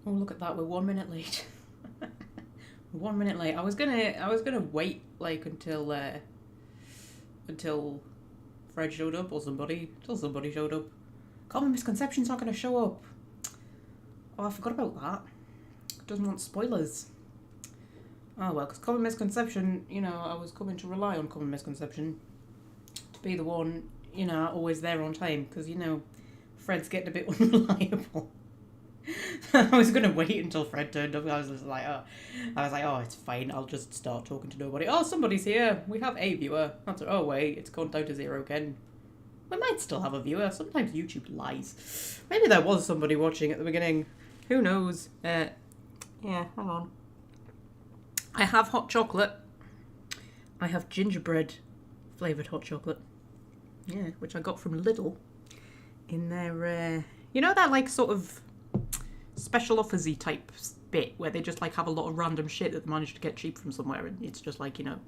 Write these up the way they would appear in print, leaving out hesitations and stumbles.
Oh, look at that, we're 1 minute late. 1 minute late. I was gonna wait like until Fred showed up or somebody. Until somebody showed up. Common Misconception's not gonna show up. Oh, I forgot about that. Doesn't want spoilers. Oh well, because Common Misconception, you know, I was coming to rely on Common Misconception to be the one, you know, always there on time, because, you know, Fred's getting a bit unreliable. I was going to wait until Fred turned up. I was like, oh, it's fine. I'll just start talking to nobody. Oh, somebody's here. We have a viewer. Oh, wait, it's gone down to 0 again. We might still have a viewer. Sometimes YouTube lies. Maybe there was somebody watching at the beginning. Who knows? Yeah, hang on. I have hot chocolate. I have gingerbread flavoured hot chocolate. Yeah, which I got from Lidl in their, you know, that like sort of special offersy type bit where they just like have a lot of random shit that they managed to get cheap from somewhere, and it's just like, you know,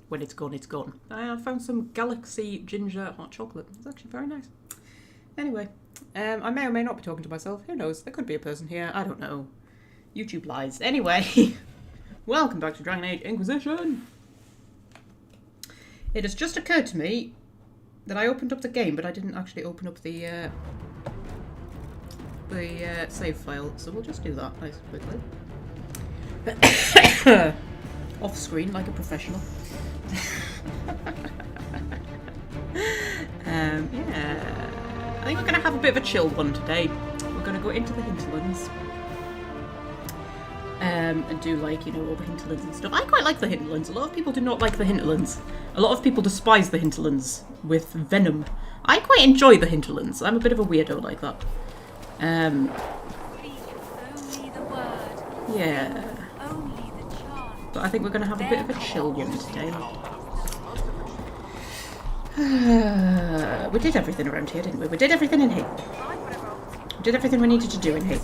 when it's gone, it's gone. I found some Galaxy ginger hot chocolate. It's actually very nice. Anyway, I may or may not be talking to myself. Who knows? There could be a person here. I don't know. YouTube lies. Anyway, welcome back to Dragon Age Inquisition. It has just occurred to me that I opened up the game, but I didn't actually open up the save file, so we'll just do that nice and quickly. Off screen, like a professional. Yeah. I think we're going to have a bit of a chill one today. We're going to go into the Hinterlands. And do, like, you know, all the Hinterlands and stuff. I quite like the Hinterlands. A lot of people do not like the Hinterlands. A lot of people despise the Hinterlands with venom. I quite enjoy the Hinterlands. I'm a bit of a weirdo like that. Yeah. But I think we're going to have a bit of a chill one today. We did everything around here, didn't we? We did everything in here. We did everything we needed to do in here.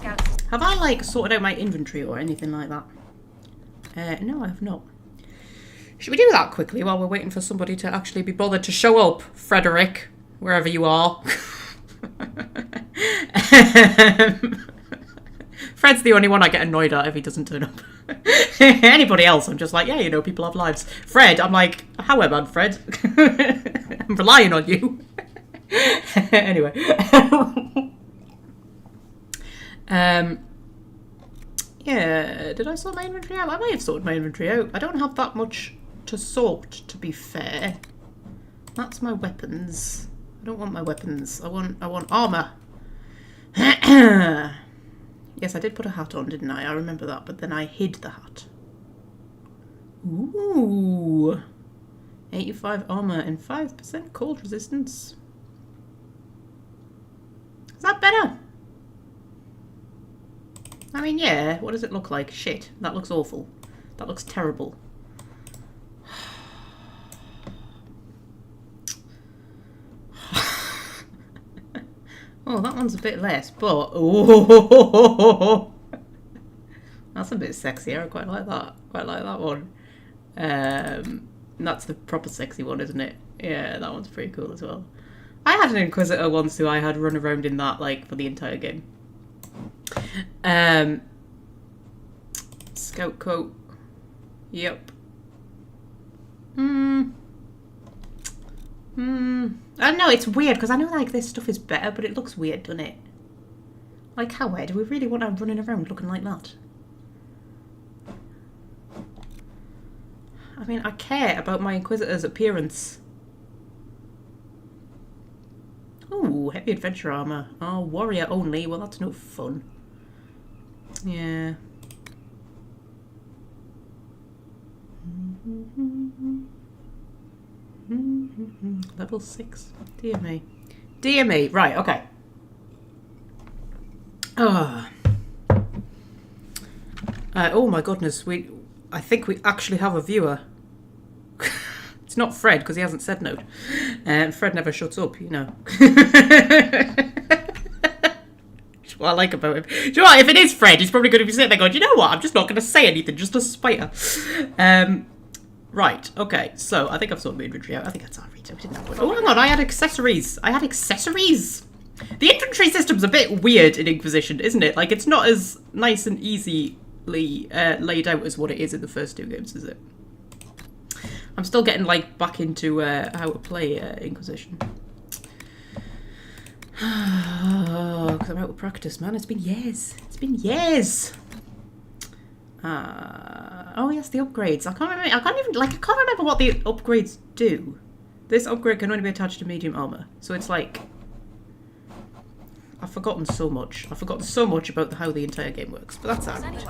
Have I, like, sorted out my inventory or anything like that? No, I have not. Should we do that quickly while we're waiting for somebody to actually be bothered to show up, Frederick, wherever you are? Fred's the only one I get annoyed at if he doesn't turn up. Anybody else, I'm just like, yeah, you know, people have lives. Fred, I'm like, however, Fred, I'm relying on you. Anyway. Yeah, did I sort my inventory out? I might have sorted my inventory out. I don't have that much to sort, to be fair. That's my weapons. I don't want my weapons. I want armour. Yes, I did put a hat on, didn't I? I remember that, but then I hid the hat. Ooh. 85 armour and 5% cold resistance. Is that better? I mean, yeah. What does it look like? Shit. That looks awful. That looks terrible. Oh, that one's a bit less, but... Oh, that's a bit sexier. I quite like that. Quite like that one. That's the proper sexy one, isn't it? Yeah, that one's pretty cool as well. I had an Inquisitor once who I had run around in that, like, for the entire game. Scout coat. Yep. I don't know, it's weird, because I know, like, this stuff is better, but it looks weird, doesn't it? Like, how weird? Do we really want to running around looking like that? I mean, I care about my Inquisitor's appearance. Ooh, heavy adventure armour. Oh, warrior only. Well, that's no fun. Yeah. Level 6. Dear me. Dear me. Right, okay. Oh my goodness, I think we actually have a viewer. It's not Fred, because he hasn't said no. Fred never shuts up, you know. That's what I like about him. Do you know what? If it is Fred, he's probably going to be sitting there going, you know what? I'm just not going to say anything, just to spite her. Right, okay, so I think I've sorted my inventory out. I think that's alright. Oh, hang on, I had accessories. I had accessories! The infantry system's a bit weird in Inquisition, isn't it? Like, it's not as nice and easily laid out as what it is in the first 2 games, is it? I'm still getting, like, back into how to play Inquisition. Because I'm out of practice, man. It's been years. It's been years. Oh yes, the upgrades. I can't remember what the upgrades do. This upgrade can only be attached to medium armor, so it's like I've forgotten so much. I've forgotten so much about how the entire game works, but that's alright.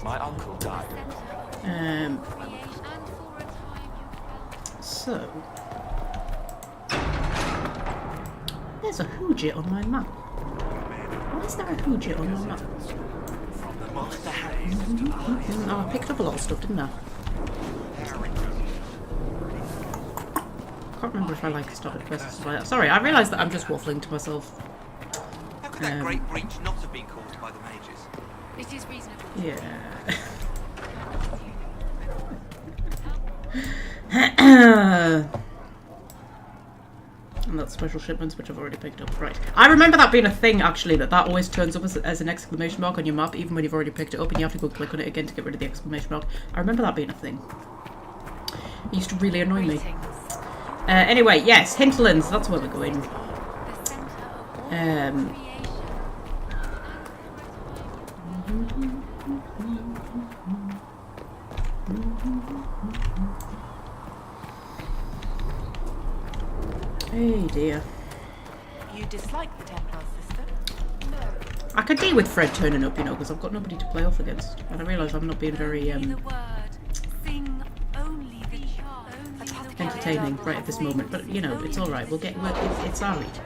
My uncle died. So there's a Hoojit on my map. Why is there a Hoojit on my map? Oh, I picked up a lot of stuff, didn't I? Can't remember if I started quests like that. Sorry, I realised that I'm just waffling to myself. How could that great breach not have been caused by the mages? It is reasonable. Yeah. And that's special shipments, which I've already picked up. Right. I remember that being a thing, actually, that always turns up as an exclamation mark on your map, even when you've already picked it up, and you have to go click on it again to get rid of the exclamation mark. I remember that being a thing. It used to really annoy me. Anyway, yes, Hinterlands, that's where we're going. Hey dear. You dislike the Templar system? No. I could deal with Fred turning up, you know, because I've got nobody to play off against. And I realise I'm not being very entertaining right at this moment, but you know, it's alright, it's alright.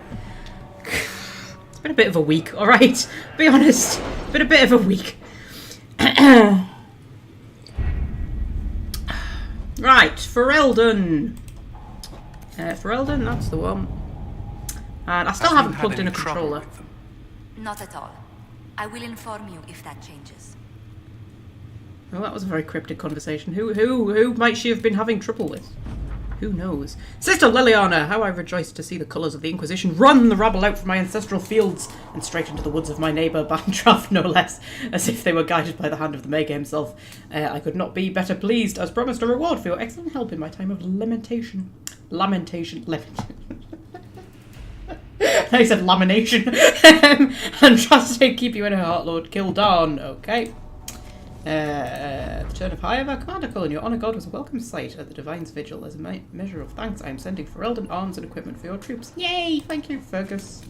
It's been a bit of a week, alright? Be honest. Been a bit of a week. Right, Ferelden. Ferelden, that's the one. And I still haven't plugged in a controller. Not at all. I will inform you if that changes. Well, that was a very cryptic conversation. Who might she have been having trouble with? Who knows? Sister Liliana, how I rejoice to see the colours of the Inquisition run the rabble out from my ancestral fields and straight into the woods of my neighbour Bandraff, no less, as if they were guided by the hand of the Maga himself. I could not be better pleased, as promised a reward for your excellent help in my time of lamentation. I said lamination. And trust to keep you in her heart, Lord Kildarn. Okay. The turn of Higher Commander calling your honour god was a welcome sight at the Divine's Vigil. As a measure of thanks, I am sending Ferelden arms and equipment for your troops. Yay! Thank you, Fergus.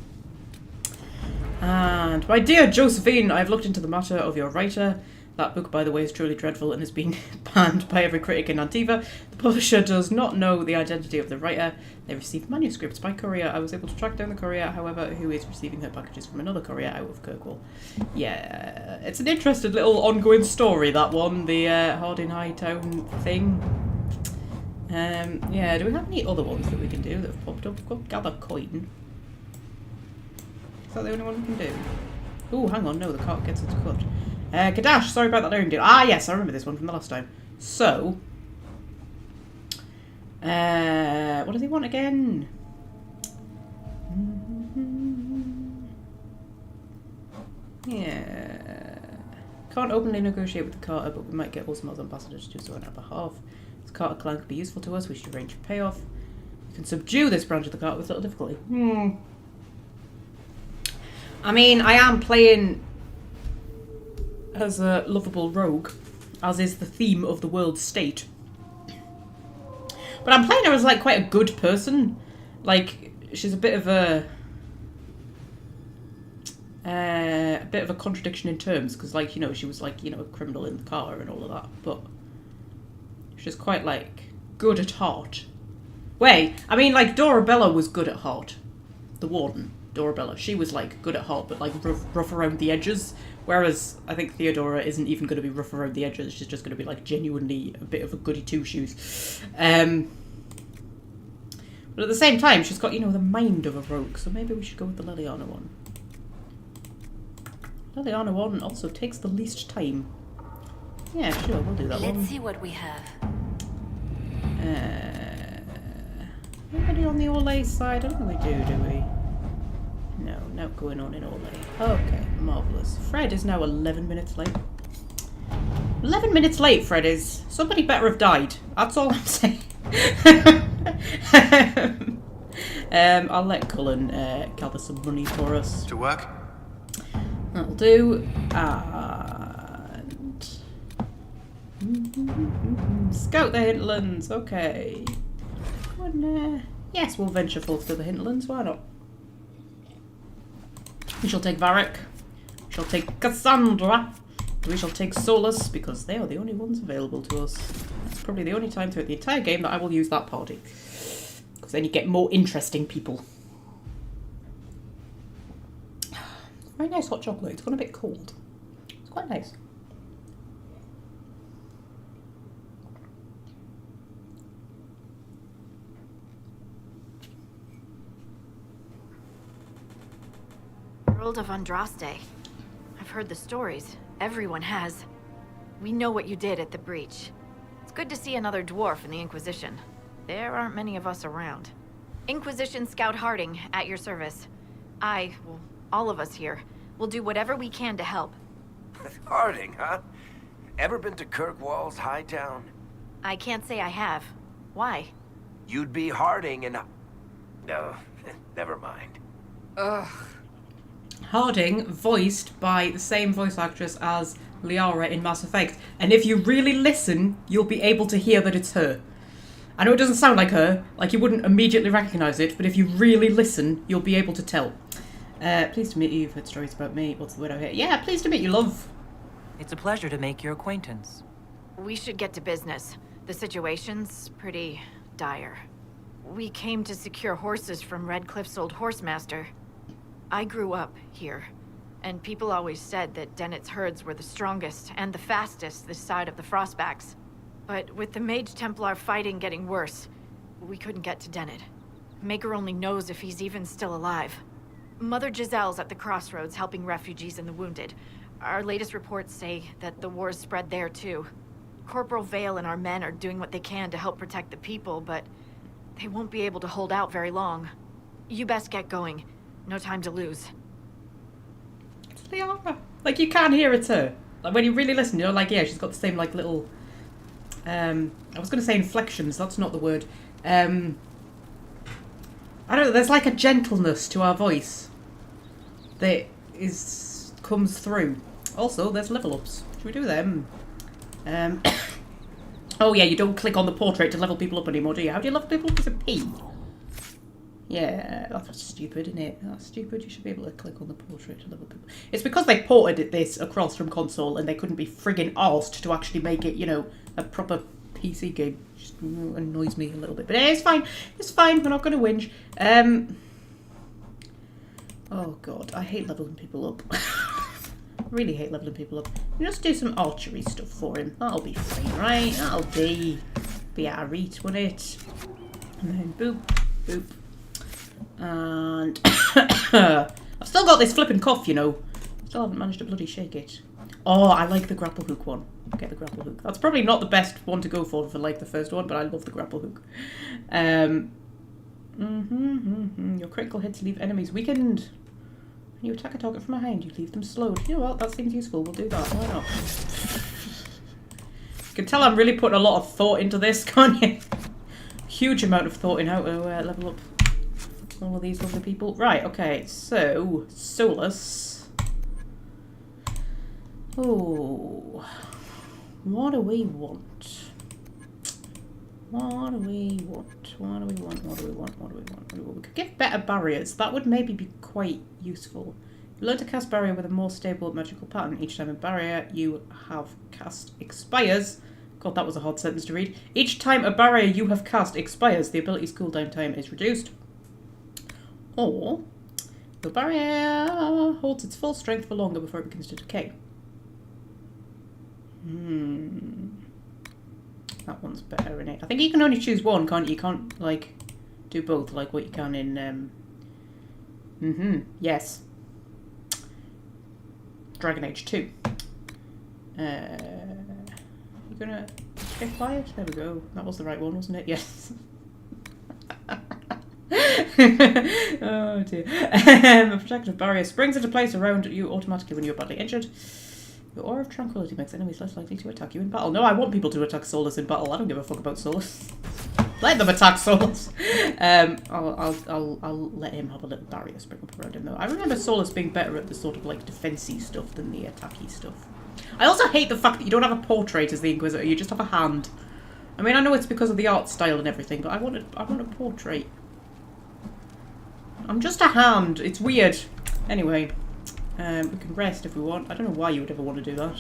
And my dear Josephine, I have looked into the matter of your writer. That book, by the way, is truly dreadful and has been banned by every critic in Antiva. The publisher does not know the identity of the writer. They received manuscripts by courier. I was able to track down the courier, however, who is receiving her packages from another courier out of Kirkwall. Yeah, it's an interesting little ongoing story, that one, the Hardin Hightown thing. Yeah, do we have any other ones that we can do that have popped up? We've got Gather Coin. Is that the only one we can do? Oh, hang on, no, the cart gets its cut. Kadash, sorry about that iron deal. Ah, yes, I remember this one from the last time. So, what does he want again? Yeah. Can't openly negotiate with the Carter, but we might get Ultimate's ambassador to do so on our behalf. This Carter clan could be useful to us. We should arrange a payoff. We can subdue this branch of the Carter with little difficulty. I mean, I am playing as a lovable rogue, as is the theme of the world state. But I'm playing her as, like, quite a good person. Like, she's a bit of a contradiction in terms, because, like, you know, she was, like, you know, a criminal in the car and all of that, but she's quite, like, good at heart. Wait, I mean, like, Dorabella was good at heart. The Warden, Dorabella, she was, like, good at heart, but, like, rough around the edges. Whereas I think Theodora isn't even going to be rough around the edges. She's just going to be, like, genuinely a bit of a goody two-shoes. But at the same time, she's got, you know, the mind of a rogue. So maybe we should go with the Liliana one. Liliana one also takes the least time. Yeah, sure, we'll do that one. Let's see what we have. Anybody on the Orlais side? I don't think we do we? No, no going on in all day. Okay, marvellous. Fred is now 11 minutes late. 11 minutes late, Fred is. Somebody better have died. That's all I'm saying. I'll let Cullen gather some money for us. To work? That'll do. And... Scout the Hinterlands. Okay. Go on, yes, we'll venture forth to the Hinterlands. Why not? We shall take Varric. We shall take Cassandra. We shall take Solus, because they are the only ones available to us. That's probably the only time throughout the entire game that I will use that party. Because then you get more interesting people. Very nice hot chocolate. It's gone a bit cold. It's quite nice. World of Andraste. I've heard the stories. Everyone has. We know what you did at the breach. It's good to see another dwarf in the Inquisition. There aren't many of us around. Inquisition Scout Harding, at your service. Well, all of us here, will do whatever we can to help. Harding, huh? Ever been to Kirkwall's Hightown? I can't say I have. Why? You'd be Harding and... No, never mind. Ugh. Harding, voiced by the same voice actress as Liara in Mass Effect. And if you really listen, you'll be able to hear that it's her. I know it doesn't sound like her, like you wouldn't immediately recognise it, but if you really listen, you'll be able to tell. Pleased to meet you. You've heard stories about me. What's the word out here? Yeah, pleased to meet you, love. It's a pleasure to make your acquaintance. We should get to business. The situation's pretty dire. We came to secure horses from Redcliffe's old horsemaster. I grew up here, and people always said that Dennett's herds were the strongest and the fastest this side of the Frostbacks. But with the Mage Templar fighting getting worse, we couldn't get to Dennett. Maker only knows if he's even still alive. Mother Giselle's at the crossroads helping refugees and the wounded. Our latest reports say that the war's spread there too. Corporal Vale and our men are doing what they can to help protect the people, but they won't be able to hold out very long. You best get going. No time to lose. It's Liara. Like, you can't hear it's her. Like, when you really listen, you're like, yeah, she's got the same, like, little... I was going to say inflections. That's not the word. I don't know. There's, like, a gentleness to our voice that comes through. Also, there's level ups. Should we do them? Oh, yeah, you don't click on the portrait to level people up anymore, do you? How do you level people up with a P? Yeah, that's stupid, isn't it? That's stupid. You should be able to click on the portrait to level people. It's because they ported this across from console and they couldn't be friggin' arsed to actually make it, you know, a proper PC game. It just annoys me a little bit. But it's fine. It's fine. We're not going to whinge. Oh, God. I hate leveling people up. I really hate leveling people up. Just do some archery stuff for him. That'll be fine, right? That'll be alright, won't it? And then boop, boop. And I've still got this flipping cough, you know. Still haven't managed to bloody shake it. Oh, I like the grapple hook one. Get the grapple hook. That's probably not the best one to go for like the first one, but I love the grapple hook. Your critical hits leave enemies weakened. When you attack a target from behind, you leave them slowed. You know what? That seems useful. We'll do that. Why not? You can tell I'm really putting a lot of thought into this, can't you? Huge amount of thought in how to level up all of these lovely people. Right, okay, so Solus. Oh, what do we want? What do we want? What do we want? What do we want? What do we want? What do we want? We could give better barriers. That would maybe be quite useful. You learn to cast barrier with a more stable magical pattern. Each time a barrier you have cast expires. God, that was a hard sentence to read. Each time a barrier you have cast expires, the ability's cooldown time is reduced. Or the barrier holds its full strength for longer before it begins to decay. That one's better, innit? I think you can only choose one, can't you? You can't, like, do both, like what you can in, yes. Dragon Age 2. You gonna get quiet? There we go. That was the right one, wasn't it? Yes. Oh dear. A protective barrier springs into place around you automatically when you're badly injured. Your aura of tranquility makes enemies less likely to attack you in battle. No, I want people to attack Solus in battle. I don't give a fuck about Solus. Let them attack Solus. I'll let him have a little barrier spring up around him though. I remember Solus being better at the sort of like defensey stuff than the attacky stuff. I also hate the fact that you don't have a portrait as the Inquisitor. You just have a hand. I mean, I know it's because of the art style and everything, but I want a portrait. I'm just a hand. It's weird. Anyway, we can rest if we want. I don't know why you would ever want to do that.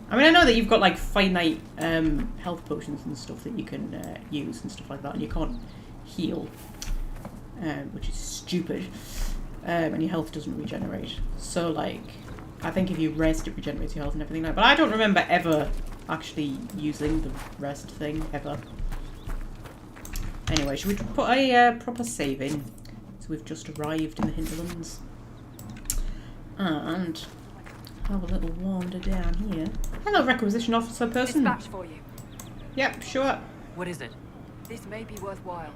I mean, I know that you've got like finite health potions and stuff that you can use and stuff like that, and you can't heal, which is stupid, and your health doesn't regenerate. So like, I think if you rest, it regenerates your health and everything like that. But I don't remember ever actually using the rest thing, ever. Anyway, should we put a proper save in? So we've just arrived in the Hinterlands. And have a little wander down here. Hello, requisition officer person. Dispatch for you. Yep, sure. What is it? This may be worthwhile.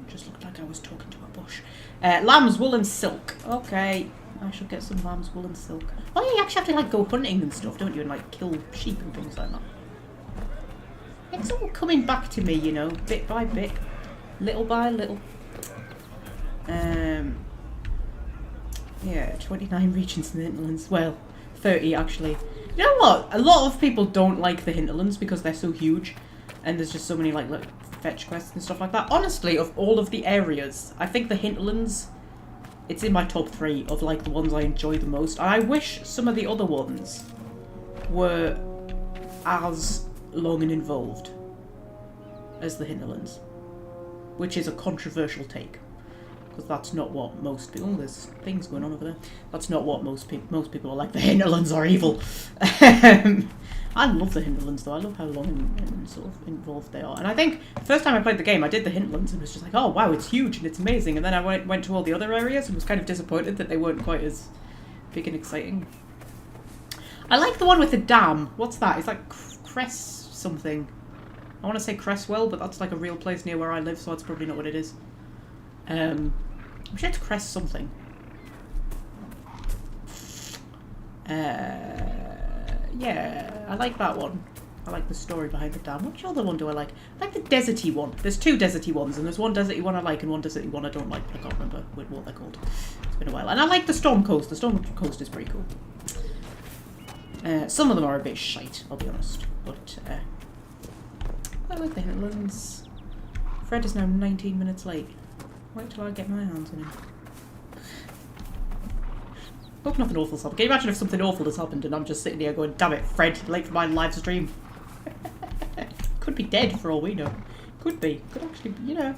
Just looked like I was talking to a bush. Lamb's wool and silk. Okay, I shall get some lamb's wool and silk. Oh yeah, you actually have to like go hunting and stuff, don't you? And like kill sheep and things like that. It's all coming back to me, you know, bit by bit, little by little. Yeah, 29 regions in the Hinterlands. Well, 30 actually. You know what? A lot of people don't like the Hinterlands because they're so huge, and there's just so many like fetch quests and stuff like that. Honestly, of all of the areas, I think the Hinterlands, it's in my top 3 of like the ones I enjoy the most. And I wish some of the other ones were as long and involved as the Hinterlands, which is a controversial take, because that's not what most people. Oh, there's things going on over there. That's not what most people are like. The Hinterlands are evil. I love the Hinterlands though. I love how long and sort of involved they are. And I think the first time I played the game, I did the Hinterlands and was just like, oh wow, it's huge and it's amazing. And then I went to all the other areas and was kind of disappointed that they weren't quite as big and exciting. I like the one with the dam. What's that? It's like Cress something. I want to say Cresswell, but that's like a real place near where I live, so that's probably not what it is. I'm sure it's Cress something. Yeah, I like that one. I like the story behind the dam. Which other one do I like? I like the deserty one. There's 2 deserty ones, and there's one deserty one I like and one deserty one I don't like, but I can't remember what they're called. It's been a while. And I like the Storm Coast. The Storm Coast is pretty cool. Some of them are a bit shite, I'll be honest. But I like the Hinterlands. Fred is now 19 minutes late. Wait till I get my hands on him. Hope nothing awful's happened. Can you imagine if something awful has happened and I'm just sitting here going, damn it, Fred, late for my live stream. Could be dead for all we know. Could be. Could actually, you know.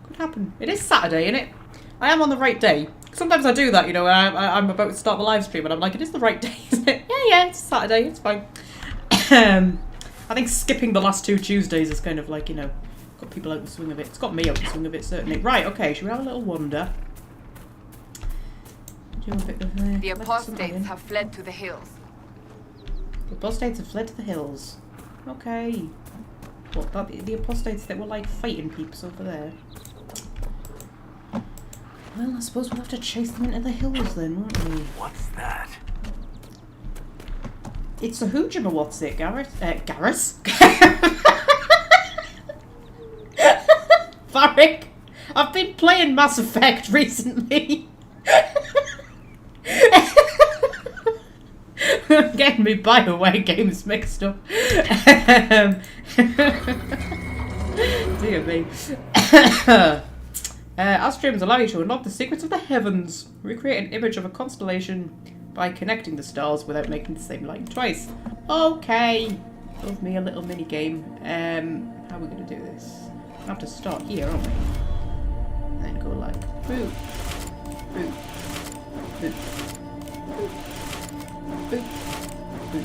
Could happen. It is Saturday, isn't it? I am on the right day. Sometimes I do that, you know, when I'm about to start the live stream and I'm like, it is the right day, isn't it? Yeah, it's Saturday, it's fine. I think skipping the last 2 Tuesdays is kind of like, you know, got people out the swing of it. It's got me out the swing of it, certainly. Right, okay, should we have a little wander? Do a bit of, The apostates have fled to the hills. The apostates have fled to the hills. Okay. What, the apostates that were like fighting peeps over there? Well, I suppose we'll have to chase them into the hills then, won't we? What's that? It's a hoojama, what's it, Gareth? Gareth? Frederick, I've been playing Mass Effect recently. I'm getting me BioWare games mixed up. Dear me. Our streams allow you to unlock the secrets of the heavens. Recreate an image of a constellation by connecting the stars without making the same line twice. Okay. Love me a little mini game. How are we going to do this? We'll have to start here, aren't we? And then go like boop, boop, boop, boop, boop,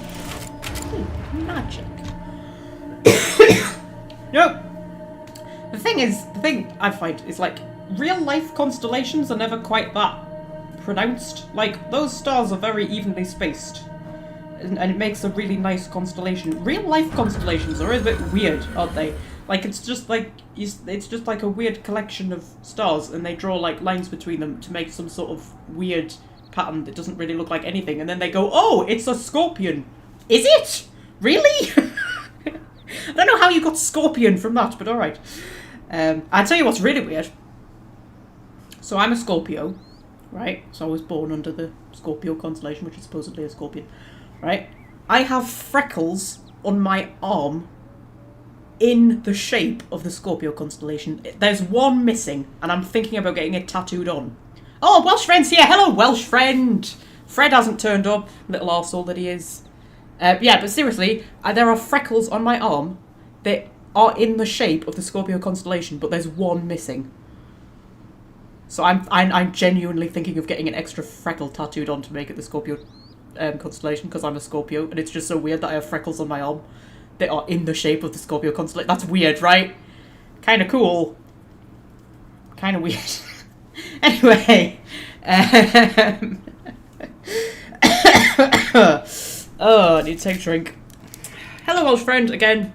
boop. Magic. Nope. The thing I find is like real life constellations are never quite that pronounced. Like those stars are very evenly spaced, and it makes a really nice constellation. Real life constellations are a bit weird, aren't they? Like, it's just like it's just like a weird collection of stars, and they draw like lines between them to make some sort of weird pattern that doesn't really look like anything, and then they go, oh, it's a scorpion. Is it? Really? I don't know how you got scorpion from that, but alright. I'll tell you what's really weird. So I'm a Scorpio, right? So I was born under the Scorpio constellation, which is supposedly a scorpion, right? I have freckles on my arm in the shape of the Scorpio constellation. There's one missing, and I'm thinking about getting it tattooed on. Oh, Welsh friend's here! Hello, Welsh friend! Fred hasn't turned up, little arsehole that he is. Yeah, but seriously, there are freckles on my arm that are in the shape of the Scorpio constellation, but there's one missing. So I'm genuinely thinking of getting an extra freckle tattooed on to make it the Scorpio constellation, because I'm a Scorpio, and it's just so weird that I have freckles on my arm that are in the shape of the Scorpio constellation. That's weird, right? Kind of cool. Kind of weird. Anyway. Oh, I need to take a drink. Hello, Welsh friend, again.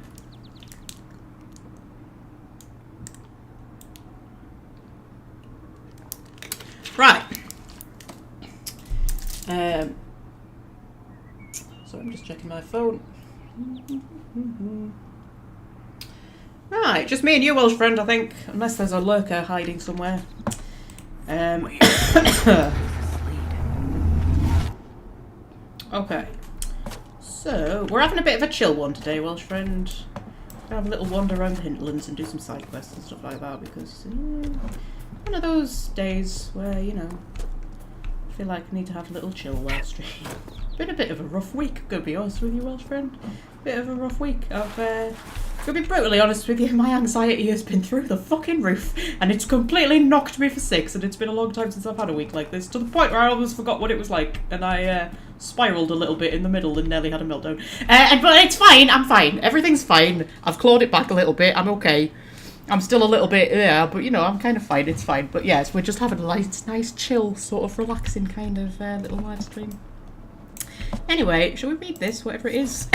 Right. So I'm just checking my phone. Right, just me and you, Welsh friend, I think. Unless there's a lurker hiding somewhere. Okay. So, we're having a bit of a chill one today, Welsh friend. We're gonna have a little wander around the Hinterlands and do some side quests and stuff like that, because one of those days where, you know, I feel like I need to have a little chill while streaming. Been a bit of a rough week, gonna be honest with you, Welsh friend. Bit of a rough week. To be brutally honest with you, my anxiety has been through the fucking roof, and it's completely knocked me for six, and it's been a long time since I've had a week like this, to the point where I almost forgot what it was like, and I spiraled a little bit in the middle and nearly had a meltdown. But it's fine, I'm fine, everything's fine. I've clawed it back a little bit, I'm okay. I'm still a little bit, yeah, but you know, I'm kind of fine, it's fine. But yes, we're just having a nice chill, sort of relaxing kind of little live stream. Anyway, shall we read this, whatever it is?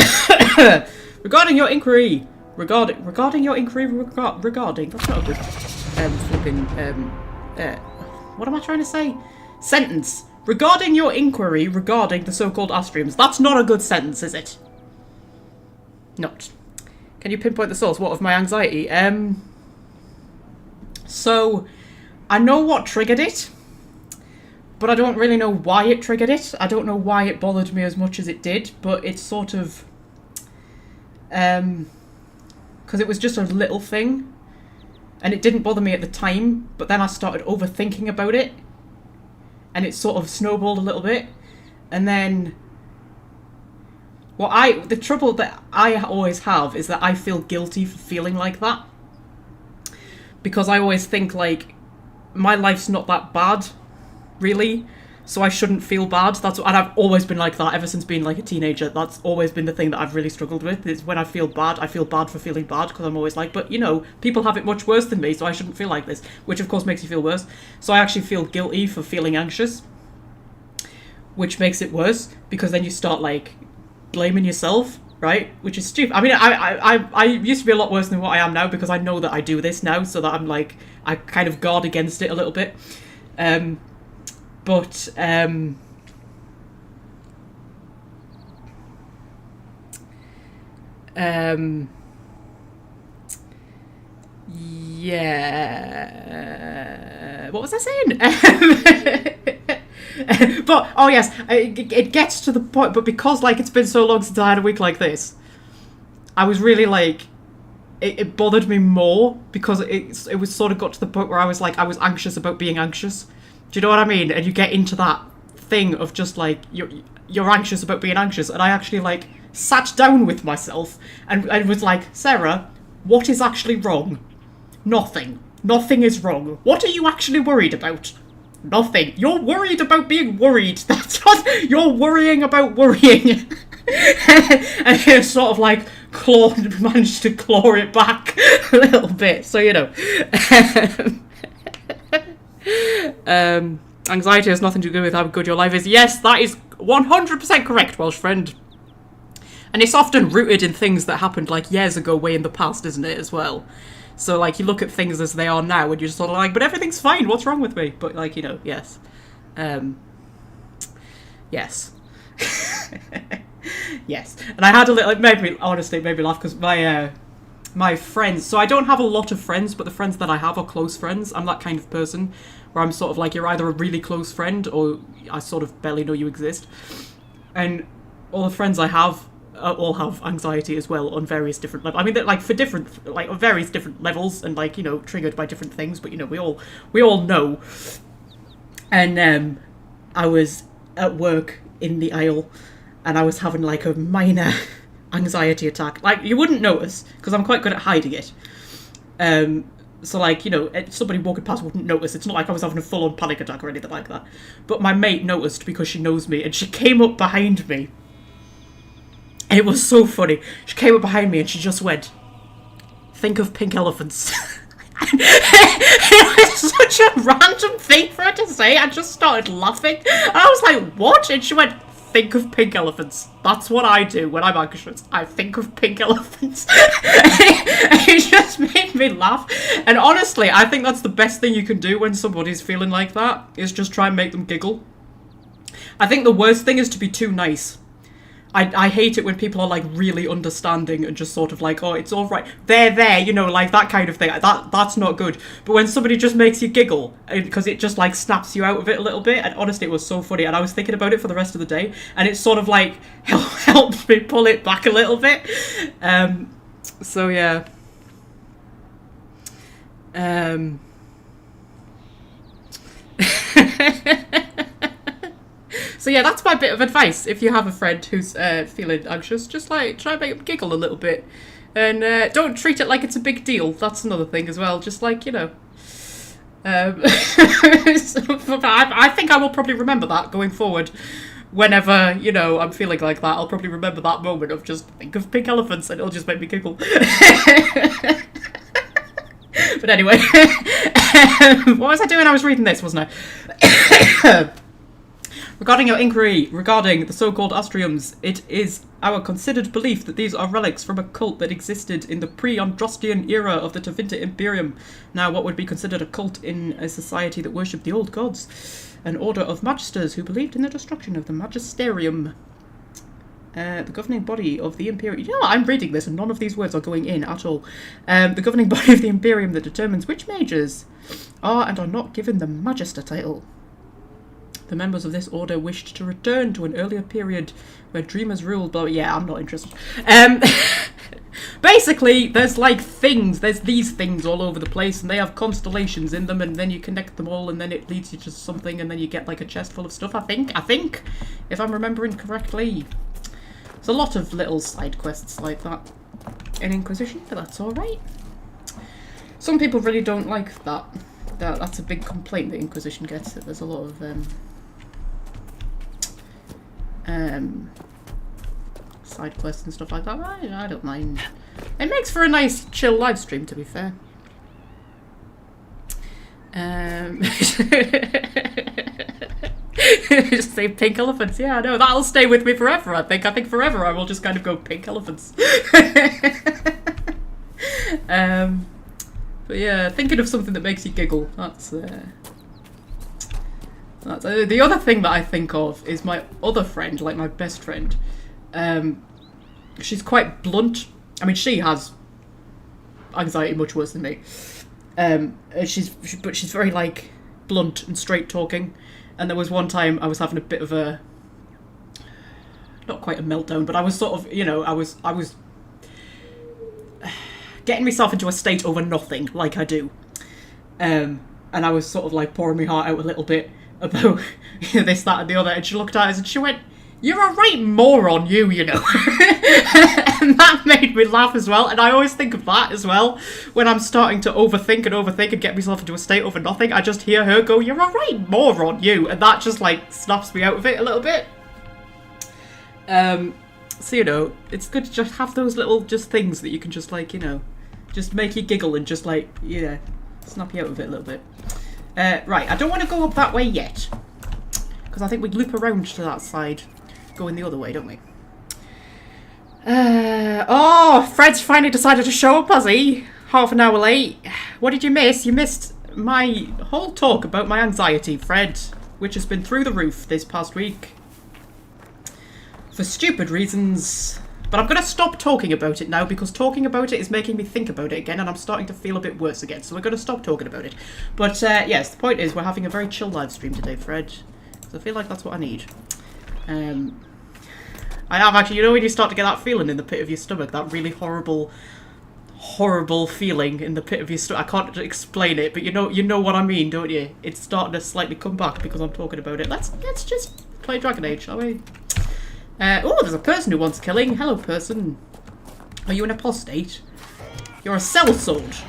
Regarding your inquiry, regarding your inquiry regarding, that's not a good flipping, what am I trying to say? Sentence. Regarding your inquiry regarding the so-called arsehole, that's not a good sentence, is it? Not. Can you pinpoint the source? What, of my anxiety? So, I know what triggered it, but I don't really know why it triggered it. I don't know why it bothered me as much as it did, but it's sort of, because it was just a little thing, and it didn't bother me at the time, but then I started overthinking about it, and it sort of snowballed a little bit, and then the trouble that I always have is that I feel guilty for feeling like that, because I always think, like, my life's not that bad, really, so I shouldn't feel bad. And I've always been like that ever since being like a teenager. That's always been the thing that I've really struggled with, is when I feel bad for feeling bad, because I'm always like, but you know, people have it much worse than me, so I shouldn't feel like this, which of course makes you feel worse. So I actually feel guilty for feeling anxious, which makes it worse, because then you start like blaming yourself, right? Which is stupid. I mean, I used to be a lot worse than what I am now, because I know that I do this now, so that I'm like, I kind of guard against it a little bit. But yeah, what was I saying? But, oh yes, it gets to the point, but because, like, it's been so long since I had a week like this, I was really, like, it bothered me more, because it was sort of got to the point where I was, like, I was anxious about being anxious. Do you know what I mean? And you get into that thing of just, like, you're anxious about being anxious, and I actually, like, sat down with myself and was like, Sarah, what is actually wrong? Nothing. Nothing is wrong. What are you actually worried about? Nothing. You're worried about being worried. That's what you're worrying about worrying. And it's sort of like managed to claw it back a little bit. So, you know. Anxiety has nothing to do with how good your life is. Yes, that is 100% correct, Welsh friend. And it's often rooted in things that happened like years ago, way in the past, isn't it, as well? So like you look at things as they are now and you're just sort of like, but everything's fine, what's wrong with me? But like, you know, yes. Yes. Yes. And I had a little, it made me laugh because my friends, so I don't have a lot of friends, but the friends that I have are close friends. I'm that kind of person where I'm sort of like, you're either a really close friend or I sort of barely know you exist. And all the friends I have all have anxiety as well on various different levels. I mean, like for different, like on various different levels and like, you know, triggered by different things, but you know, we all know. And I was at work in the aisle and I was having like a minor anxiety attack. Like you wouldn't notice because I'm quite good at hiding it. So like, you know, somebody walking past wouldn't notice. It's not like I was having a full-on panic attack or anything like that. But my mate noticed because she knows me and she came up behind me. And it was so funny. She came up behind me and she just went, "Think of pink elephants." It was such a random thing for her to say. I just started laughing. And I was like, what? And she went, "Think of pink elephants. That's what I do when I'm anxious. I think of pink elephants." It just made me laugh. And honestly, I think that's the best thing you can do when somebody's feeling like that, is just try and make them giggle. I think the worst thing is to be too nice. I hate it when people are like really understanding and just sort of like, oh, it's all right. There, you know, like that kind of thing. That's not good. But when somebody just makes you giggle because it just like snaps you out of it a little bit. And honestly, it was so funny. And I was thinking about it for the rest of the day. And it sort of like helped me pull it back a little bit. So yeah. So yeah, that's my bit of advice. If you have a friend who's feeling anxious, just like try and make them giggle a little bit. And don't treat it like it's a big deal. That's another thing as well. Just like, you know. I think I will probably remember that going forward. Whenever, you know, I'm feeling like that, I'll probably remember that moment of just think of pink elephants and it'll just make me giggle. But anyway, what was I doing? I was reading this, wasn't I? Regarding your inquiry regarding the so-called Astriums, it is our considered belief that these are relics from a cult that existed in the pre-Androstian era of the Tevinter Imperium. Now, what would be considered a cult in a society that worshipped the old gods? An order of magisters who believed in the destruction of the magisterium. The governing body of the Imperium... You know what? I'm reading this and none of these words are going in at all. The governing body of the Imperium that determines which mages are and are not given the Magister title. The members of this order wished to return to an earlier period where dreamers ruled, but yeah, I'm not interested. Basically, there's like things, there's these things all over the place, and they have constellations in them, and then you connect them all, and then it leads you to something, and then you get like a chest full of stuff, I think, if I'm remembering correctly. There's a lot of little side quests like that in Inquisition, but that's alright. Some people really don't like that. That's a big complaint that Inquisition gets, that there's a lot of side quests and stuff like that. I don't mind. It makes for a nice chill live stream, to be fair. Just say pink elephants. Yeah, I know, that'll stay with me forever, I think. I think forever I will just kind of go pink elephants. But yeah, thinking of something that makes you giggle, that's the other thing that I think of is my other friend, like my best friend. She's quite blunt. I mean, she has anxiety much worse than me. But she's very like blunt and straight talking. And there was one time I was having a bit of a, not quite a meltdown, but I was sort of, you know, I was getting myself into a state over nothing, like I do. And I was sort of like pouring my heart out a little bit about this, that, and the other. And she looked at us and she went, "You're a right moron, you know." And that made me laugh as well. And I always think of that as well. When I'm starting to overthink and get myself into a state over nothing, I just hear her go, "You're a right moron, you." And that just like snaps me out of it a little bit. So, you know, it's good to just have those little just things that you can just like, you know, just make you giggle and just like, yeah, snap you out of it a little bit. Right, I don't want to go up that way yet. Because I think we loop around to that side, going the other way, don't we? Oh, Fred's finally decided to show up, has he? Half an hour late. What did you miss? You missed my whole talk about my anxiety, Fred, which has been through the roof this past week. For stupid reasons. But I'm going to stop talking about it now because talking about it is making me think about it again and I'm starting to feel a bit worse again. So we're going to stop talking about it. But yes, the point is we're having a very chill live stream today, Fred. So I feel like that's what I need. I have actually, you know when you start to get that feeling in the pit of your stomach, that really horrible feeling in the pit of your stomach. I can't explain it, but you know what I mean, don't you? It's starting to slightly come back because I'm talking about it. Let's just play Dragon Age, shall we? Oh, there's a person who wants killing. Hello, person. Are you an apostate? You're a sellsword.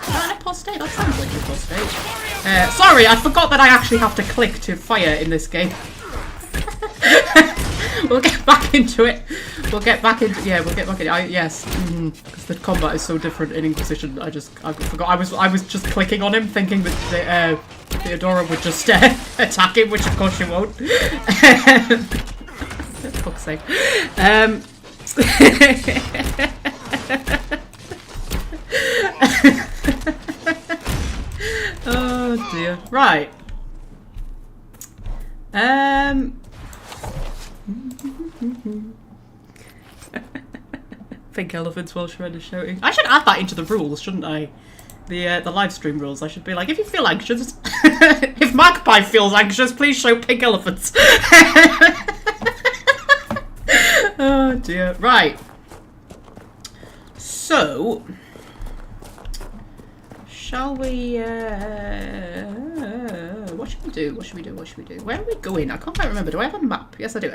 You're an apostate? That sounds like an apostate. Sorry, I forgot that I actually have to click to fire in this game. We'll get back into it. We'll get back into it. Yes, because the combat is so different in Inquisition. I forgot. I was just clicking on him, thinking that Theodora would just attack him, which of course she won't. For fuck's sake. Oh dear. Right. Pink elephants while Shredder's shouting. I should add that into the rules, shouldn't I? The live stream rules. I should be like, if you feel anxious, if Magpie feels anxious, please show pink elephants. Oh dear. Right. So, shall we? What should we do? What should we do? What should we do? Where are we going? I can't quite remember. Do I have a map? Yes, I do.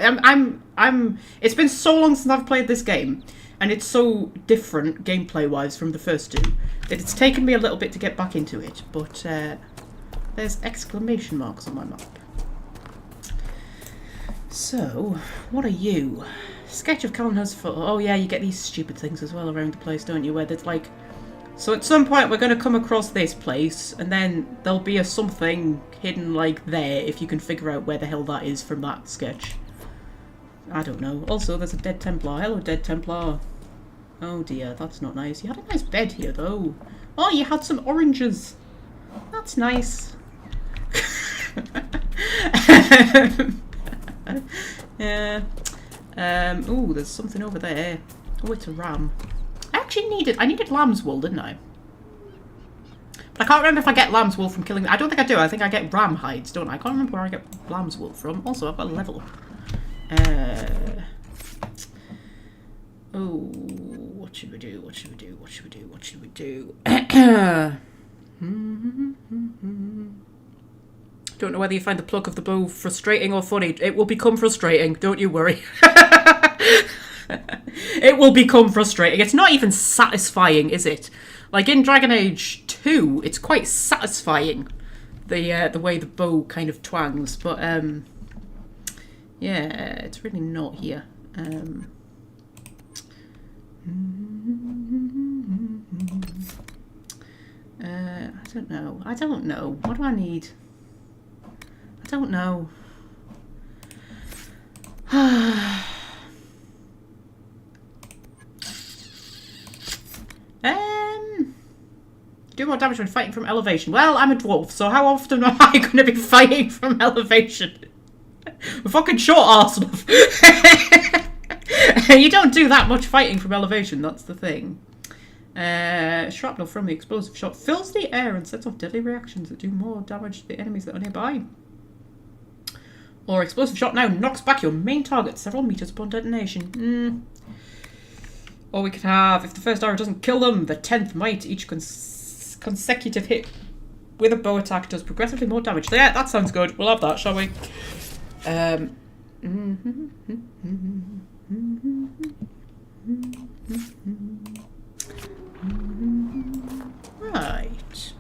It's been so long since I've played this game, and it's so different gameplay-wise from the first two that it's taken me a little bit to get back into it. But there's exclamation marks on my map. So, what are you? Sketch of Calendar's for. Oh yeah, you get these stupid things as well around the place, don't you? Where there's like. So at some point we're going to come across this place, and then there'll be a something hidden like there, if you can figure out where the hell that is from that sketch. I don't know. Also, there's a dead Templar. Hello, dead Templar. Oh dear, that's not nice. You had a nice bed here, though. Oh, you had some oranges. That's nice. Yeah. Ooh, there's something over there. Oh, it's a ram. I needed lamb's wool, didn't I? But I can't remember if I get lamb's wool from killing. I don't think I do. I think I get ram hides, don't I? I can't remember where I get lamb's wool from. Also, I've got a level. Oh, what should we do? What should we do? What should we do? What should we do? Don't know whether you find the pluck of the bow frustrating or funny. It will become frustrating. Don't you worry. It will become frustrating. It's not even satisfying, is it? Like in Dragon Age 2, it's quite satisfying, the way the bow kind of twangs. But yeah, it's really not here. I don't know. I don't know. What do I need? I don't know. Do more damage when fighting from elevation. Well, I'm a dwarf, so how often am I going to be fighting from elevation? We're fucking short arse enough. You don't do that much fighting from elevation, that's the thing. Shrapnel from the explosive shot fills the air and sets off deadly reactions that do more damage to the enemies that are nearby. Or explosive shot now knocks back your main target several meters upon detonation. Or we could have, if the first arrow doesn't kill them, the 10th might. Each consecutive hit with a bow attack does progressively more damage. So yeah, that sounds good. We'll have that, shall we? Right.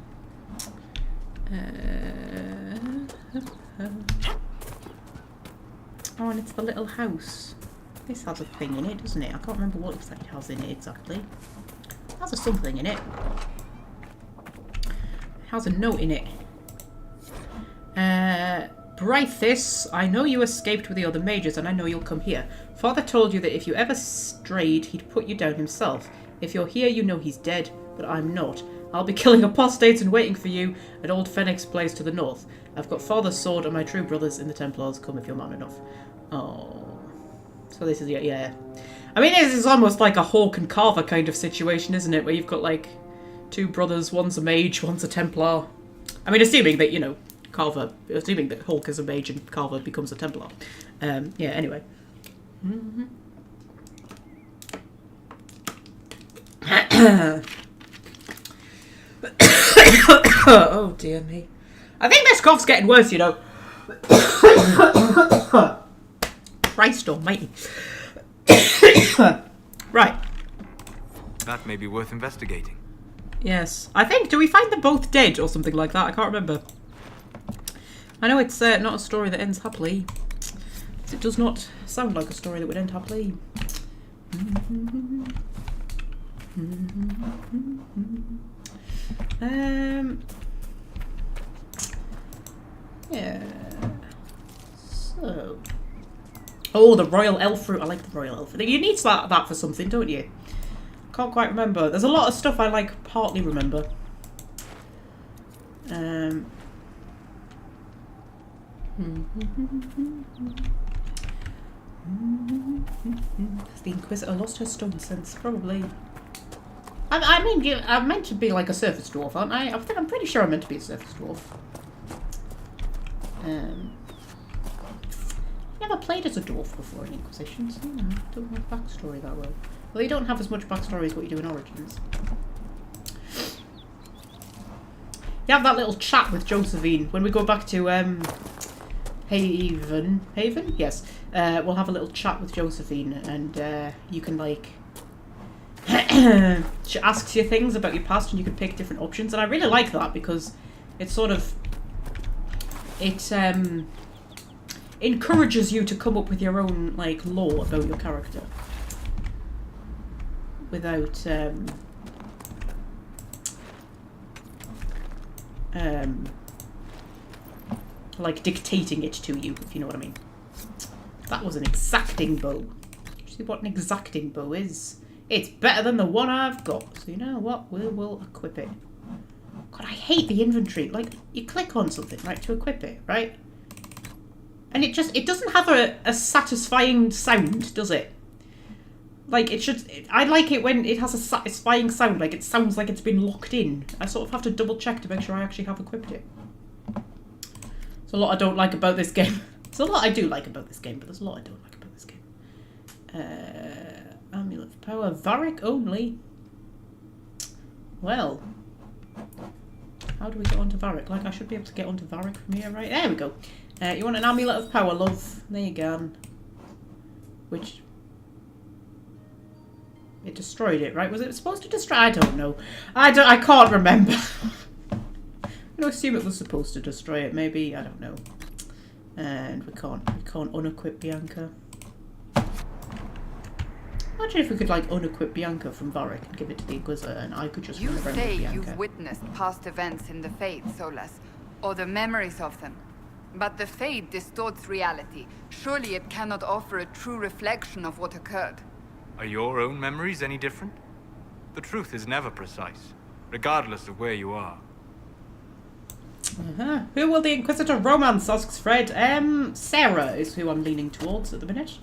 Oh, and it's the little house. This has a thing in it, doesn't it? I can't remember what it has in it exactly. It has a something in it. It has a note in it. Brythis, I know you escaped with the other mages, and I know you'll come here. Father told you that if you ever strayed, he'd put you down himself. If you're here, you know he's dead, but I'm not. I'll be killing apostates and waiting for you at Old Fenix Place to the north. I've got Father's sword and my true brothers in the Templars. Come if you're man enough. Oh. So this is, yeah. I mean, this is almost like a Hawk and Carver kind of situation, isn't it? Where you've got, like, two brothers, one's a mage, one's a Templar. I mean, assuming that, you know, assuming that Hawk is a mage and Carver becomes a Templar. Yeah, anyway. Oh dear me. I think this cough's getting worse, you know. Christ almighty. Right. That may be worth investigating. Yes. I think, do we find them both dead or something like that? I can't remember. I know it's not a story that ends happily. It does not sound like a story that would end happily. Yeah. So. Oh, the royal elf fruit. I like the royal elf fruit. You need that for something, don't you? Can't quite remember. There's a lot of stuff I like partly remember. Has the Inquisitor lost her stone sense? Probably. I mean, I'm meant to be like a surface dwarf, aren't I? I'm pretty sure I'm meant to be a surface dwarf. Never played as a dwarf before in Inquisition, so you know, don't have backstory that well. Well, you don't have as much backstory as what you do in Origins. You have that little chat with Josephine when we go back to Haven. Haven? Yes. We'll have a little chat with Josephine, and you can like. She asks you things about your past, and you can pick different options, and I really like that because it sort of encourages you to come up with your own like lore about your character without like dictating it to you, if you know what I mean. That was an exacting bow. Do you see what an exacting bow is? It's better than the one I've got. So you know what? We will equip it. God, I hate the inventory. Like, you click on something, right, to equip it, right? And it doesn't have a satisfying sound, does it? Like, it should... I like it when it has a satisfying sound. Like, it sounds like it's been locked in. I sort of have to double check to make sure I actually have equipped it. There's a lot I don't like about this game. There's a lot I do like about this game, but there's a lot I don't like about this game. Amulet of Power. Varric only. Well. How do we get onto Varric? Like, I should be able to get onto Varric from here, right? There we go. You want an Amulet of Power, love? There you go. Which... It destroyed it, right? Was it supposed to destroy? I don't know. I can't remember. I'm gonna assume it was supposed to destroy it, maybe. I don't know. And we can't unequip Bianca. Imagine if we could like unequip Bianca from Varric and give it to the Inquisitor, and I could just run around with Bianca. You say you've witnessed past events in the Fade, Solas, or the memories of them. But the Fade distorts reality. Surely it cannot offer a true reflection of what occurred. Are your own memories any different? The truth is never precise, regardless of where you are. Who will the Inquisitor romance, asks Fred. Sarah is who I'm leaning towards at the minute.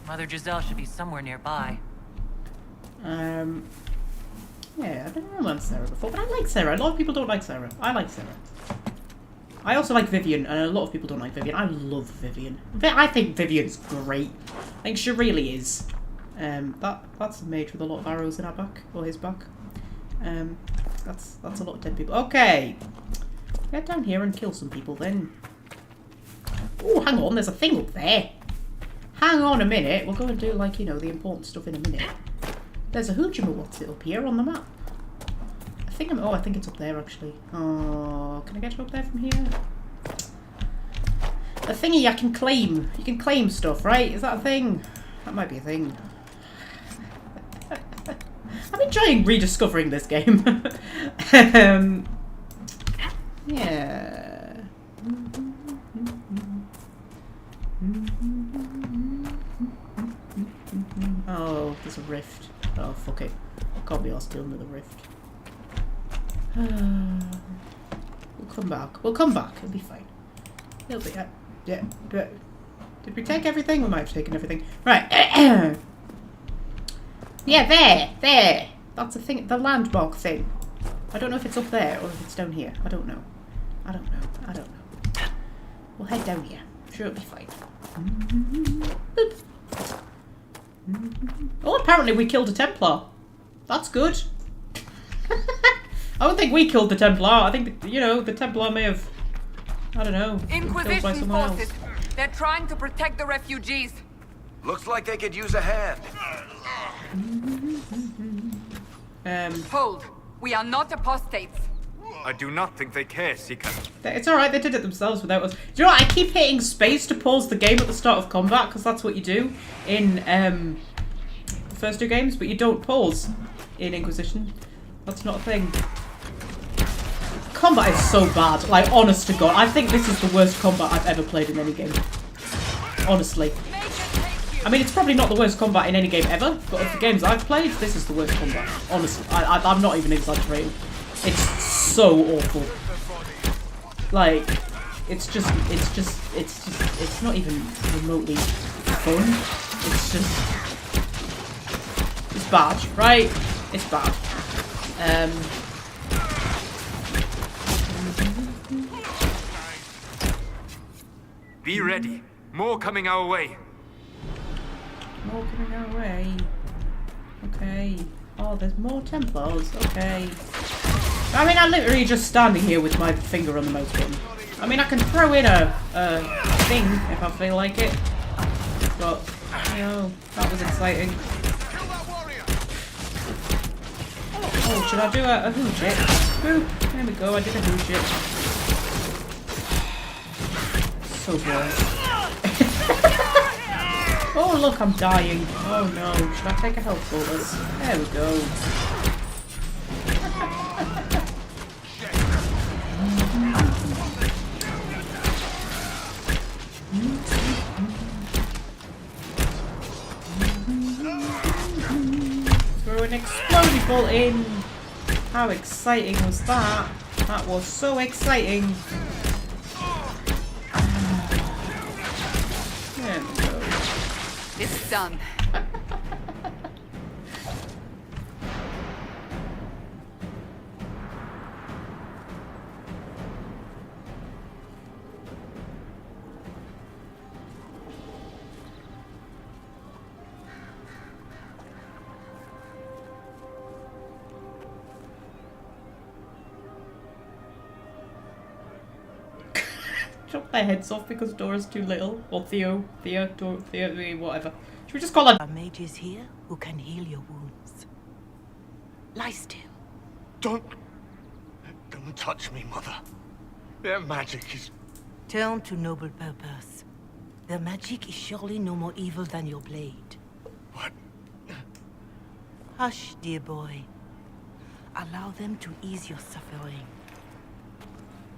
Mother Giselle should be somewhere nearby. Yeah, I've never romanced Sarah before, but I like Sarah. A lot of people don't like Sarah. I like Sarah. I also like Vivian, and a lot of people don't like Vivian. I love Vivian. I think Vivian's great. I think she really is. That's a mage with a lot of arrows in her back, or his back. That's a lot of dead people. Okay, get down here and kill some people then. Oh, hang on, there's a thing up there. Hang on a minute. We'll go and do like, you know, the important stuff in a minute. There's a Hujima, what's it up here on the map? I think it's up there actually. Oh, can I get up there from here? The thingy I can claim. You can claim stuff, right? Is that a thing? That might be a thing. I'm enjoying rediscovering this game. Yeah. There's a rift. Oh, fuck it. Can't be arsed dealing with a rift. We'll come back. We'll come back. It'll be fine. It'll be... yeah. Did we take everything? We might have taken everything. Right. Yeah, there. That's the thing. The landmark thing. I don't know if it's up there or if it's down here. I don't know. We'll head down here. I'm sure it'll be fine. Boop. Oh, apparently we killed a Templar. That's good. I don't think we killed the Templar. I think, you know, the Templar may have, I don't know, been killed by Inquisition someone forces. else. They're trying to protect the refugees. Looks like they could use a hand. Hold. We are not apostates. I do not think they care, Seeker. It's alright, they did it themselves without us. Do you know what? I keep hitting space to pause the game at the start of combat, because that's what you do in the first two games, but you don't pause in Inquisition. That's not a thing. Combat is so bad, like, honest to God. I think this is the worst combat I've ever played in any game. Honestly. I mean, it's probably not the worst combat in any game ever, but of the games I've played, this is the worst combat. Honestly, I'm not even exaggerating. It's so awful. Like, it's not even remotely fun. It's bad, right? It's bad. Be ready. More coming our way. More coming our way. Okay. Oh, there's more Templars. Okay. I mean, I'm literally just standing here with my finger on the mouse button. I mean, I can throw in a thing if I feel like it. But, you know, that was exciting. Oh, should I do a hooch it? Boop. There we go, I did a hooch it. So boring. Oh, look, I'm dying. Oh no, should I take a health bolus? There we go. Throw an exploding bolt in. How exciting was that? That was so exciting. There we go. It's done. Chop their heads off because Dora's too little. Or Theo, whatever. Should we just call her? Are mages here who can heal your wounds. Lie still. Don't touch me, Mother. Their magic is... Turn to noble purpose. Their magic is surely no more evil than your blade. What? Hush, dear boy. Allow them to ease your suffering.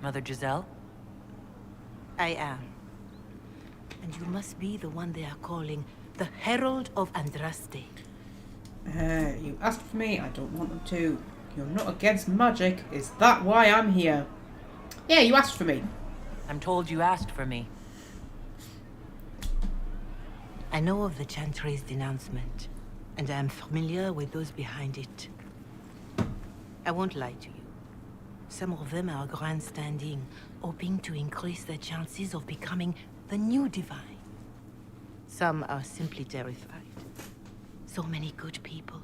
Mother Giselle? I am. And you must be the one they are calling the Herald of Andraste. You asked for me, I don't want them to. You're not against magic, is that why I'm here? Yeah, you asked for me. I'm told you asked for me. I know of the Chantry's denouncement, and I am familiar with those behind it. I won't lie to you. Some of them are grandstanding, hoping to increase their chances of becoming the new divine. Some are simply terrified. So many good people,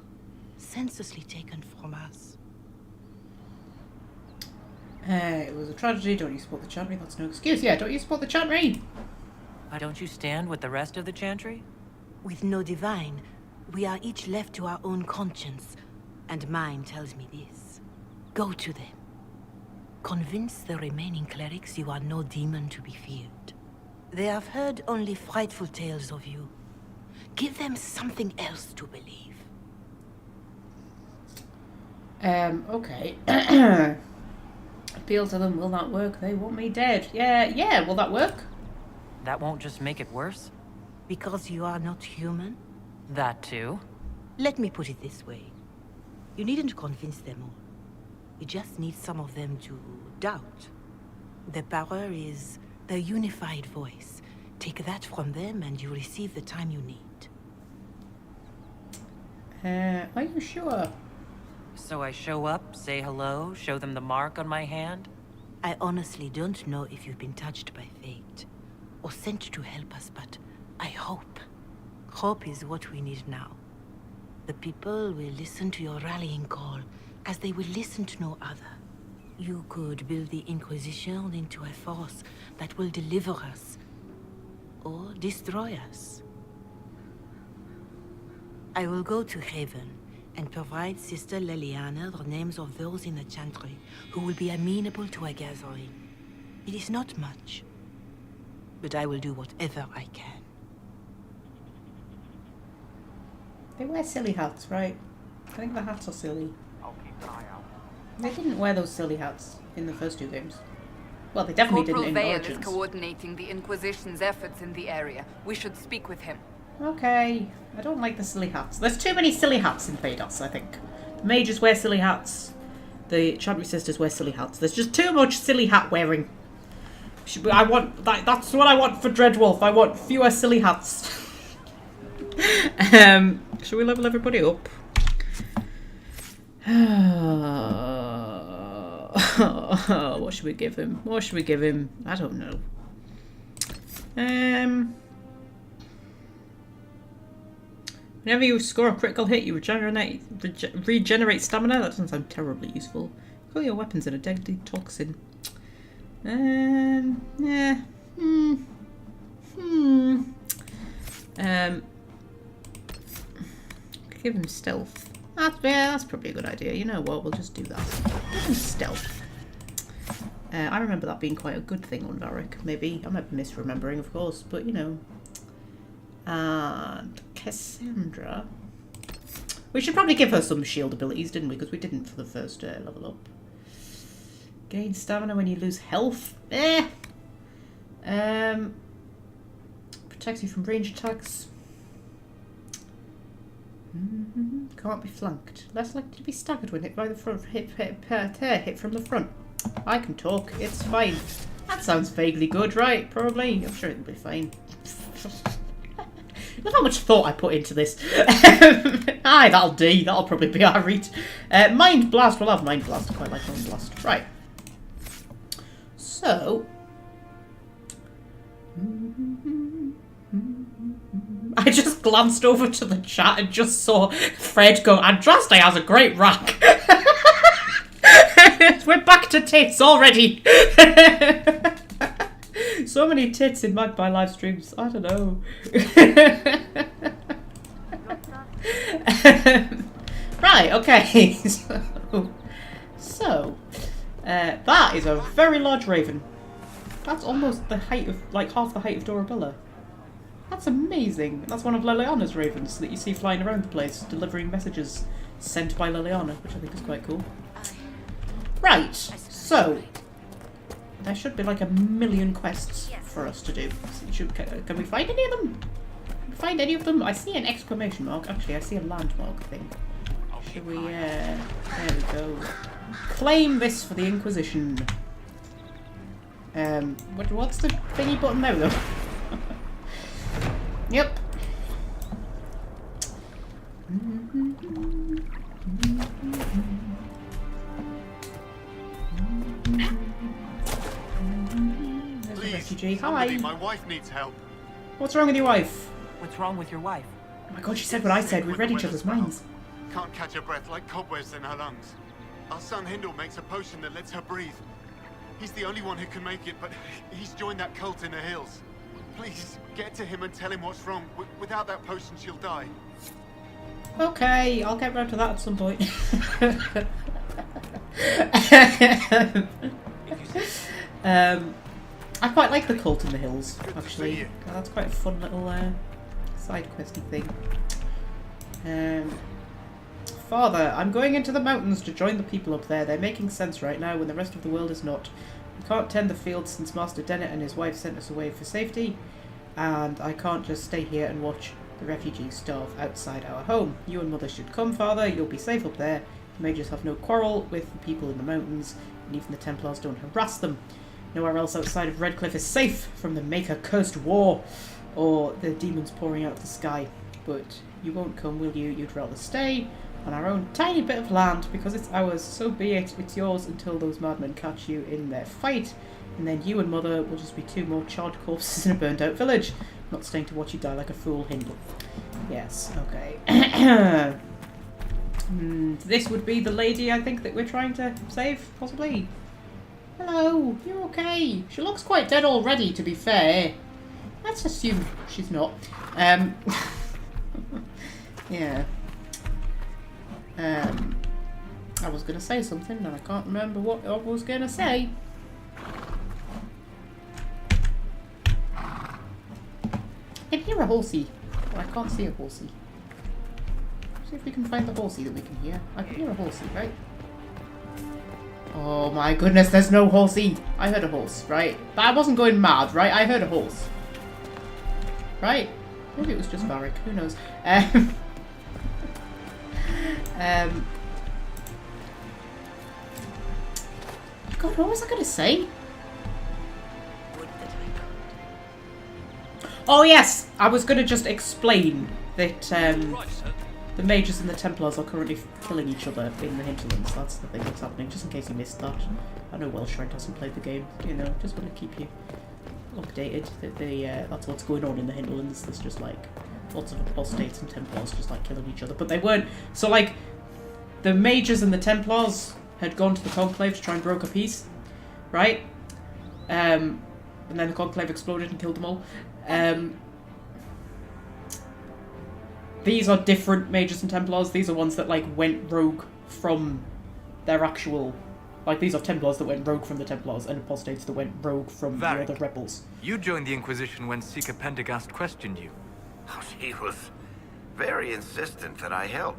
senselessly taken from us. It was a tragedy, don't you support the Chantry? That's no excuse. Yeah, don't you support the Chantry? Why don't you stand with the rest of the Chantry? With no divine, we are each left to our own conscience, and mine tells me this. Go to them. Convince the remaining clerics you are no demon to be feared. They have heard only frightful tales of you. Give them something else to believe. Okay. Appeal to them, will that work? They want me dead. Yeah, will that work? That won't just make it worse? Because you are not human? That too. Let me put it this way. You needn't convince them all. You just need some of them to doubt. The power is the unified voice. Take that from them and you receive the time you need. Are you sure? So I show up, say hello, show them the mark on my hand? I honestly don't know if you've been touched by fate or sent to help us, but I hope. Hope is what we need now. The people will listen to your rallying call as they will listen to no other. You could build the Inquisition into a force that will deliver us or destroy us. I will go to Haven and provide Sister Leliana the names of those in the Chantry who will be amenable to a gathering. It is not much, but I will do whatever I can. They wear silly hats, right? I think the hats are silly. I'll keep an eye out. They didn't wear those silly hats in the first 2 games. Well, they definitely Corporal didn't in Vale is Origins. coordinating the Inquisition's efforts in the area. We should speak with him. Okay, I don't like the silly hats. There's too many silly hats in Phaedos, I think. The mages wear silly hats. The Chantry sisters wear silly hats. There's just too much silly hat wearing. I want that's what I want for Dreadwolf. I want fewer silly hats. Shall we level everybody up? What should we give him? What should we give him? I don't know. Whenever you score a critical hit, you regenerate stamina. That doesn't sound terribly useful. Cool your weapons in a deadly toxin. Yeah. Give him stealth. That's probably a good idea. You know what? We'll just do that. Give him stealth. I remember that being quite a good thing on Varric. Maybe. I might be misremembering, of course, but you know. And Cassandra. We should probably give her some shield abilities, didn't we? Because we didn't for the first level up. Gain stamina when you lose health. Protects you from range attacks. Can't be flanked. Less likely to be staggered when hit by the front. Hit from the front. I can talk. It's fine. That sounds vaguely good, right? Probably. I'm sure it'll be fine. Look how much thought I put into this. Aye, that'll do. That'll probably be our read. Mind Blast. We'll have Mind Blast. I quite like Mind Blast. Right. So. I just glanced over to the chat and just saw Fred go, Andraste has a great rack. We're back to tits already. So many tits in Magpie live streams. I don't know. Right, okay. So that is a very large raven. That's almost the height of, like, half the height of Dorabella. That's amazing. That's one of Liliana's ravens that you see flying around the place, delivering messages sent by Liliana, which I think is quite cool. Right, so there should be like a million quests for us to do. Can we find any of them? Can we find any of them? I see an exclamation mark. Actually, I see a landmark thing. Should we, there we go. Claim this for the Inquisition. What's the thingy button? There we go. Yep. There's a refugee. Hi. My wife needs help. What's wrong with your wife? What's wrong with your wife? Oh my god, she said what I said. We read each other's minds. Can't catch her breath, like cobwebs in her lungs. Our son Hindle makes a potion that lets her breathe. He's the only one who can make it, but he's joined that cult in the hills. Please, get to him and tell him what's wrong. Without that potion, she'll die. Okay, I'll get round to that at some point. I quite like the cult in the hills, actually. That's quite a fun little side questy thing. Father, I'm going into the mountains to join the people up there. They're making sense right now when the rest of the world is not. We can't tend the fields since Master Dennett and his wife sent us away for safety, and I can't just stay here and watch The refugees starve outside our home. You and Mother should come, Father. You'll be safe up there. The mages have no quarrel with the people in the mountains, and even the Templars don't harass them. Nowhere else outside of Redcliffe is safe from the Maker-cursed war, or the demons pouring out of the sky. But you won't come, will you? You'd rather stay on our own tiny bit of land, because it's ours. So be it. It's yours until those madmen catch you in their fight, and then you and Mother will just be 2 more charred corpses in a burned-out village. Not staying to watch you die like a fool, Hindle. Yes, okay. This would be the lady, I think, that we're trying to save, possibly. Hello, you're okay. She looks quite dead already, to be fair. Let's assume she's not. Yeah. I was going to say something, and I can't remember what I was going to say. I can hear a horsey. Well, I can't see a horsey. See if we can find the horsey that we can hear. I can hear a horsey, right? Oh my goodness, there's no horsey. I heard a horse, right? But I wasn't going mad, right? I heard a horse. Right? Maybe it was just Varric, who knows? God, what was I going to say? Oh yes! I was going to just explain that the mages and the Templars are currently killing each other in the Hinterlands. That's the thing that's happening, just in case you missed that. I know Welshright hasn't played the game, you know, just want to keep you updated that that's what's going on in the Hinterlands. There's just like lots of apostates and Templars just like killing each other. But they weren't, so like the mages and the Templars had gone to the Conclave to try and broker peace, right? And then the Conclave exploded and killed them all. These are different mages and Templars. These are ones that like went rogue from their actual, like these are Templars that went rogue from the Templars and apostates that went rogue from Varric, the other rebels. You joined the Inquisition when Seeker Pendergast questioned you. Oh, he was very insistent that I help.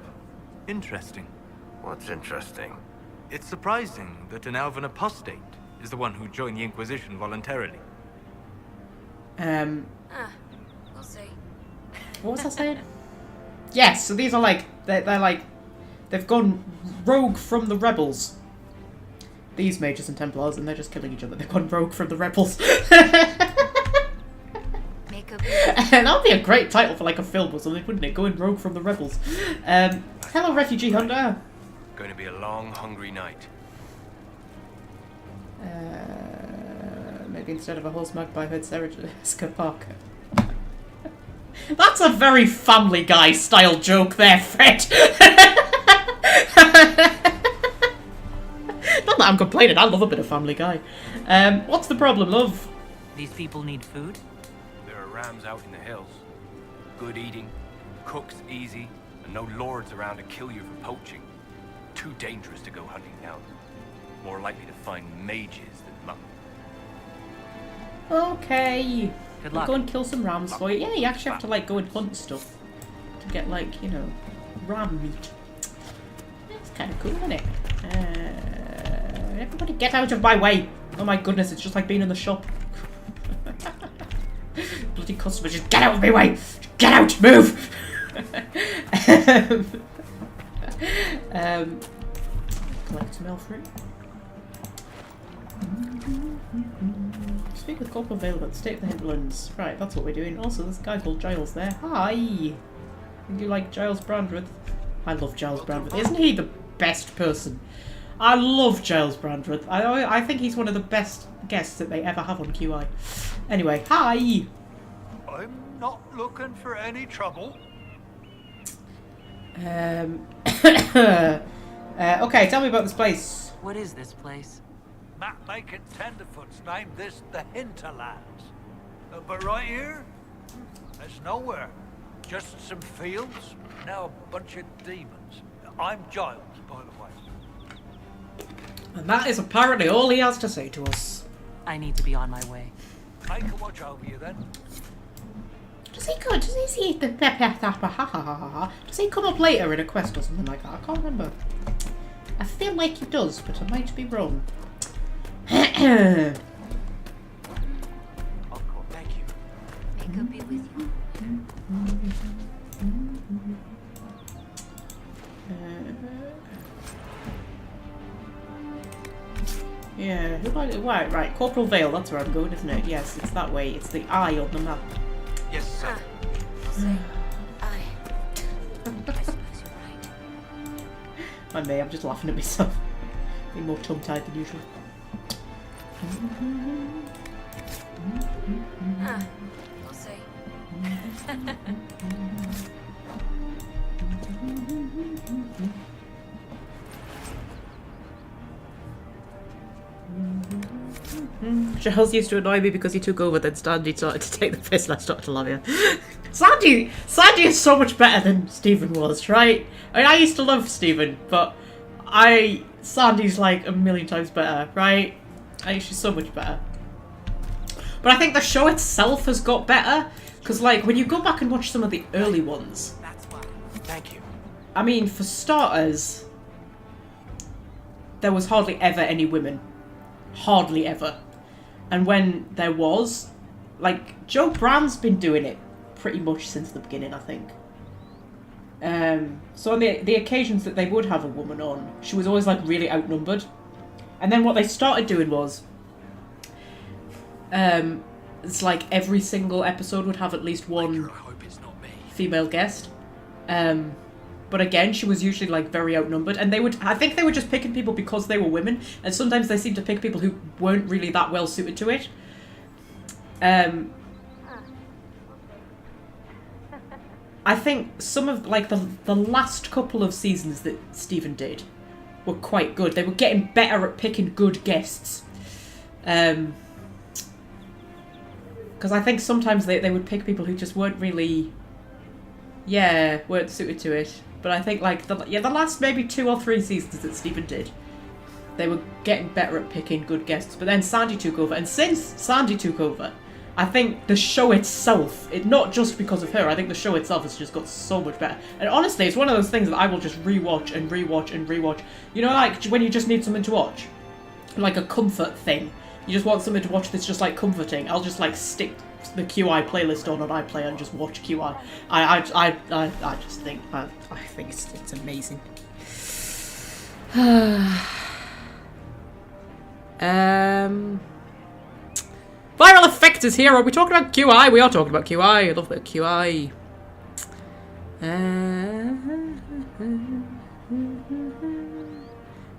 Interesting. What's interesting? It's surprising that an elven apostate is the one who joined the Inquisition voluntarily. We'll see. What was I saying? Yes, so these are like, they're like, they've gone rogue from the rebels. These mages and Templars, and they're just killing each other. They've gone rogue from the rebels. Make a That would be a great title for like a film or something, wouldn't it? Going rogue from the rebels. Hello, refugee hunter. Going to be a long, hungry night. Maybe instead of a horse, Magpie heard Sarah Jessica Parker. That's a very Family Guy style joke there, Fred. Not that I'm complaining, I love a bit of Family Guy. What's the problem, love? These people need food? There are rams out in the hills. Good eating, cooks easy, and no lords around to kill you for poaching. Too dangerous to go hunting down. More likely to find mages than monks. Okay. Good We'll luck. go and kill some rams for you. Yeah, you actually have to like go and hunt stuff to get like, you know, ram meat. That's kind of cool, isn't it? Everybody get out of my way! Oh my goodness, it's just like being in the shop. Bloody customers, just get out of my way! Just get out! Move! Collect some elf fruit. Speak with Corporal Vale about the state of the Hinterlands. Right, that's what we're doing. Also, there's a guy called Giles there. Hi! Think you like Giles Brandreth? I love Giles Brandreth. Isn't he the best person? I love Giles Brandreth. I think he's one of the best guests that they ever have on QI. Anyway, hi! I'm not looking for any trouble. Okay, tell me about this place. What is this place? Map-making tenderfoots named this the Hinterlands. But right here, there's nowhere. Just some fields, now a bunch of demons. I'm Giles, by the way. And that is apparently all he has to say to us. I need to be on my way. I can watch over you then. Does he come? Does he come up later in a quest or something like that? I can't remember. I feel like he does, but I might be wrong. Of course, thank you. Make a be with you. right. Corporal Vale, that's where I'm going, isn't it? Yes, it's that way. It's the eye on the map. Yes, sir. I may, I'm just laughing at myself. Being more tongue-tied than usual. We'll see. Charles used to annoy me because he took over, then Sandy started to take the piss and I started to love you. Sandy is so much better than Stephen was, right? I mean, I used to love Stephen, but Sandy's like a million times better, right? She's so much better. But I think the show itself has got better, because like, when you go back and watch some of the early ones... Thank you. I mean, for starters, there was hardly ever any women. Hardly ever. And when there was, like, Joe Brand's been doing it pretty much since the beginning, I think. So on the occasions that they would have a woman on, she was always, like, really outnumbered. And then what they started doing was, it's like every single episode would have at least one female guest. But again, she was usually like very outnumbered, and I think they were just picking people because they were women, and sometimes they seemed to pick people who weren't really that well suited to it. I think some of like the last couple of seasons that Stephen did were quite good. They were getting better at picking good guests. Because I think sometimes they would pick people who just weren't really, weren't suited to it. But I think like the last maybe 2 or 3 seasons that Stephen did, they were getting better at picking good guests. But then Sandy took over, and since Sandy took over, I think the show itself, not just because of her, I think the show itself has just got so much better. And honestly, it's one of those things that I will just rewatch and rewatch and rewatch. You know, like when you just need something to watch, like a comfort thing. You just want something to watch that's just like comforting. I'll just like stick the QI playlist on iPlayer and just watch QI. I just think I think it's amazing. Viral effect is here. Are we talking about QI? We are talking about QI. I love that QI.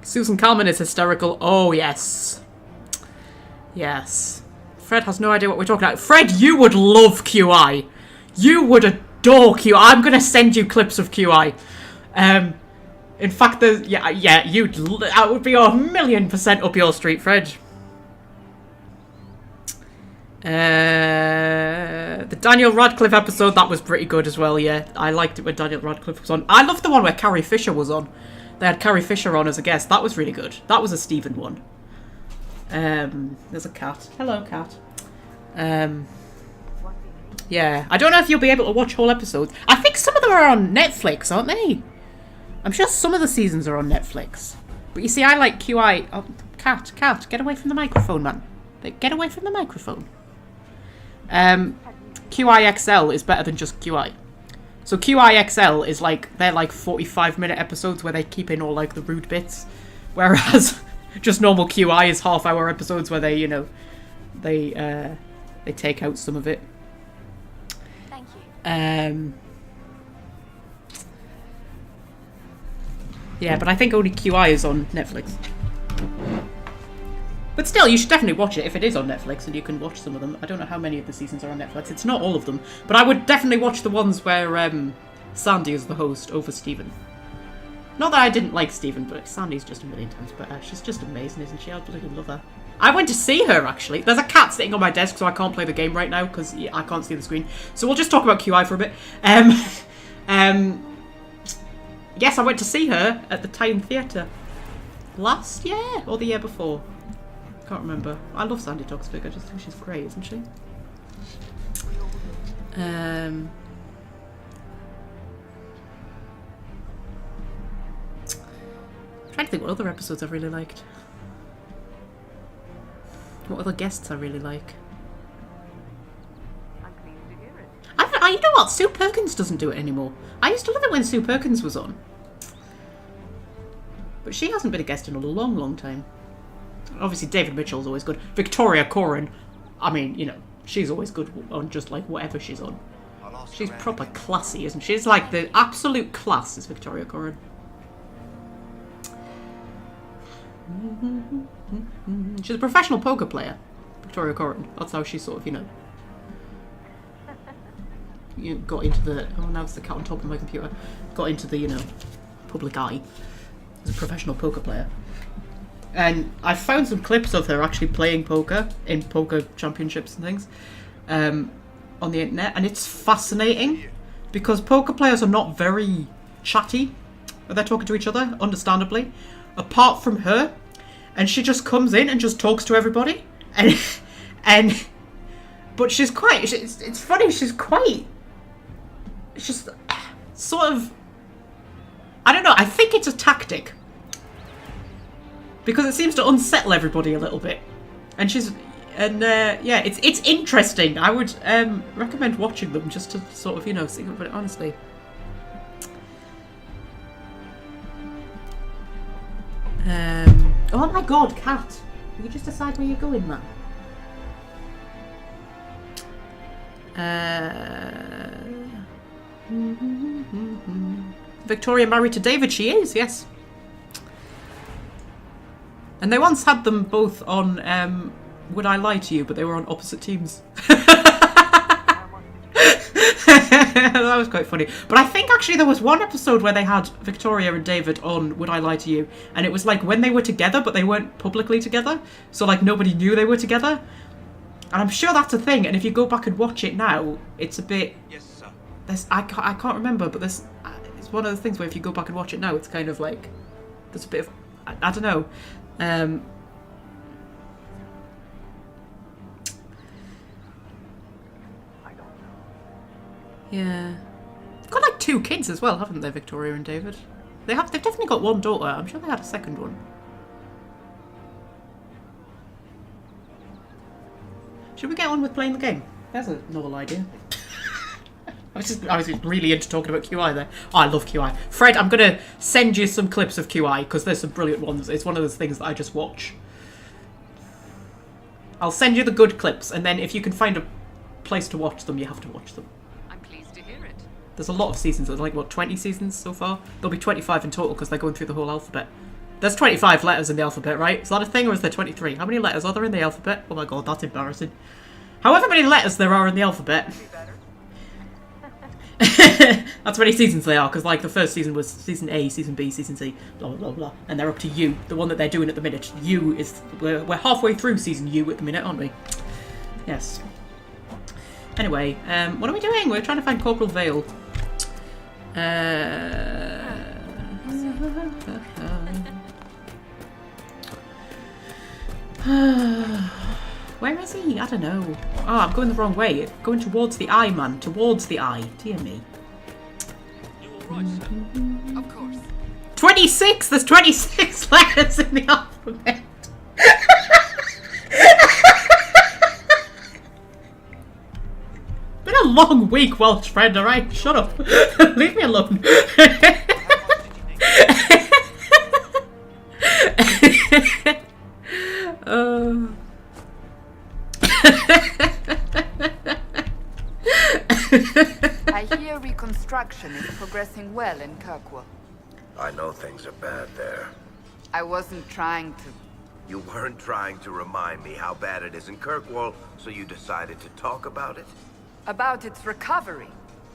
Susan Calman is hysterical. Oh yes. Yes. Fred has no idea what we're talking about. Fred, you would love QI. You would adore QI. I'm going to send you clips of QI. In fact, that would be 1,000,000% up your street, Fred. The Daniel Radcliffe episode, that was pretty good as well, yeah. I liked it when Daniel Radcliffe was on. I loved the one where Carrie Fisher was on. They had Carrie Fisher on as a guest. That was really good. That was a Stephen one. There's a cat. Hello, cat. Yeah. I don't know if you'll be able to watch whole episodes. I think some of them are on Netflix, aren't they? I'm sure some of the seasons are on Netflix. But you see, I like QI... Oh, cat, get away from the microphone, man. Get away from the microphone. QIXL is better than just QI. So QIXL is like... They're like 45-minute episodes where they keep in all like the rude bits. Whereas... Just normal QI is half-hour episodes where they, you know, they take out some of it. Thank you. Yeah, but I think only QI is on Netflix. But still, you should definitely watch it if it is on Netflix, and you can watch some of them. I don't know how many of the seasons are on Netflix. It's not all of them, but I would definitely watch the ones where Sandy is the host over Stephen. Not that I didn't like Stephen, but Sandy's just 1,000,000 times better. She's just amazing, isn't she? I bloody love her. I went to see her, actually. There's a cat sitting on my desk, so I can't play the game right now, because I can't see the screen. So we'll just talk about QI for a bit. Yes, I went to see her at the Town Theatre. Last year? Or the year before? Can't remember. I love Sandy Toksvig. I just think she's great, isn't she? I'm trying to think what other episodes I really liked. What other guests I really like. You know what? Sue Perkins doesn't do it anymore. I used to love it when Sue Perkins was on. But she hasn't been a guest in a long, long time. obviously David Mitchell's always good. Victoria Coren, I mean, you know, she's always good on just like whatever she's on. She's proper classy, isn't she? She's like the absolute class is Victoria Coren. She's a professional poker player, Victoria Coren. That's how she sort of, you know, got into the... Oh, now it's the cat on top of my computer. Got into the, you know, public eye as a professional poker player. And I found some clips of her actually playing poker in poker championships and things on the internet, and it's fascinating because poker players are not very chatty when they're talking to each other, understandably, apart from her. And she just comes in and just talks to everybody, and but she's quite. It's funny. She's quite. It's just sort of. I don't know. I think it's a tactic because it seems to unsettle everybody a little bit, and yeah, it's interesting. I would recommend watching them just to sort of, you know, see, but honestly. Oh my god, cat! Will you just decide where you're going, man? Victoria married to David, she is, yes. And they once had them both on Would I Lie to You, but they were on opposite teams. That was quite funny. But I think actually there was one episode where they had Victoria and David on Would I Lie to You, and it was like when they were together but they weren't publicly together, so like nobody knew they were together. And I'm sure that's a thing, and if you go back and watch it now, it's a bit... Yes, sir. I can't remember, but it's one of the things where if you go back and watch it now, it's kind of like... There's a bit of... I don't know. Yeah. They've got like 2 kids as well, haven't they, Victoria and David? They've definitely got 1 daughter. I'm sure they had a second one. Should we get on with playing the game? That's a novel idea. I was really into talking about QI there. Oh, I love QI. Fred, I'm going to send you some clips of QI because there's some brilliant ones. It's one of those things that I just watch. I'll send you the good clips, and then if you can find a place to watch them, you have to watch them. There's a lot of seasons. There's like, what, 20 seasons so far? There'll be 25 in total because they're going through the whole alphabet. There's 25 letters in the alphabet, right? Is that a thing, or is there 23? How many letters are there in the alphabet? Oh my god, that's embarrassing. However many letters there are in the alphabet. That's how many seasons they are, because like the first season was season A, season B, season C, blah blah blah blah. And they're up to U, the one that they're doing at the minute. U is... We're halfway through season U at the minute, aren't we? Yes. Anyway, what are we doing? We're trying to find Corporal Vale. Where is he? I don't know. Oh, I'm going the wrong way. Going towards the eye, man. Towards the eye. Dear me. Of course. 26! There's 26 letters in the alphabet. Been a long week, Welsh friend, alright? Shut up. Leave me alone. I hear reconstruction is progressing well in Kirkwall. I know things are bad there. I wasn't trying to... You weren't trying to remind me how bad it is in Kirkwall, so you decided to talk about it? About its recovery.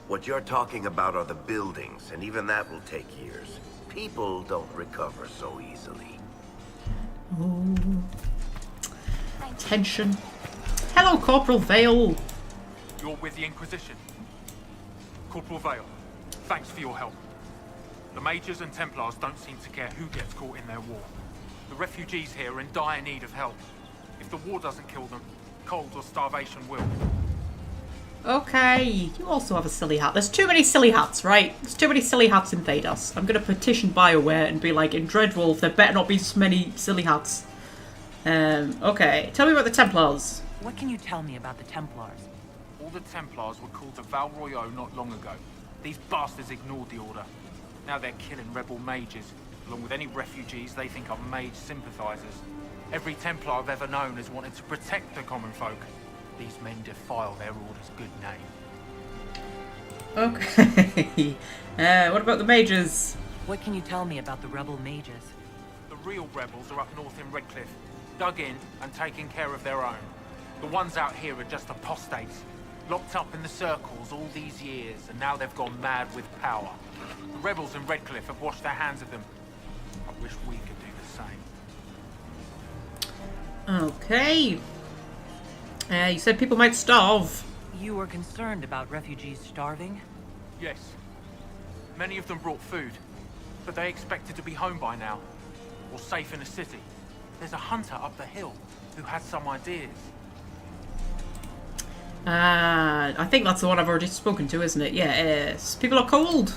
What you're talking about are the buildings, and even that will take years. People don't recover so easily. Oh. Tension. Hello, Corporal Vale. You're with the Inquisition. Corporal Vale, thanks for your help. The Majors and Templars don't seem to care who gets caught in their war. The refugees here are in dire need of help. If the war doesn't kill them, cold or starvation will. Okay, you also have a silly hat. There's too many silly hats, right? There's too many silly hats in Thedas. I'm going to petition BioWare and be like, in Dreadwolf, there better not be so many silly hats. Okay, tell me about the Templars. What can you tell me about the Templars? All the Templars were called to Val Royeaux not long ago. These bastards ignored the order. Now they're killing rebel mages, along with any refugees they think are mage sympathizers. Every Templar I've ever known has wanted to protect the common folk. These men defile their order's good name. Okay. What about the mages? What can you tell me about the rebel mages? The real rebels are up north in Redcliffe, dug in and taking care of their own. The ones out here are just apostates, locked up in the circles all these years, and now they've gone mad with power. The rebels in Redcliffe have washed their hands of them. I wish we could do the same. Okay. You said people might starve. You were concerned about refugees starving? Yes. Many of them brought food, but they expected to be home by now, or safe in a city. There's a hunter up the hill who has some ideas. I think that's the one I've already spoken to, isn't it? Yes. People are cold.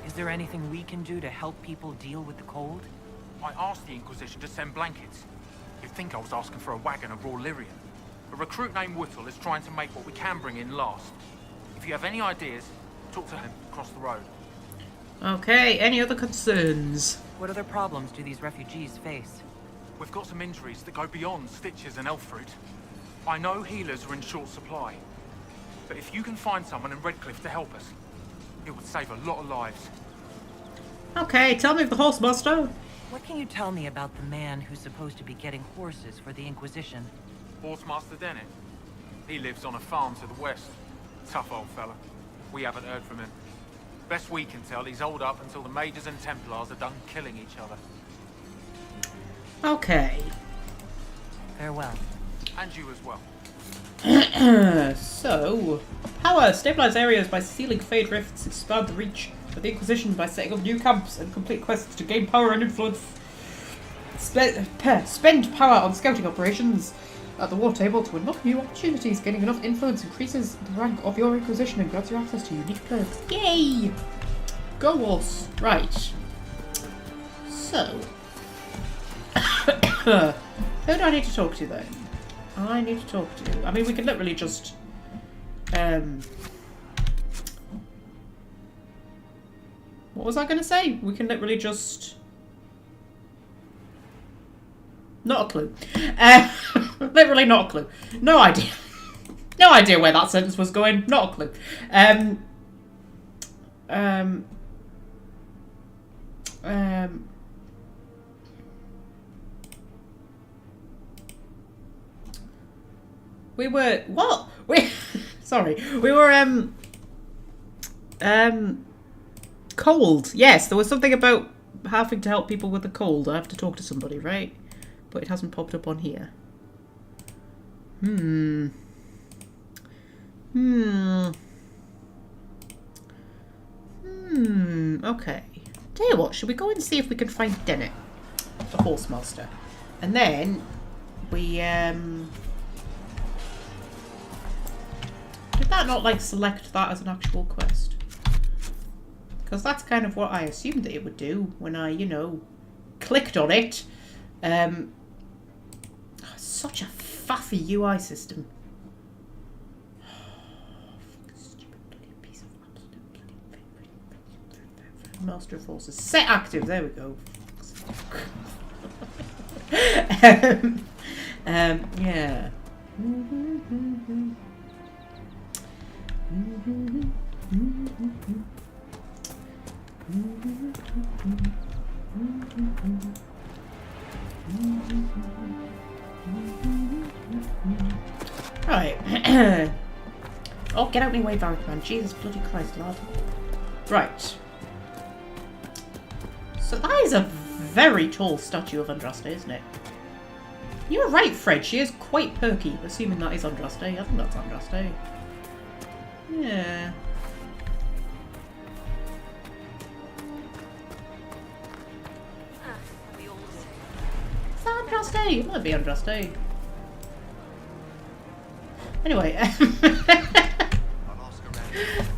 Is there anything we can do to help people deal with the cold? I asked the Inquisition to send blankets. You'd think I was asking for a wagon of raw lyrium. A recruit named Whittle is trying to make what we can bring in last. If you have any ideas, talk to him across the road. Okay, any other concerns? What other problems do these refugees face? We've got some injuries that go beyond stitches and elf fruit. I know healers are in short supply, but if you can find someone in Redcliffe to help us, it would save a lot of lives. Okay, tell me of the horse master. What can you tell me about the man who's supposed to be getting horses for the Inquisition? Horsemaster Dennett. He lives on a farm to the west. Tough old fella. We haven't heard from him. Best we can tell, he's holed up until the Mages and Templars are done killing each other. Okay. Farewell. And you as well. So, power. Stabilize areas by sealing fade rifts, expand the reach of the Inquisition by setting up new camps, and complete quests to gain power and influence. Spend power on scouting operations at the war table to unlock new opportunities. Gaining enough influence increases the rank of your Inquisition and grants you access to unique perks. Yay! Go us! Right. So, who do I need to talk to then? I need to talk to. I mean, we can literally just. What was I going to say? We can literally just. Not a clue. Literally not a clue. No idea. No idea where that sentence was going. Not a clue. We were what? Sorry. We were cold. Yes, there was something about having to help people with the cold. I have to talk to somebody, right? But it hasn't popped up on here. Okay. Tell you what, should we go and see if we can find Dennett, the horse master, and then we did that not like select that as an actual quest? Because that's kind of what I assumed that it would do when I, you know, clicked on it. Such a faffy UI system. Master of Forces. Set active. There we go. Yeah. Right. Oh, get out of my way, Varric man. Jesus bloody Christ, lad. Right. So that is a very tall statue of Andraste, isn't it? You were right, Fred. She is quite perky, assuming that is Andraste. I think that's Andraste. Yeah. Is that Andraste? It might be Andraste. Anyway.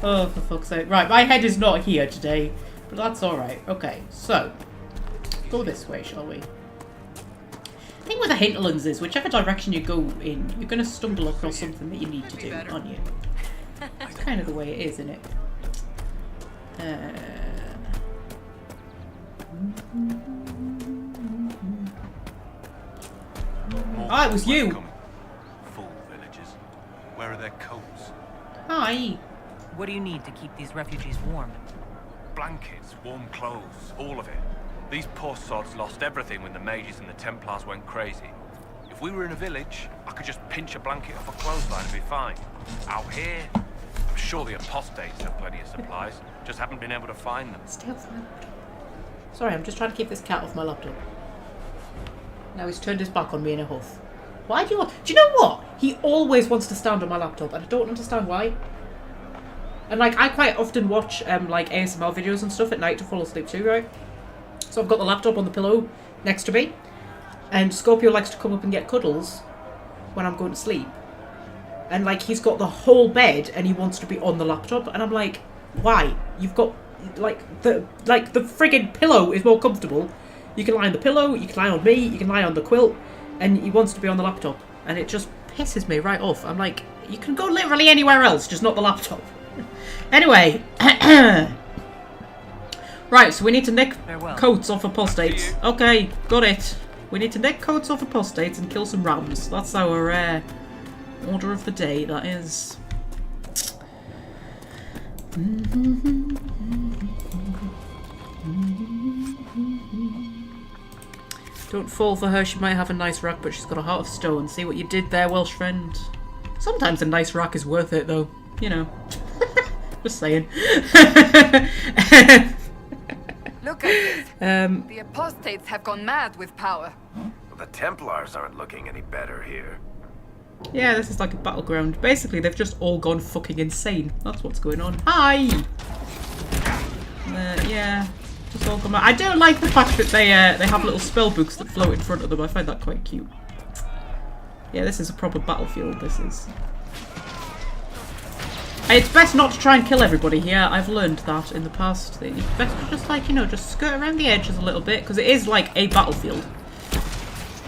Oh, for fuck's sake. Right, my head is not here today. But that's alright. Okay, so. Go this way, shall we? The thing with the Hinterlands is, whichever direction you go in, you're going to stumble across something that you need to do, aren't you? That's kind of the way it is, isn't it? Ah, it was you. Welcome. Full villagers. Where are their coats? Hi. What do you need to keep these refugees warm? Blankets, warm clothes, all of it. These poor sods lost everything when the mages and the Templars went crazy. If we were in a village, I could just pinch a blanket off a clothesline and be fine. Out here, I'm sure the apostates have plenty of supplies, just haven't been able to find them. Stay off my laptop. Sorry, I'm just trying to keep this cat off my laptop. Now he's turned his back on me in a huff. Why do you want... Do you know what? He always wants to stand on my laptop, and I don't understand why. And, like, I quite often watch, like, ASMR videos and stuff at night to fall asleep too, right? So I've got the laptop on the pillow next to me. And Scorpio likes to come up and get cuddles when I'm going to sleep. And, like, he's got the whole bed and he wants to be on the laptop. And I'm like, why? You've got, the friggin' pillow is more comfortable. You can lie on the pillow, you can lie on me, you can lie on the quilt. And he wants to be on the laptop. And it just pisses me right off. I'm like, you can go literally anywhere else, just not the laptop. Anyway. Right, so we need to nick coats off apostates. Okay, got it. We need to nick coats off apostates and kill some rams. That's our order of the day, that is. Don't fall for her, she might have a nice rack, but she's got a heart of stone. See what you did there, Welsh friend? Sometimes a nice rack is worth it, though. You know. Just saying. Look at this. The apostates have gone mad with power. Well, the Templars aren't looking any better here. Yeah, this is like a battleground. Basically, they've just all gone fucking insane. That's what's going on. Hi! Yeah, just all come out. I do like the fact that they have little spell books that float in front of them. I find that quite cute. Yeah, this is a proper battlefield, this is. It's best not to try and kill everybody here. I've learned that in the past. It's best to just, like, you know, just skirt around the edges a little bit, because it is like a battlefield.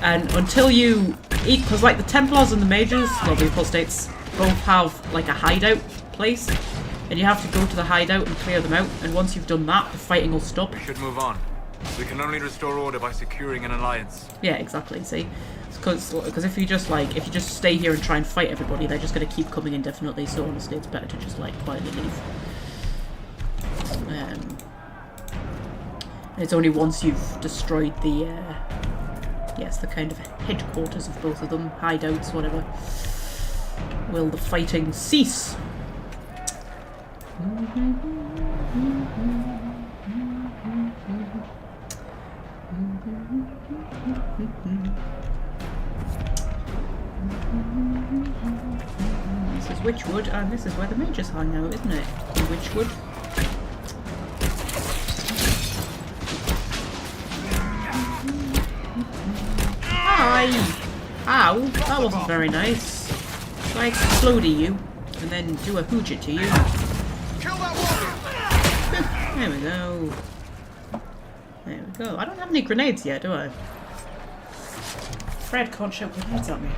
And until you eat, because like the Templars and the Mages, well, the Apostates, both have like a hideout place, and you have to go to the hideout and clear them out. And once you've done that, the fighting will stop. We should move on. We can only restore order by securing an alliance. Yeah, exactly. See, because if you just stay here and try and fight everybody, they're just going to keep coming indefinitely. So honestly, it's better to just like quietly leave. It's only once you've destroyed the yes, the kind of headquarters of both of them, hideouts, whatever, will the fighting cease. This is Witchwood, and this is where the mages hang out, isn't it? Witchwood. Hi! Ow! That wasn't very nice. So I explode you, and then do a hoojit to you. There we go. There we go. I don't have any grenades yet, do I? Fred can't shoot grenades at me.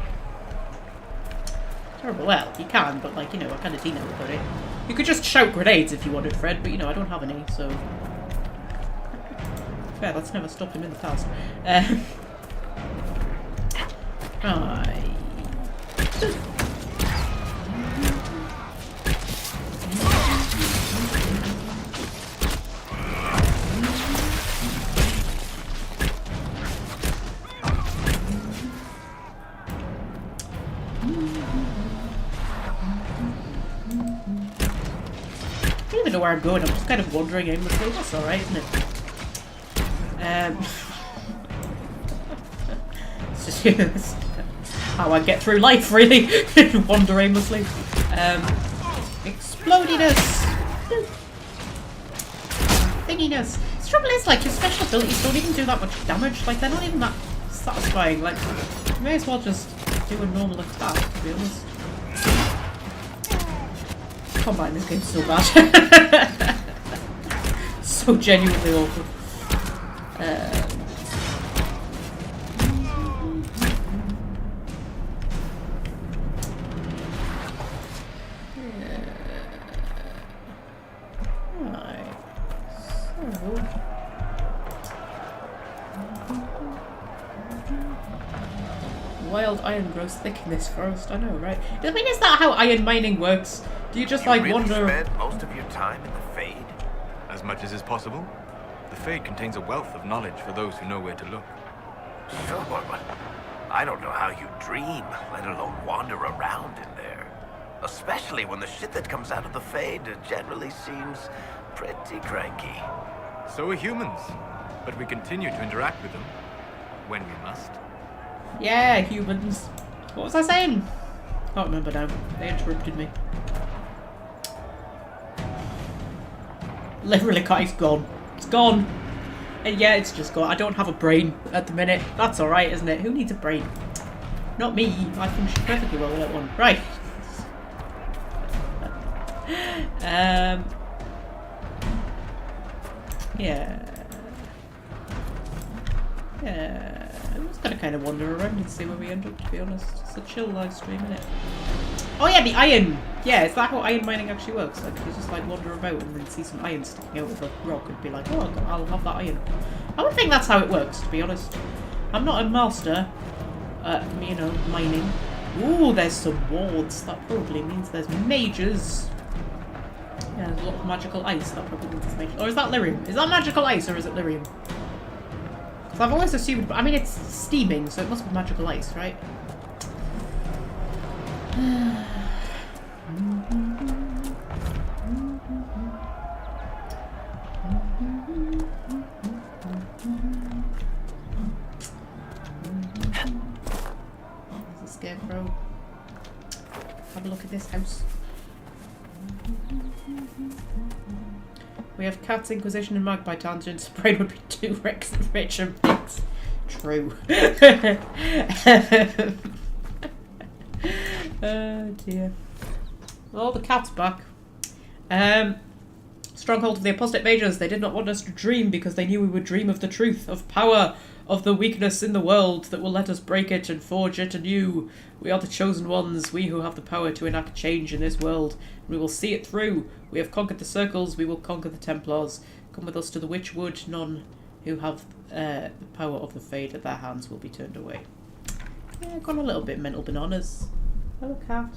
Terrible. Well, he can, but like, you know, I kind of do know about it. You could just shout grenades if you wanted, Fred, but you know, I don't have any, so... Fair, that's never stopped him in the past. Right. I don't even know where I'm going, I'm just kind of wandering aimlessly. That's alright, isn't it? It's just how I get through life, really. Wander aimlessly. Explodiness! Thinginess! The trouble is, like, your special abilities don't even do that much damage. Like, they're not even that satisfying. Like, you may as well just do a normal attack, to be honest. Combat in this game's so bad. So genuinely awful. Wild iron grows thick in this forest. I know, right? I mean, is that how iron mining works? Do you just like really wander? Spend most of your time in the Fade? As much as is possible. The Fade contains a wealth of knowledge for those who know where to look. Sure, but I don't know how you dream, let alone wander around in there. Especially when the shit that comes out of the Fade generally seems pretty cranky. So are humans, but we continue to interact with them when we must. Yeah, humans. What was I saying? Can't remember now. They interrupted me. Literally, it's gone. It's gone. And yeah, it's just gone. I don't have a brain at the minute. That's alright, isn't it? Who needs a brain? Not me. I function perfectly well without one. Right. Yeah. Yeah. I'm just gonna kind of wander around and see where we end up, to be honest. It's a chill live stream, isn't it? Oh yeah, the iron! Yeah, is that how iron mining actually works? Like, you just like wander about and then see some iron sticking out of a rock and be like, oh, I'll have that iron. I don't think that's how it works, to be honest. I'm not a master at, you know, mining. Ooh, there's some wards. That probably means there's mages. Yeah, there's a lot of magical ice. That probably means it's magical. Or is that lyrium? Is that magical ice or is it lyrium? Because I've always assumed, I mean, it's steaming, so it must be magical ice, right? There's a scarecrow. Have a look at this house. We have cats, Inquisition, and Magpie tangents. Brain would be too rich and pigs. True. Oh dear. Oh, the cat's back. Stronghold of the apostate mages. They did not want us to dream because they knew we would dream of the truth, of power, of the weakness in the world that will let us break it and forge it anew. We are the chosen ones, we who have the power to enact change in this world. We will see it through. We have conquered the circles, we will conquer the Templars. Come with us to the Witchwood. None who have the power of the Fade at their hands will be turned away. Yeah, gone a little bit mental bananas. Hello, cat.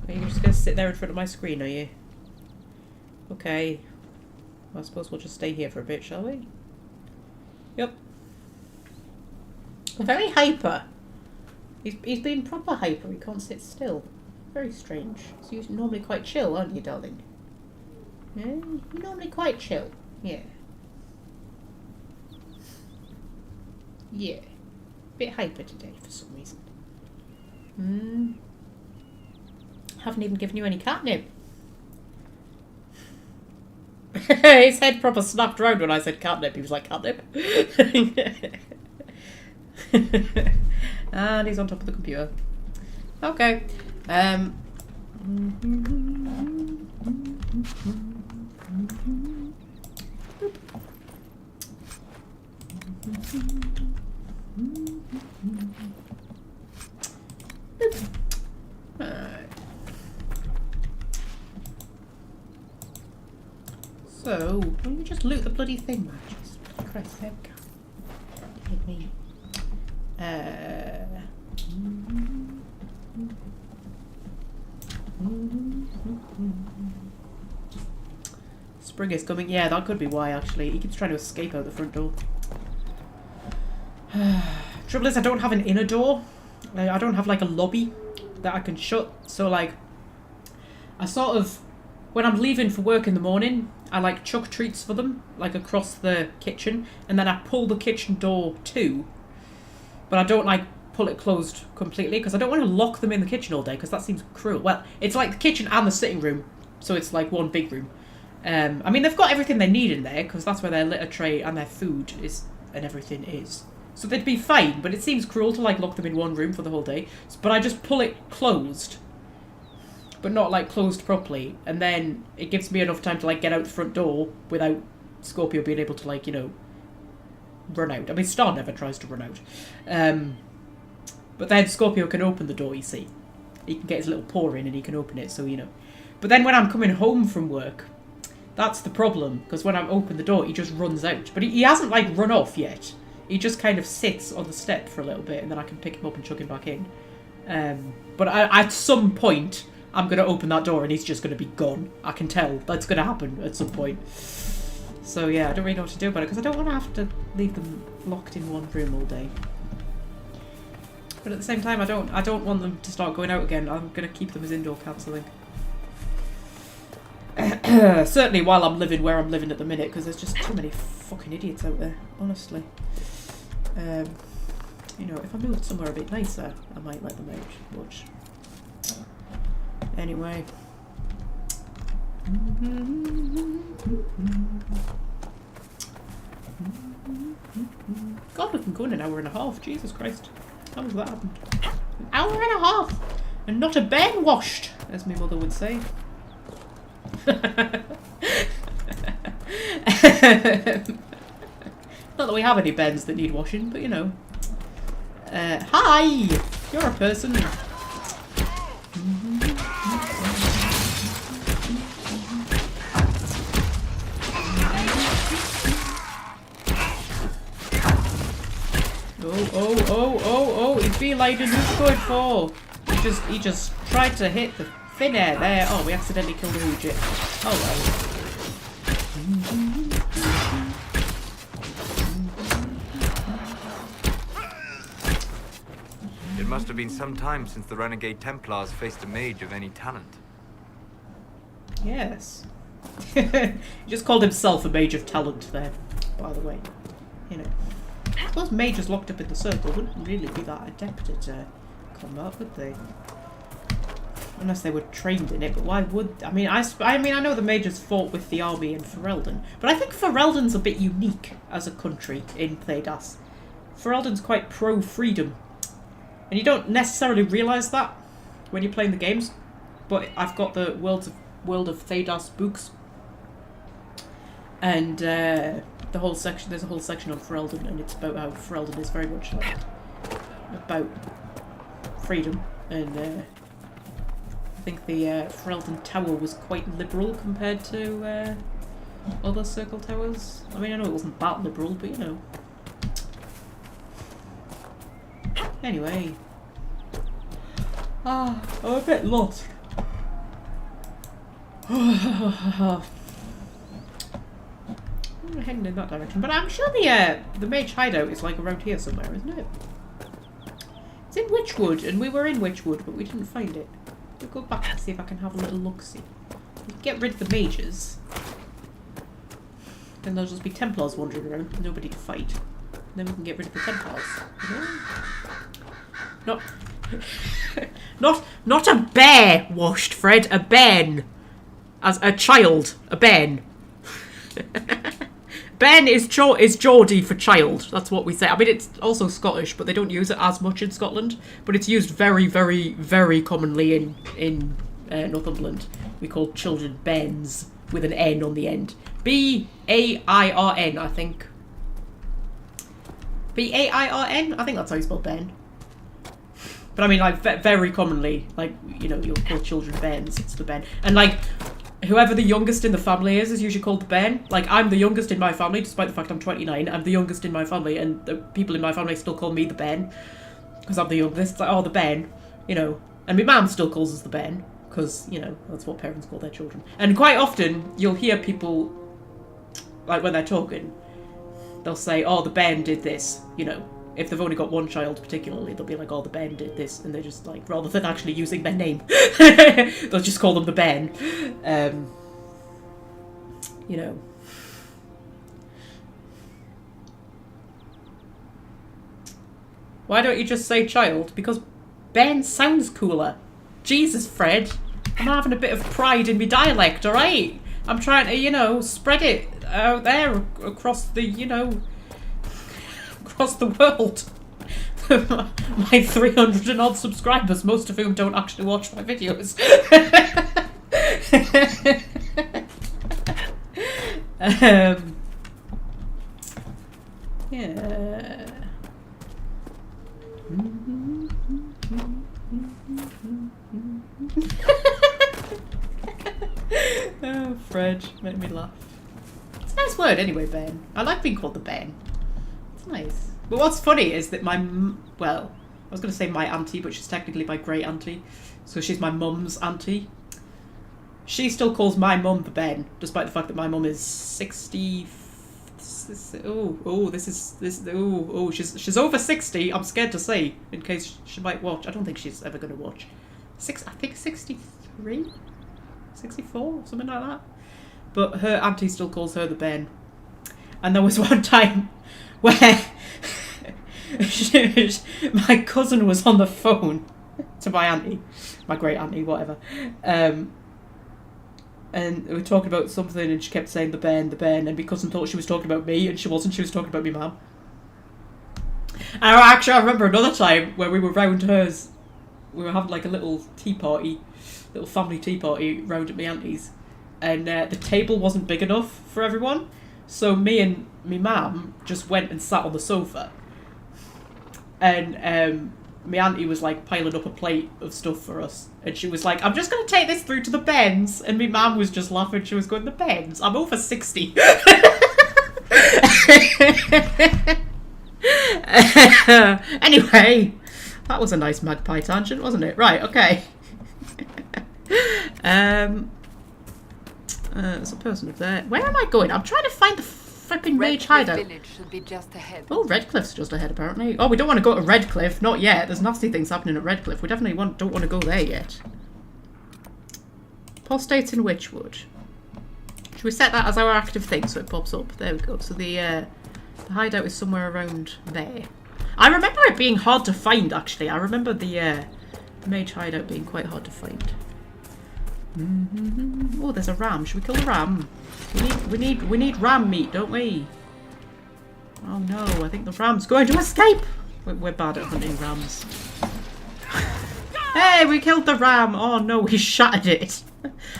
Are you just going to sit there in front of my screen, are you? Okay. Well, I suppose we'll just stay here for a bit, shall we? Yep. Very hyper. He's been proper hyper. He can't sit still. Very strange. So you're normally quite chill, aren't you, darling? Yeah? You're normally quite chill. Yeah. Yeah. Bit hyper today for some reason. Haven't even given you any catnip. His head proper snapped round when I said catnip. He was like, catnip? And he's on top of the computer. Okay. So, why don't you just loot the bloody thing, man? Jesus Christ, there we go. Hit me. Spring is coming. Yeah, that could be why, actually. He keeps trying to escape out the front door. Trouble is, I don't have an inner door. I don't have, like, a lobby that I can shut. So, like, I sort of... When I'm leaving for work in the morning, I, like, chuck treats for them, like, across the kitchen. And then I pull the kitchen door too. But I don't, like, pull it closed completely, because I don't want to lock them in the kitchen all day, because that seems cruel. Well, it's like the kitchen and the sitting room, so it's like one big room. I mean, they've got everything they need in there, because that's where their litter tray and their food is, and everything is. So they'd be fine, but it seems cruel to, like, lock them in one room for the whole day. But I just pull it closed, but not, like, closed properly, and then it gives me enough time to, like, get out the front door without Scorpio being able to, like, you know, run out. I mean, Star never tries to run out. But then Scorpio can open the door, you see. He can get his little paw in and he can open it, so, you know. But then when I'm coming home from work, that's the problem. Because when I open the door, he just runs out. But he hasn't, like, run off yet. He just kind of sits on the step for a little bit, and then I can pick him up and chuck him back in. But at some point, I'm going to open that door and he's just going to be gone. I can tell that's going to happen at some point. So yeah, I don't really know what to do about it, because I don't want to have to leave them locked in one room all day. But at the same time, I don't want them to start going out again. I'm going to keep them as indoor cats, I think. Certainly while I'm living where I'm living at the minute, because there's just too many fucking idiots out there, honestly. You know, if I moved somewhere a bit nicer, I might let them out, but anyway. God, we've been going an hour and a half, Jesus Christ. How has that happened? An hour and a half! And not a ben washed, as my mother would say. Not that we have any bens that need washing, but you know. Hi! You're a person. Oh, he's beelining. Who's going for? He just tried to hit the thin air there. Oh, we accidentally killed the Hoojit. Oh well. It must have been some time since the renegade Templars faced a mage of any talent. Yes. He just called himself a mage of talent there, by the way. You know. I suppose mages locked up in the circle wouldn't really be that adept at combat, would they? Unless they were trained in it, but why would... I mean, I know the mages fought with the army in Ferelden, but I think Ferelden's a bit unique as a country in Thedas. Ferelden's quite pro-freedom. And you don't necessarily realise that when you're playing the games, but I've got the World of Thedas books, and there's a whole section on Ferelden, and it's about how Ferelden is very much like about freedom, and I think the Ferelden Tower was quite liberal compared to other circle towers. I mean, I know it wasn't that liberal, but you know. Anyway. I'm a bit lost. I'm heading in that direction, but I'm sure the mage hideout is like around here somewhere, isn't it? It's in Witchwood, and we were in Witchwood, but we didn't find it. We'll go back and see if I can have a little look-see. We can get rid of the mages. Then there'll just be Templars wandering around with nobody to fight. And then we can get rid of the Templars. You know? Not a bear washed, Fred. A ben. As a child. A ben. Ben is Geordie for child. That's what we say. I mean, it's also Scottish, but they don't use it as much in Scotland. But it's used very, very, very commonly in Northumberland. We call children bens with an N on the end. B-A-I-R-N, I think. B-A-I-R-N? I think that's how you spell ben. But I mean, like, very commonly, like, you know, you'll call children bens. It's the ben. And, like, whoever the youngest in the family is usually called the ben. Like, I'm the youngest in my family, despite the fact I'm 29. I'm the youngest in my family, and the people in my family still call me the ben. Because I'm the youngest. It's like, oh, the ben. You know. And my mum still calls us the ben. Because, you know, that's what parents call their children. And quite often, you'll hear people, like, when they're talking, they'll say, oh, the ben did this, you know. If they've only got one child particularly, they'll be like, oh, the ben did this, and they're just like, rather than actually using their name, they'll just call them the ben. You know. Why don't you just say child? Because Ben sounds cooler. Jesus, Fred. I'm having a bit of pride in my dialect, alright? I'm trying to, you know, spread it out there across the, you know, across the world. My 300 and odd subscribers, most of whom don't actually watch my videos. Yeah. Oh, Fred, made me laugh. It's a nice word anyway, Ben. I like being called the Ben. It's nice. But what's funny is that well, I was going to say my auntie, but she's technically my great auntie. So she's my mum's auntie. She still calls my mum the Ben, despite the fact that my mum is 60. She's over 60. I'm scared to say, in case she might watch. I don't think she's ever going to watch. I think 63, 64, something like that. But her auntie still calls her the Ben. And there was one time where my cousin was on the phone to my auntie, my great auntie, whatever. And we were talking about something and she kept saying the Ben, and my cousin thought she was talking about me and she wasn't, she was talking about me mum. And I remember another time where we were round hers, we were having like a little tea party, little family tea party round at my auntie's, and the table wasn't big enough for everyone, so me and my mum just went and sat on the sofa, and my auntie was like piling up a plate of stuff for us, and she was like, I'm just going to take this through to the Bens, and my mum was just laughing. She was going, the Bens? I'm over 60. Anyway, that was a nice Magpie tangent, wasn't it? Right, okay. There's a person up there. Where am I going? I'm trying to find the flipping mage hideout. Village should be just ahead. Oh, Redcliffe's just ahead, apparently. Oh, we don't want to go to Redcliffe. Not yet. There's nasty things happening at Redcliffe. We definitely don't want to go there yet. Apostates in Witchwood. Should we set that as our active thing so it pops up? There we go. So the hideout is somewhere around there. I remember it being hard to find, actually. I remember the mage hideout being quite hard to find. Oh, there's a ram. Should we kill the ram? We need ram meat, don't we? Oh no, I think the ram's going to escape. We're bad at hunting rams. Hey, we killed the ram. Oh no, we shattered it.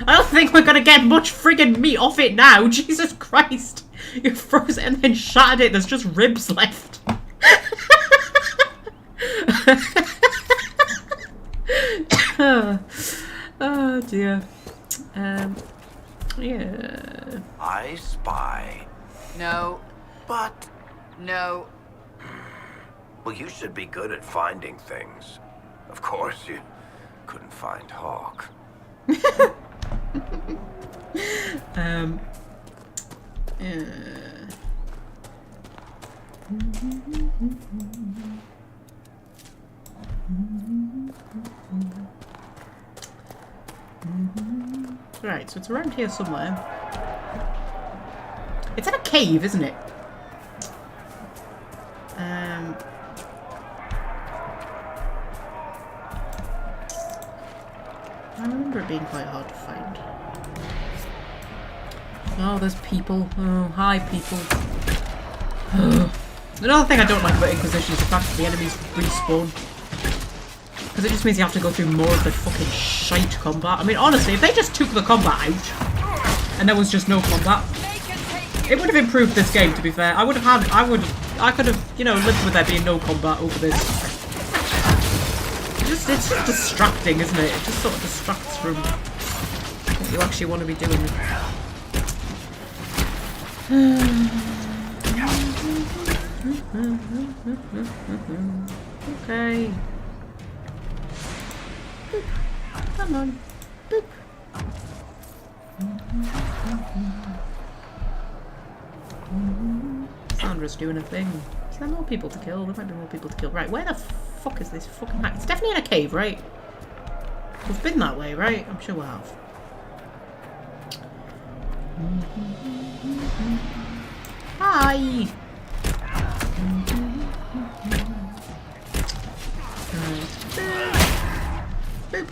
I don't think we're gonna get much friggin' meat off it now. Jesus Christ. You froze it and then shattered it. There's just ribs left. Oh dear. Yeah. I spy. No. But... No. Well, you should be good at finding things. Of course, you couldn't find Hawk. Yeah. Right, so it's around here somewhere. It's in a cave, isn't it? I remember it being quite hard to find. Oh, there's people. Oh, hi, people. Another thing I don't like about Inquisition is the fact that the enemies respawn. Because it just means you have to go through more of the fucking shite combat. I mean, honestly, if they just took the combat out, and there was just no combat, it would have improved this game, to be fair. I could have, you know, lived with there being no combat over this. It's just distracting, isn't it? It just sort of distracts from what you actually want to be doing. Okay. Boop. Come on. Boop. Sandra's doing a thing. Is there more people to kill? There might be more people to kill. Right, where the fuck is this fucking hack? It's definitely in a cave, right? We've been that way, right? I'm sure we have. Hi! Boop.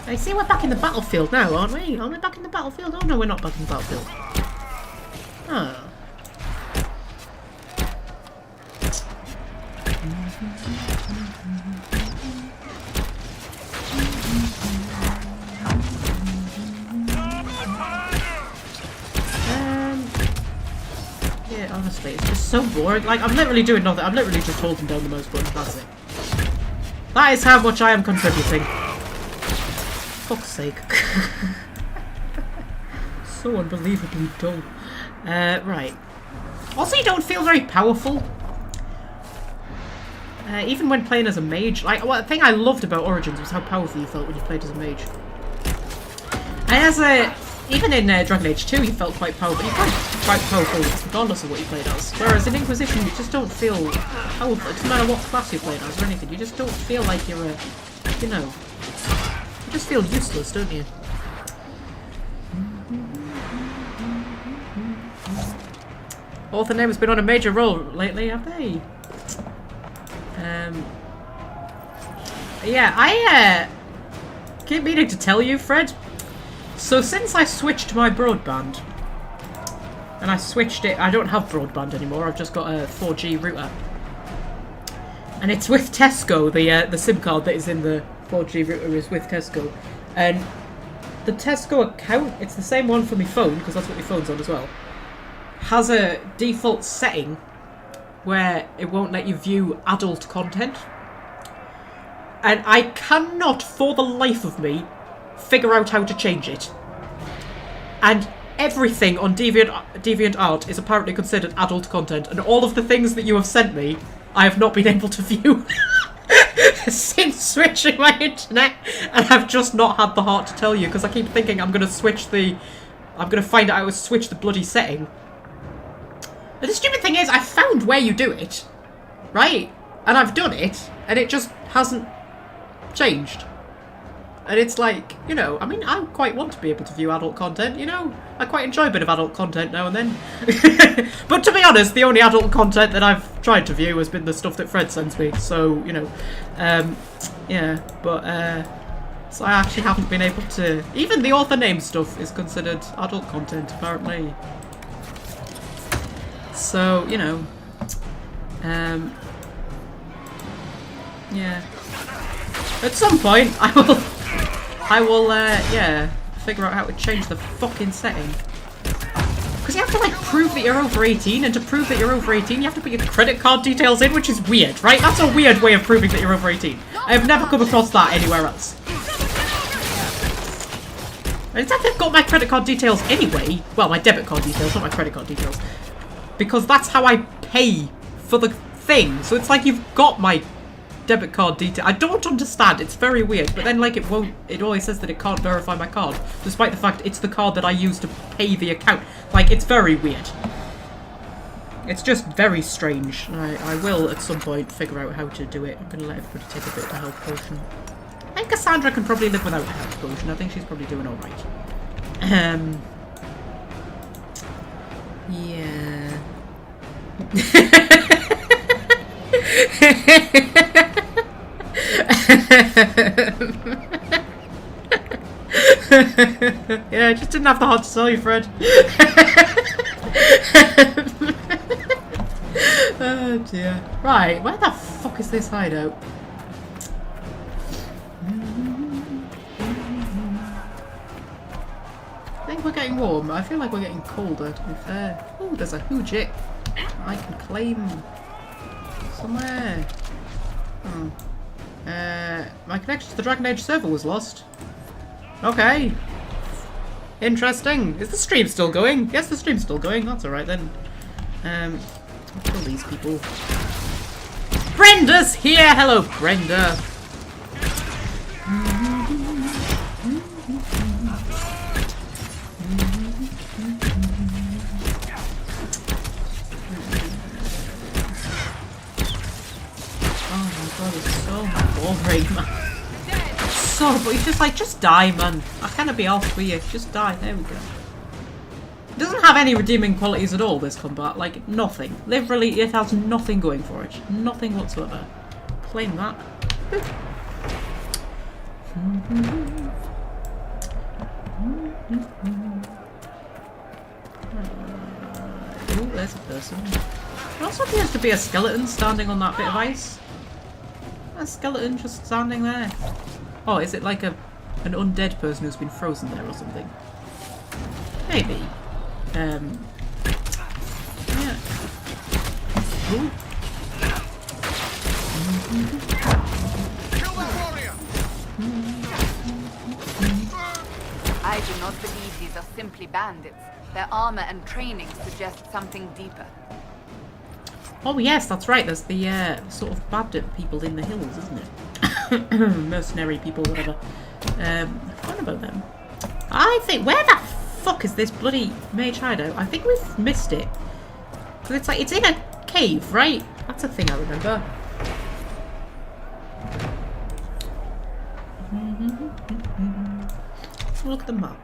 I see we're back in the battlefield now, aren't we? Aren't we back in the battlefield? Oh no, we're not back in the battlefield. Oh. Yeah, honestly, it's just so boring. Like, I'm literally doing nothing. I'm literally just holding down the mouse button. That's it. That is how much I am contributing. Fuck's sake. So unbelievably dull. Right. Also, you don't feel very powerful. Even when playing as a mage. Like, the thing I loved about Origins was how powerful you felt when you played as a mage. And as a... Even in Dragon Age 2, you felt quite powerful. You felt quite powerful regardless of what you played as. Whereas in Inquisition, you just don't feel powerful. It doesn't matter what class you played as or anything. You just don't feel like you're a... You know... You just feel useless, don't you? Author name has been on a major role lately, have they? Yeah, I keep meaning to tell you, Fred. So since I switched my broadband, and I switched it, I don't have broadband anymore. I've just got a 4G router, and it's with Tesco. The SIM card that is in the 4G router is with Tesco, and the Tesco account, it's the same one for my phone because that's what my phone's on as well, has a default setting where it won't let you view adult content. And I cannot, for the life of me, figure out how to change it. And everything on DeviantArt is apparently considered adult content, and all of the things that you have sent me, I have not been able to view since switching my internet, and I've just not had the heart to tell you, because I keep thinking I'm going to find out how to switch the bloody setting. And the stupid thing is, I found where you do it, right? And I've done it, and it just hasn't changed. And it's like, you know, I mean, I quite want to be able to view adult content, you know? I quite enjoy a bit of adult content now and then. But to be honest, the only adult content that I've tried to view has been the stuff that Fred sends me, so, you know. Yeah, but, so I actually haven't been able to... Even the author name stuff is considered adult content, apparently. So, you know, yeah. At some point, I will, yeah, figure out how to change the fucking setting. Because you have to, like, prove that you're over 18, and to prove that you're over 18, you have to put your credit card details in, which is weird, right? That's a weird way of proving that you're over 18. I have never come across that anywhere else. And it's like I've got my credit card details anyway. Well, my debit card details, not my credit card details. Because that's how I pay for the thing. So it's like you've got my debit card detail. I don't understand. It's very weird. But then, like, it always says that it can't verify my card, despite the fact it's the card that I use to pay the account. Like, it's very weird. It's just very strange. I will, at some point, figure out how to do it. I'm going to let everybody take a bit of a health potion. I think Cassandra can probably live without a health potion. I think she's probably doing alright. Yeah. Yeah, I just didn't have the heart to tell you, Fred. Oh dear. Right, where the fuck is this hideout? I think we're getting warm. I feel like we're getting colder, to be fair. Oh, there's a hoojit I can claim somewhere. Oh. My connection to the Dragon Age server was lost. Okay. Interesting. Is the stream still going? Yes, the stream's still going. That's alright then. I'll kill these people. Brenda's here! Hello, Brenda. So, but he's just like, just die, man. I can't be off with you. Just die. There we go. It doesn't have any redeeming qualities at all, this combat. Like, nothing. Literally, it has nothing going for it. Nothing whatsoever. Claim that. Oh, there's a person. There also appears to be a skeleton standing on that bit of ice. A skeleton just standing there. Oh, is it like an undead person who's been frozen there or something? Maybe. Yeah. Ooh. I do not believe these are simply bandits. Their armor and training suggest something deeper. Oh yes, that's right. There's the sort of bandit people in the hills, isn't it? Mercenary people, whatever. What about them? I think, where the fuck is this bloody Mage Hideout? I think we've missed it. Because it's like, it's in a cave, right? That's a thing I remember. Look at the map.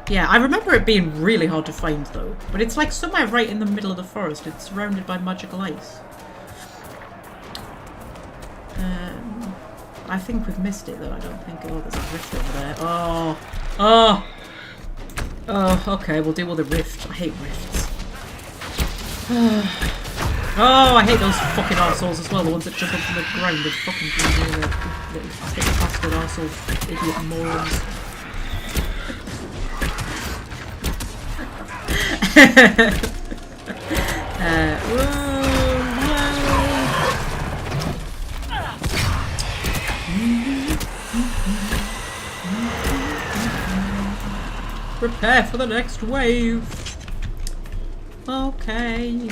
Yeah, I remember it being really hard to find though. But it's like somewhere right in the middle of the forest. It's surrounded by magical ice. I think we've missed it though. I don't think. Oh, there's a rift over there. Oh. Oh. Oh, okay. We'll deal with the rift. I hate rifts. Oh, I hate those fucking arseholes as well. The ones that jump up from the ground with fucking little thick bastard arsehole idiot morons. Prepare for the next wave. Okay.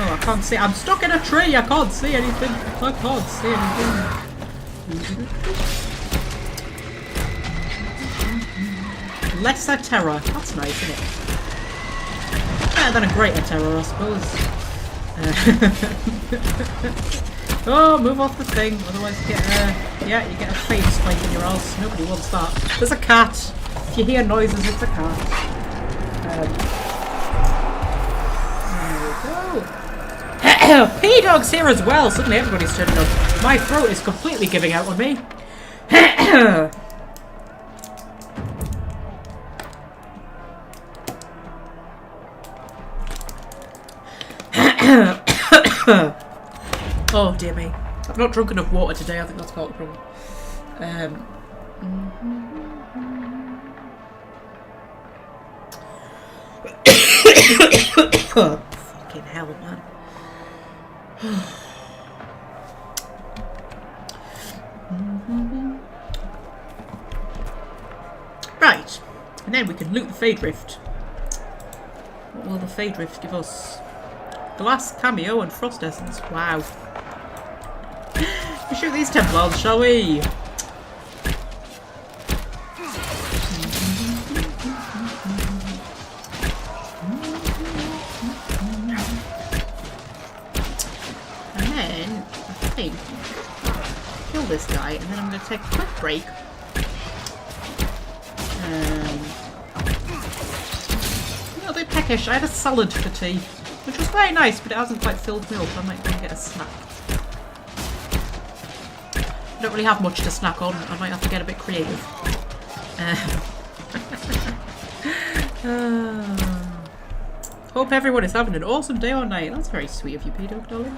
I can't see. I'm stuck in a tree. I can't see anything. I can't see anything. Lesser terror. That's nice, isn't it? Better than a greater terror, I suppose. Oh, move off the thing. Otherwise, you get yeah, you get a fade spike in your arse. Nobody wants that. There's a cat. If you hear noises, it's a cat. There we go. P-Dog's here as well. Suddenly everybody's turning up. My throat is completely giving out on me. Oh dear me. I've not drunk enough water today. I think that's part of the problem. Oh, fucking hell, man. Right, and then we can loot the Fade Rift. What will the Fade Rift give us? Glass cameo and frost essence. Wow. We shoot these Templars, shall we? And then I think kill this guy, and then I'm going to take a quick break. A little bit peckish. I had a salad for tea, which was very nice, but it hasn't quite filled me up. I might go and get a snack. I don't really have much to snack on. I might have to get a bit creative. Hope everyone is having an awesome day or night. That's very sweet of you, P-Dog, darling.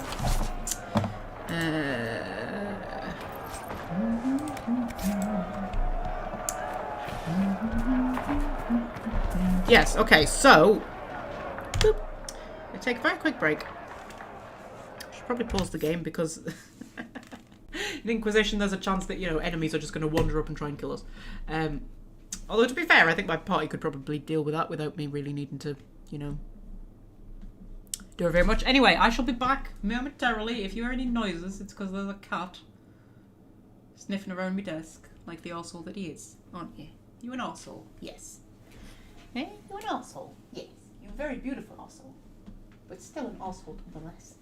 Yes, okay, so boop. I take a very quick break. I should probably pause the game because in Inquisition there's a chance that, you know, enemies are just going to wander up and try and kill us. Although to be fair, I think my party could probably deal with that without me really needing to, you know, do it very much. Anyway, I shall be back momentarily. If you hear any noises, it's because there's a cat sniffing around my desk like the arsehole that he is, aren't you? You an arsehole? Yes. Eh? You an arsehole? Yes. You're a very beautiful arsehole. But still an arsehole nonetheless.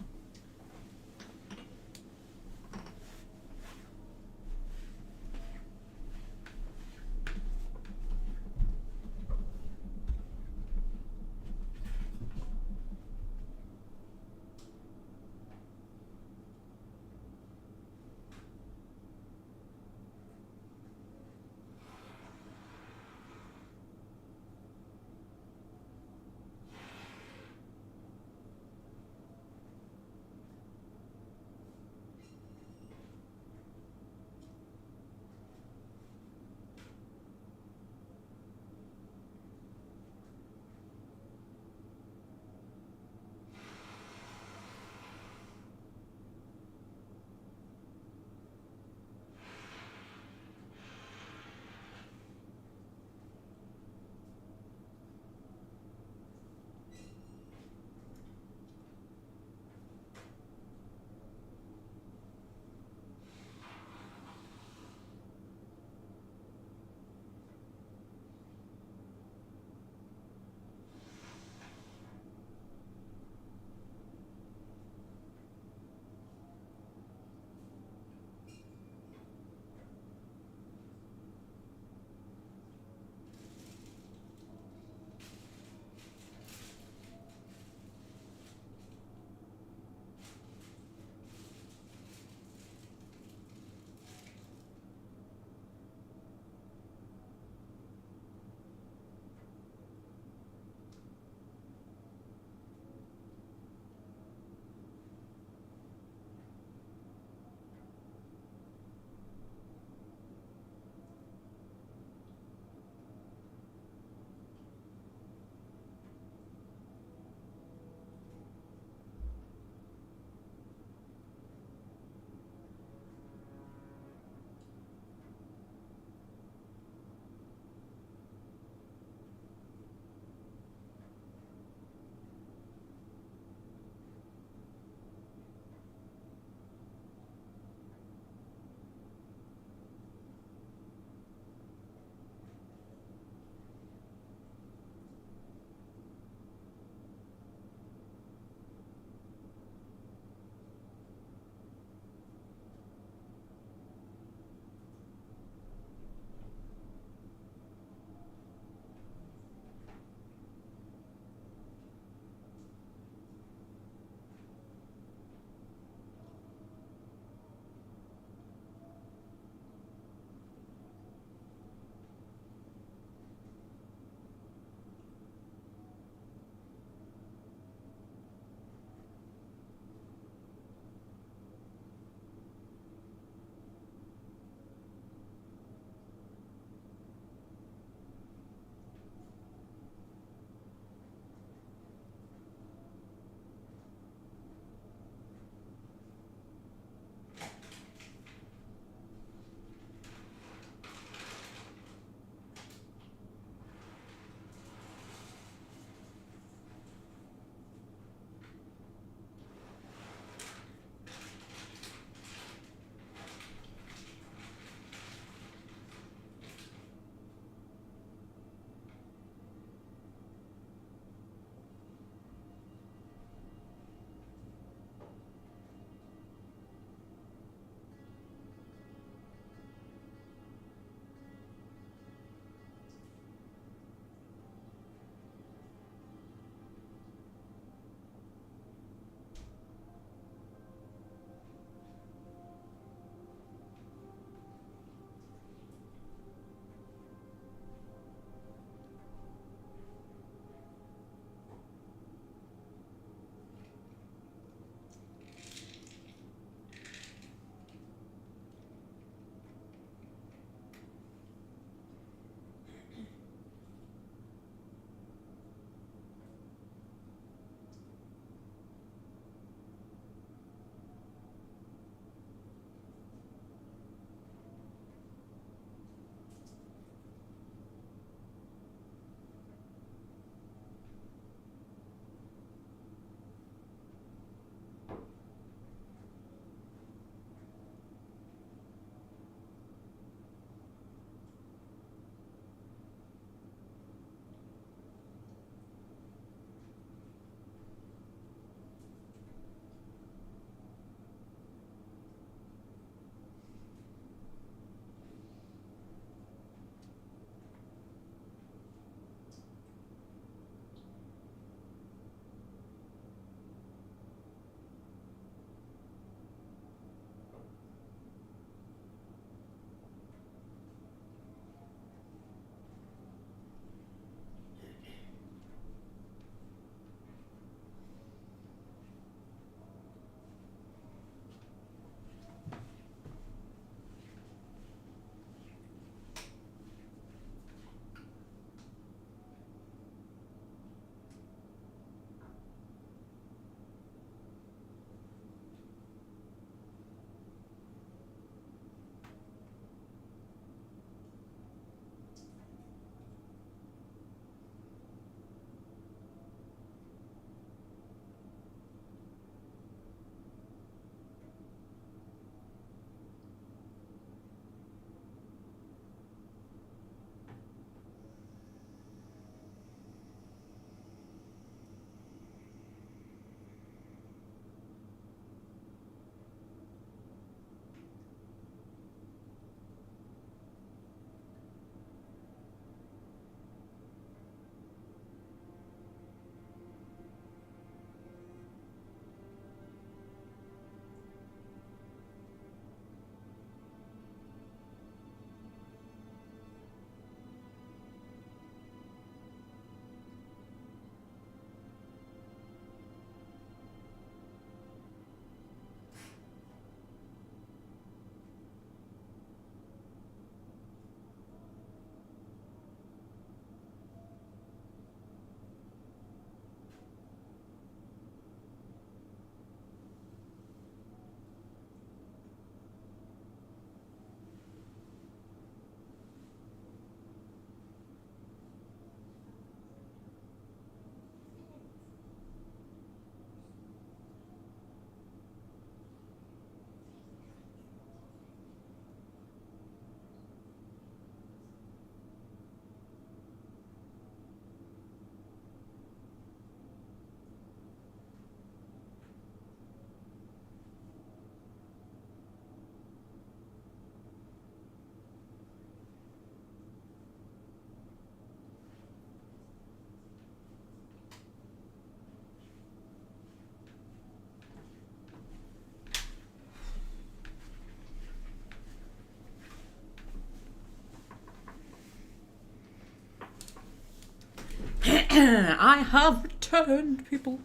I have returned, people.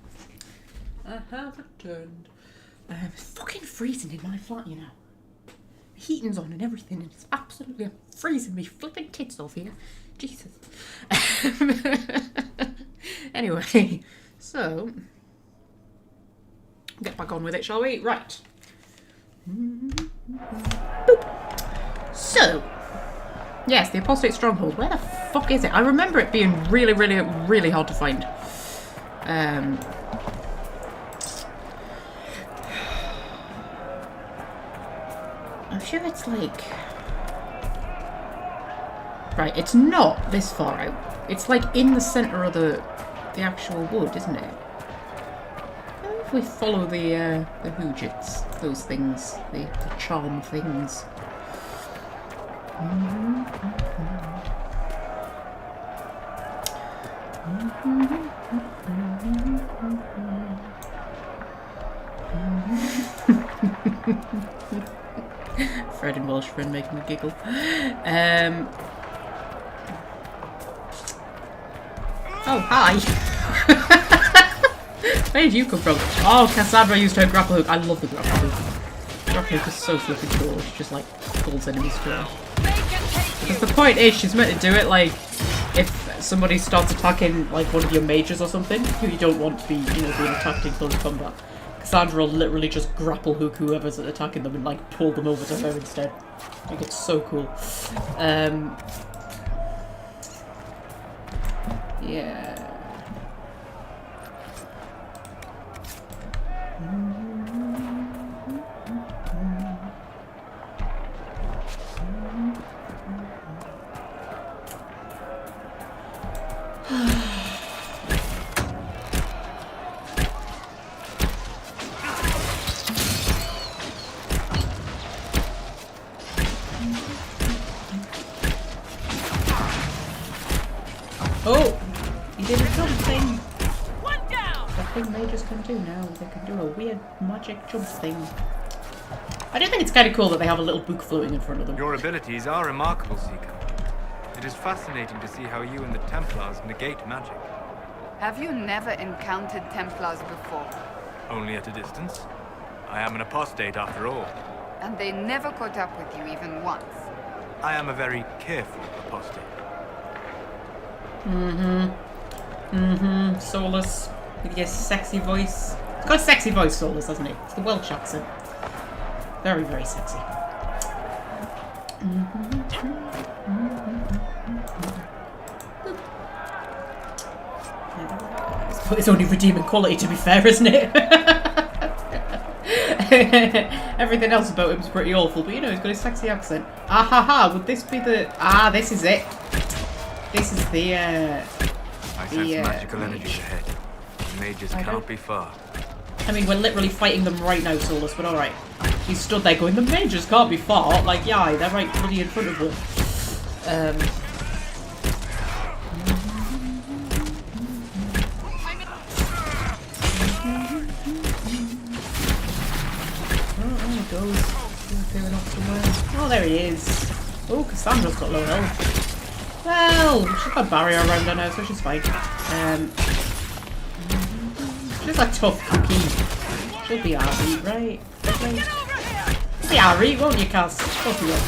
I have returned. It's fucking freezing in my flat, you know. The heating's on and everything, and it's absolutely freezing me flipping tits off here. Jesus. Anyway, so get back on with it, shall we? Right. Boop. So, yes, the Apostate Stronghold. Where the fuck is it? I remember it being really, really, really hard to find. I'm sure it's like... Right, it's not this far out. It's like in the centre of the actual wood, isn't it? If we follow the hoojits, those things, the charm things. Fred and Welsh friend making me giggle. Oh, hi! Where did you come from? Oh, Cassandra used her grapple hook. I love the grapple hook. Grapple hook is so flipping cool. She just like pulls enemies to her. Because the point is, she's meant to do it like if somebody starts attacking like one of your mages or something, who you don't want to be, you know, being attacked in close combat. Cassandra will literally just grapple hook whoever's attacking them and like pull them over to her instead. Like, it's so cool. Yeah. Oh! He did a jump thing! One down! The thing mages can do now. They can do a weird magic jump thing. I do think it's kind of cool that they have a little book floating in front of them. Your abilities are remarkable, Seeker. It is fascinating to see how you and the Templars negate magic. Have you never encountered Templars before? Only at a distance. I am an apostate after all. And they never caught up with you even once? I am a very careful apostate. Solus. With your sexy voice. He's got a sexy voice, Solus, hasn't he? It's the Welsh accent. Very, very sexy. It's only redeeming quality, to be fair, isn't it? Everything else about him is pretty awful, but you know, he's got his sexy accent. Ah ha ha, would this be the... Ah, this is it. This is the, I sense magical energies ahead. The mages can't be far. I mean, we're literally fighting them right now, Solus, but alright. He stood there going, the mages can't be far. Like, yeah, they're right bloody in front of them. Oh, there he is. Oh, Cassandra's got low health. Well, she's got a barrier around her now, so she's fine. She's a tough cookie. She'll be alright, right? Be alright, won't you, Cass? Of course you will.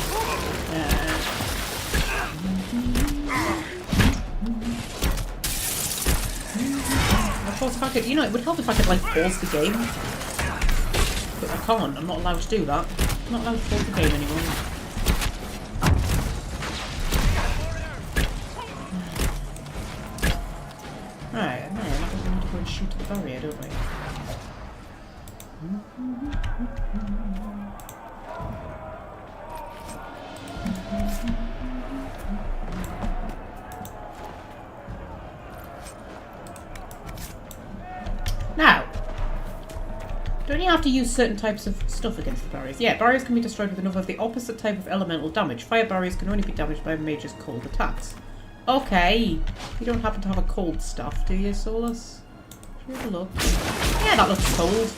Of course, if I could, you know, it would help if I could, like, pause the game. But I can't. I'm not allowed to do that. I'm not allowed to pause the game anymore. Right, now we need to go and shoot the barrier, don't we? Now, don't you have to use certain types of stuff against the barriers? Yeah, barriers can be destroyed with another of the opposite type of elemental damage. Fire barriers can only be damaged by a mage's cold attacks. Okay. You don't happen to have a cold staff, do you, Solus? Should we have a look? Yeah, that looks cold.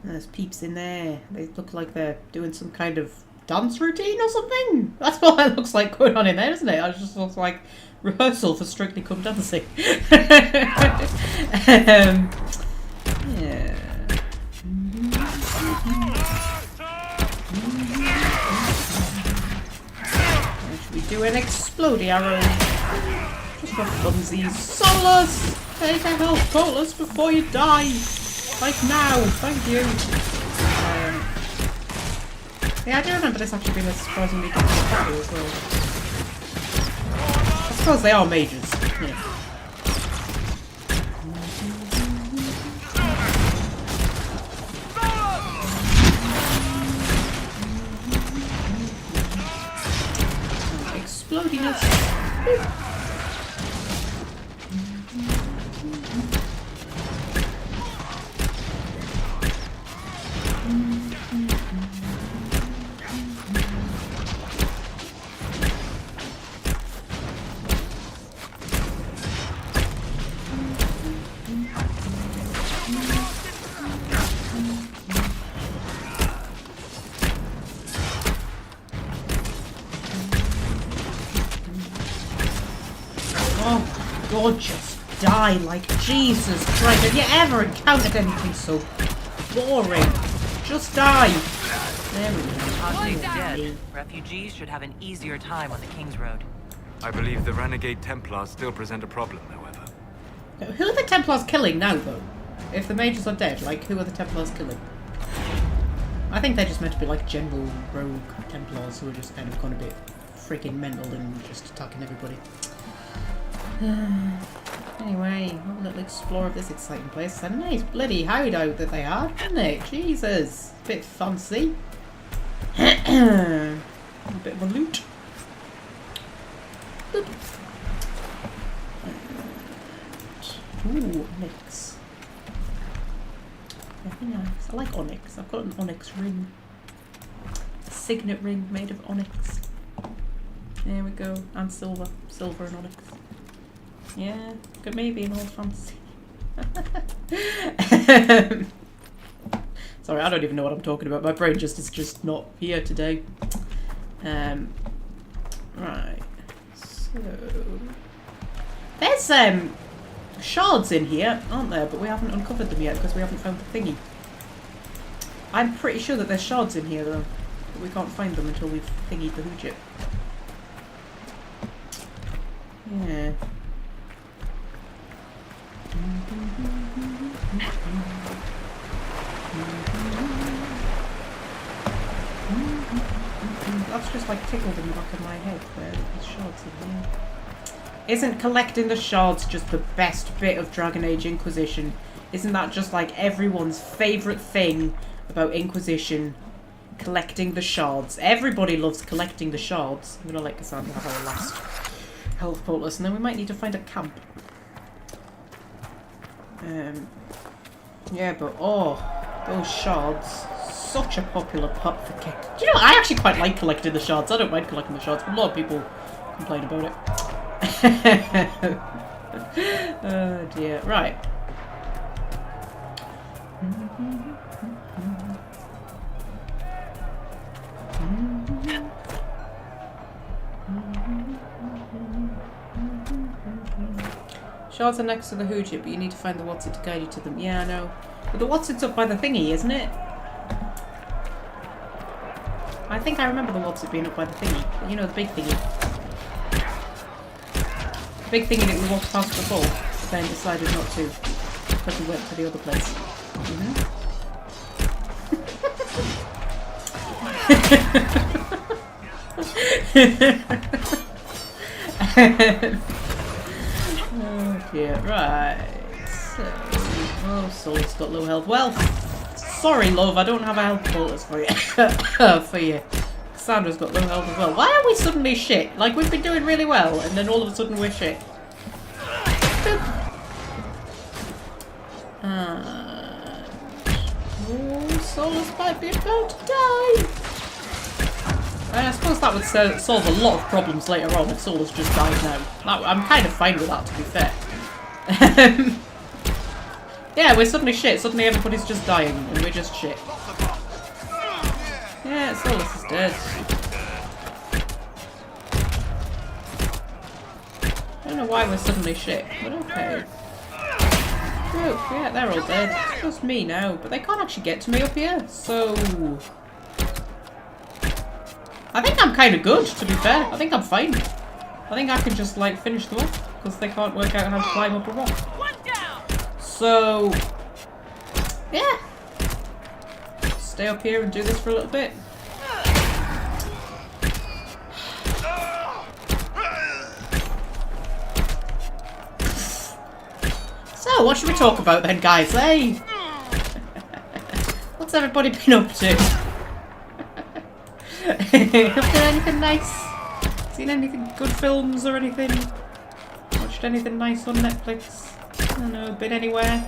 There's peeps in there. They look like they're doing some kind of dance routine or something? That's what it looks like going on in there, doesn't it? It just looks like rehearsal for Strictly Come Dancing. Yeah. Should we do an explodey arrow? Just for funsies. Solus! Take a health bolus before you die! Like now! Thank you! Yeah, I do remember this actually being a surprisingly good battle as well. I suppose they are mages, yeah. Explodiness! God, just die, like Jesus Christ. Have you ever encountered anything so boring? Just die. There we go. Oddly dead. Refugees should have an easier time on the King's Road. I believe the renegade Templars still present a problem, however. Who are the Templars killing now, though? If the mages are dead, like, who are the Templars killing? I think they're just meant to be like general rogue Templars who are just kind of gone a bit freaking mental and just attacking everybody. Anyway, have a little explore of this exciting place. It's a nice bloody hideout that they are, isn't it? Jesus, bit fancy. A bit of a loot. Boop. Ooh, onyx. Very nice. I like onyx. I've got an onyx ring. A signet ring made of onyx. There we go. And silver. Silver and onyx. Yeah, could maybe an old fancy. Sorry, I don't even know what I'm talking about. My brain is just not here today. Right. So there's shards in here, aren't there? But we haven't uncovered them yet because we haven't found the thingy. I'm pretty sure that there's shards in here though, but we can't find them until we've thingied the hoojip. Yeah. That's just like tickled in the back of my head where there's shards in there. Isn't collecting the shards just the best bit of Dragon Age Inquisition? Isn't that just like everyone's favourite thing about Inquisition? Collecting the shards. Everybody loves collecting the shards. I'm gonna let Cassandra have our last health poultice and then we might need to find a camp. Yeah, but oh, those shards, such a popular pot for kids. Do you know, I actually quite like collecting the shards. I don't mind collecting the shards, but a lot of people complain about it. Oh dear, right. Shards are next to the hoojip, but you need to find the Whatsit to guide you to them. Yeah, I know. But the Whatsit's up by the thingy, isn't it? I think I remember the Whatsit being up by the thingy. You know, the big thingy. The big thingy that we walked past before, but then decided not to, because we went to the other place. Oh dear, right. So, oh, Soul's got low health. Well, sorry, love, I don't have a health poultice for you. For you. Cassandra's got low health as well. Why are we suddenly shit? Like, we've been doing really well, and then all of a sudden we're shit. Oh, Solus might be about to die. I suppose that would solve a lot of problems later on if Solus just died now. I'm kind of fine with that, to be fair. Yeah, we're suddenly shit. Suddenly everybody's just dying, and we're just shit. Yeah, Yeah, Solus is dead. I don't know why we're suddenly shit, but okay. Oh, yeah, they're all dead. It's just me now, but they can't actually get to me up here, so... I think I'm kind of good, to be fair. I think I'm fine. I think I can just, like, finish them off, because they can't work out how to climb up a rock. So... yeah. Stay up here and do this for a little bit. So, what should we talk about then, guys, eh? What's everybody been up to? Have you done anything nice? Seen anything good films or anything? Watched anything nice on Netflix? I don't know, been anywhere?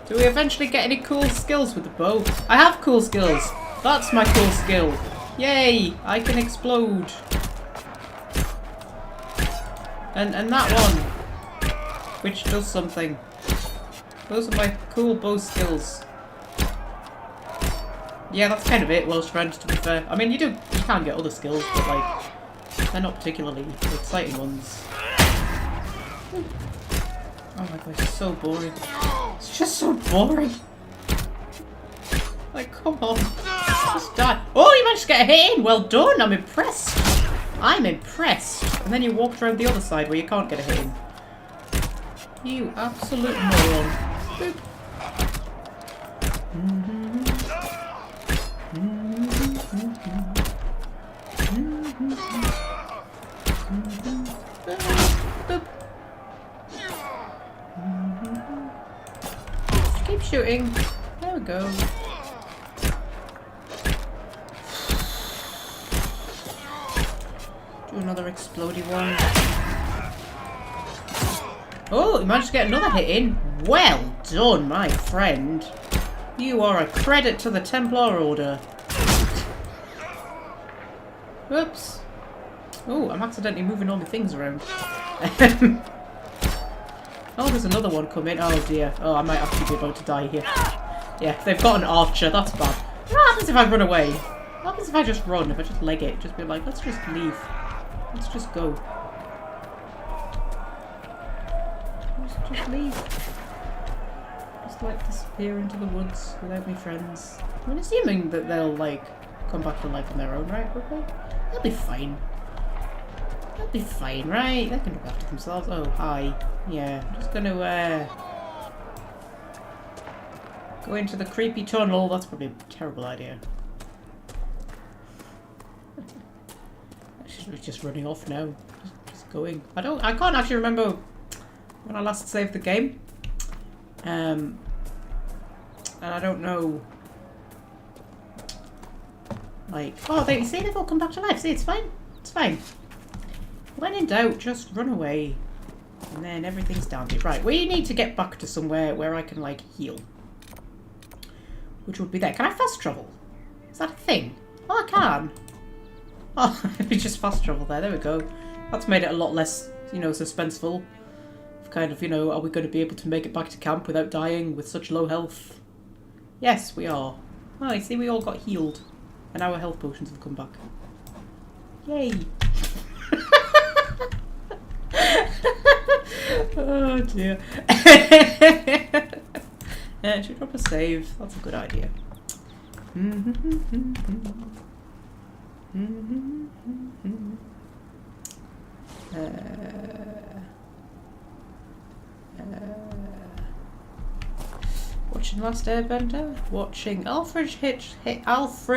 Do we eventually get any cool skills with the bow? I have cool skills! That's my cool skill! Yay! I can explode! And that one, which does something. Those are my cool bow skills. Yeah, that's kind of it, Welsh friend, to be fair. I mean, you can get other skills, but like, they're not particularly exciting ones. Oh my god, it's so boring. It's just so boring. Like, come on. Just die. Oh, you managed to get a hit in! Well done, I'm impressed. I'm impressed. And then you walked around the other side where you can't get a hit in. You absolute moron. Boop. Keep shooting. There we go. Do another explodey one. Oh, you managed to get another hit in. Well done, my friend. You are a credit to the Templar Order. Whoops. Oh, I'm accidentally moving all my things around. Oh, there's another one coming. Oh dear. Oh, I might actually be about to die here. Yeah, they've got an archer. That's bad. What happens if I run away? What happens if I just run? If I just leg it? Just be like, let's just leave. Let's just go. Let's just leave. Just like disappear into the woods without my friends. I'm assuming that they'll like come back to life on their own, right? Okay. They'll be fine. They'll be fine, right? They can look after themselves. Oh, hi. Yeah, I'm just gonna go into the creepy tunnel. That's probably a terrible idea. We're just running off now. Just going. I can't actually remember when I last saved the game. And I don't know. Like, oh, you see, they've all come back to life. See, it's fine. It's fine. When in doubt, just run away. And then everything's dandy. Right, we need to get back to somewhere where I can, like, heal. Which would be there. Can I fast travel? Is that a thing? Oh, I can. Oh, we just fast travel there. There we go. That's made it a lot less, you know, suspenseful. Kind of, you know, are we going to be able to make it back to camp without dying with such low health? Yes, we are. Oh, you see, we all got healed. And our health potions have come back. Yay! Oh dear. Yeah, should drop a save. That's a good idea. Watching Last Airbender? Watching Alfred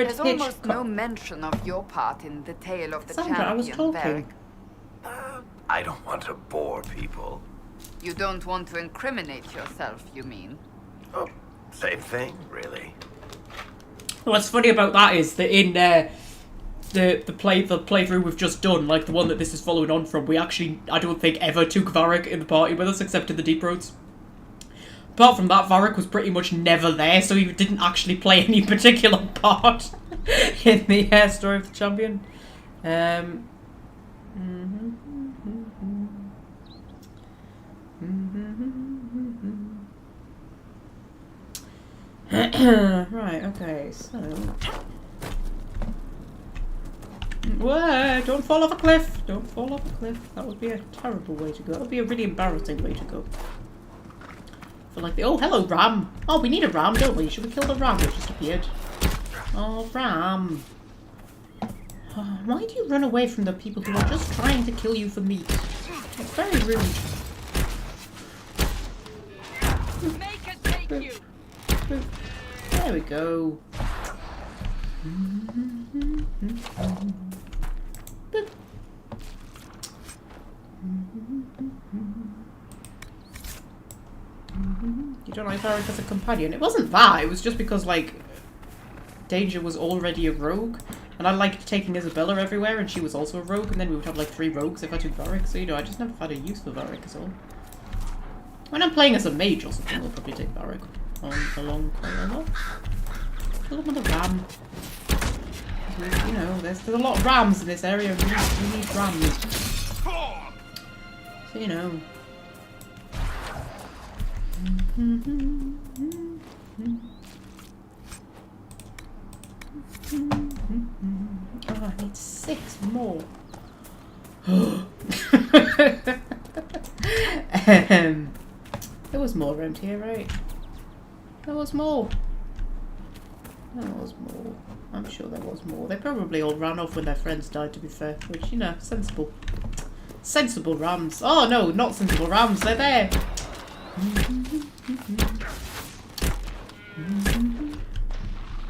There's almost no mention of your part in the tale of the Sandra, I was champion, talking. Frederick. I don't want to bore people. You don't want to incriminate yourself, you mean? Oh, same thing, really. What's funny about that is that in the playthrough we've just done, like the one that this is following on from, we actually, I don't think, ever took Varric in the party with us, except in the Deep Roads. Apart from that, Varric was pretty much never there, so he didn't actually play any particular part in the story of the champion. Right, okay, so... Whoa, don't fall off a cliff! Don't fall off a cliff. That would be a terrible way to go. That would be a really embarrassing way to go. For like the... Oh, hello, ram! Oh, we need a ram, don't we? Should we kill the ram that just appeared? Oh, ram! Oh, why do you run away from the people who are just trying to kill you for meat? It's very rude. Make it take you. There we go. You don't like Frederick as a companion? It wasn't that, it was just because, like, Danger was already a rogue, and I liked taking Isabella everywhere, and she was also a rogue, and then we would have, like, 3 rogues if I took Varric, so, you know, I just never had a use for Varric at all. When I'm playing as a mage or something, I'll probably take Varric along quite a lot. Kill him with a ram. You know, there's a lot of rams in this area, we need rams. So, you know. Oh, I need 6 more. There was more around here, right? There was more. There was more. I'm sure there was more. They probably all ran off when their friends died, to be fair. Which, you know, sensible. Sensible rams. Oh, no, not sensible rams. They're there.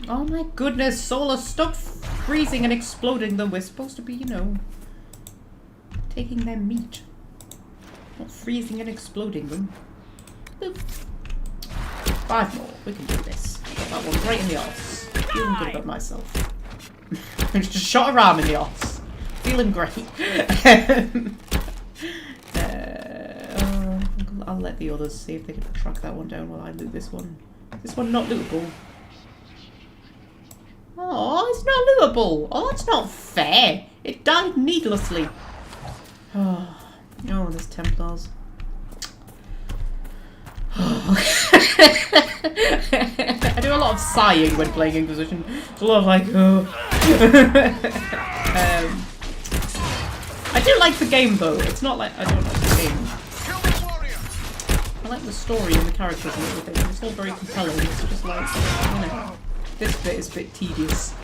Oh my goodness, Solar, stop freezing and exploding them. We're supposed to be, you know, taking their meat. Not freezing and exploding them. Boop. 5 more. We can do this. Got that one right in the arse. Feeling good about myself. Just shot a ram in the arse. Feeling great. I'll let the others see if they can track that one down while I loot this one. Is this one not lootable? Oh, it's not lootable. Oh, that's not fair. It died needlessly. Oh, there's Templars. Oh. I do a lot of sighing when playing Inquisition. It's a lot of like, oh. I do like the game though. It's not like I don't like the game. I like the story and the characters and everything. It's all very compelling. It's just like, you know, this bit is a bit tedious.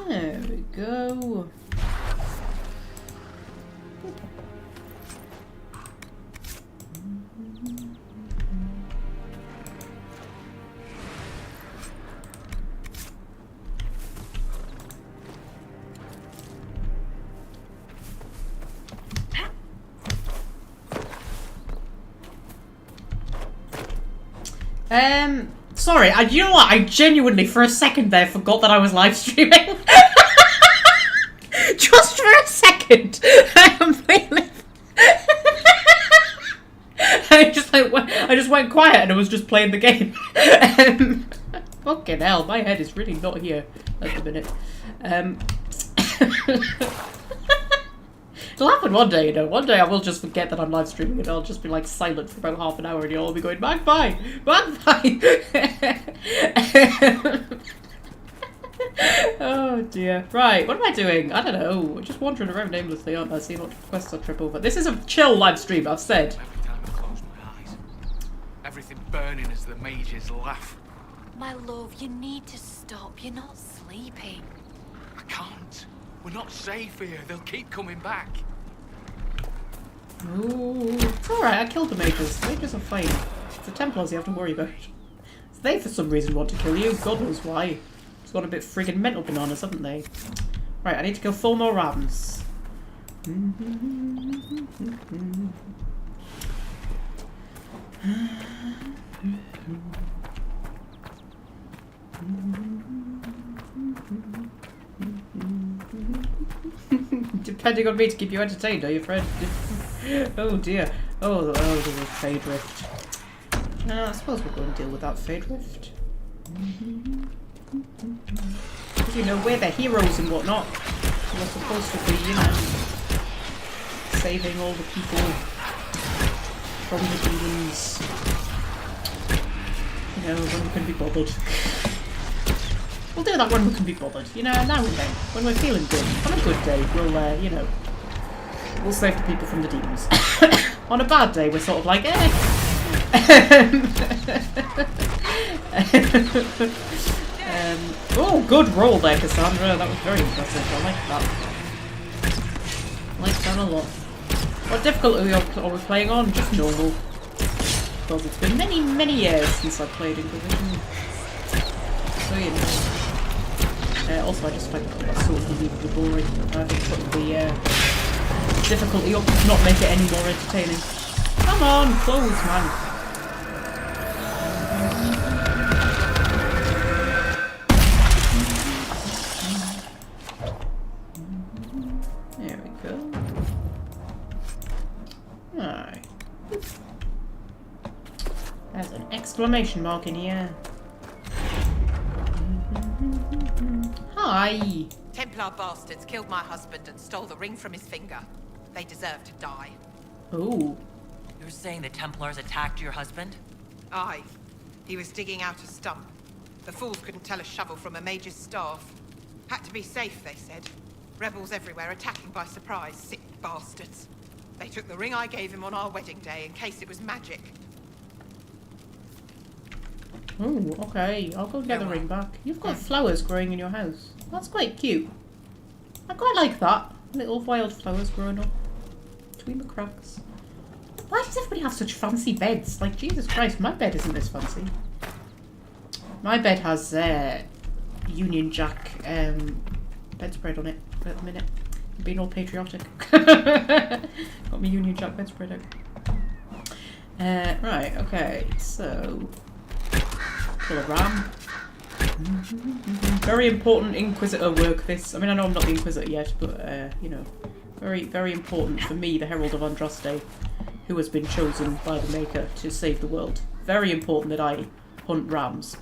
There we go. Sorry, you know what? I genuinely, for a second there, forgot that I was live streaming. Just for a second. I completely... I just went quiet and I was just playing the game. Fucking hell, my head is really not here at the minute. It'll happen one day, you know. One day I will just forget that I'm live streaming and I'll just be like silent for about half an hour and you'll all be going, Magpie! Magpie! Oh dear. Right, what am I doing? I don't know. I'm just wandering around aimlessly, aren't I? Seeing what quests I trip over. This is a chill live stream, I've said. Every time I close my eyes, everything burning as the mages laugh. My love, you need to stop. You're not sleeping. I can't. We're not safe here. They'll keep coming back. Ooh. It's alright, I killed the mages. The mages are fine. It's the Templars you have to worry about. They, for some reason, want to kill you. God knows why. It's got a bit friggin' mental bananas, haven't they? Right, I need to kill 4 more ravens. Depending on me to keep you entertained, are you, friend? Oh dear. Oh, there's a Fade Rift. I suppose we'll go and deal with that Fade Rift. Because, you know, we're the heroes and whatnot. We're supposed to be, you know, saving all the people from the demons. You know, when we can be bothered. We'll do that when we can be bothered, you know, now and then. When we're feeling good. On a good day, we'll, you know, we'll save the people from the demons. On a bad day, we're sort of like, eh. Oh, good roll there, Cassandra. That was very impressive. I like that. I like that a lot. What difficulty are we playing on? Just normal. Because it's been many, many years since I played Inquisition. So, you know. Also, I just find that sort of unbelievably boring. I think putting the difficulty up does not make it any more entertaining. Come on, close, man. There we go. Alright. There's an exclamation mark in here. Hi! Templar bastards killed my husband and stole the ring from his finger. They deserve to die. Oh. You're saying the Templars attacked your husband? Aye. He was digging out a stump. The fools couldn't tell a shovel from a mage's staff. Had to be safe, they said. Rebels everywhere attacking by surprise, sick bastards. They took the ring I gave him on our wedding day in case it was magic. Oh, okay. I'll go get the ring back. You've got flowers growing in your house. That's quite cute. I quite like that. Little wildflowers growing up between the cracks. Why does everybody have such fancy beds? Like, Jesus Christ, my bed isn't this fancy. My bed has Union Jack bedspread on it at the minute. I'm being all patriotic. Got my Union Jack bedspread out. Right, okay, so... Kill a ram. Very important Inquisitor work, this. I mean, I know I'm not the Inquisitor yet, but, you know, very, very important for me, the Herald of Andraste, who has been chosen by the Maker to save the world. Very important that I hunt rams.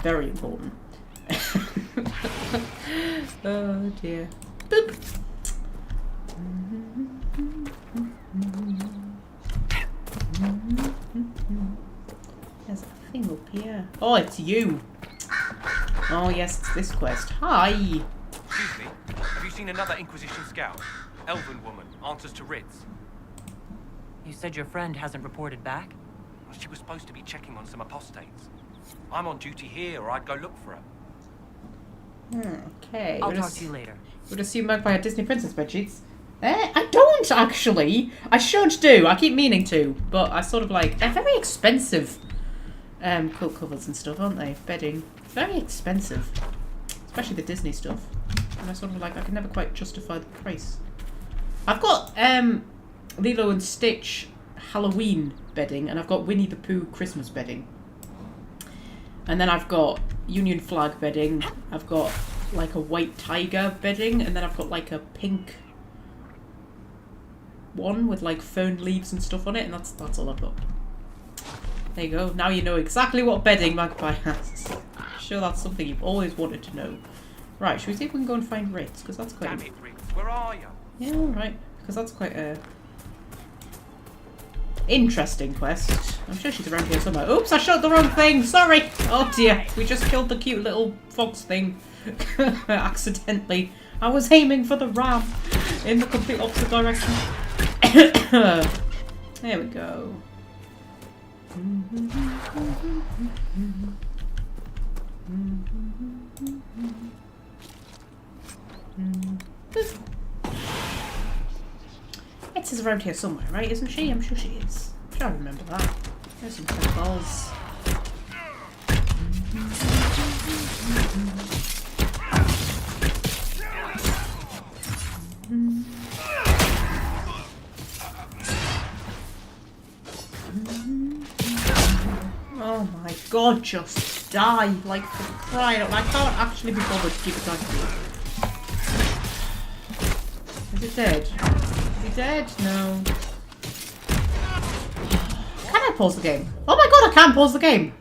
Very important. Oh dear. Boop! There's a thing up here. Oh, it's you! Oh yes, it's this quest. Hi! Excuse me, have you seen another Inquisition scout? Elven woman, answers to writs. You said your friend hasn't reported back? Well, she was supposed to be checking on some apostates. I'm on duty here, or I'd go look for her. Okay. I'll talk to you later. Would assume Magpie had Disney Princess bedsheets. I don't, actually. I should do. I keep meaning to. But I sort of like... They're very expensive. Quilt covers and stuff, aren't they? Bedding. Very expensive. Especially the Disney stuff. And I sort of like... I can never quite justify the price. I've got Lilo and Stitch Halloween bedding. And I've got Winnie the Pooh Christmas bedding. And then I've got Union Flag bedding. I've got like a white tiger bedding. And then I've got like a pink one with like fern leaves and stuff on it. And that's all I've got. There you go. Now you know exactly what bedding Magpie has. I'm sure that's something you've always wanted to know. Right, should we see if we can go and find Ritz? Because that's quite... Damn it, Ritz, where are you? Yeah, alright. Because that's quite a... interesting quest. I'm sure she's around here somewhere. Oops, I shot the wrong thing! Sorry! Oh dear, we just killed the cute little fox thing. Accidentally. I was aiming for the ram in the complete opposite direction. There we go. It's around here somewhere, right? Isn't she? I'm sure she is. I'm sure I remember that. There's some balls. Oh my god, just die, like for crying out loud. I can't actually be bothered to keep attacking you. Is it dead? Is he dead? No. I pause the game? Oh my god, I can pause the game!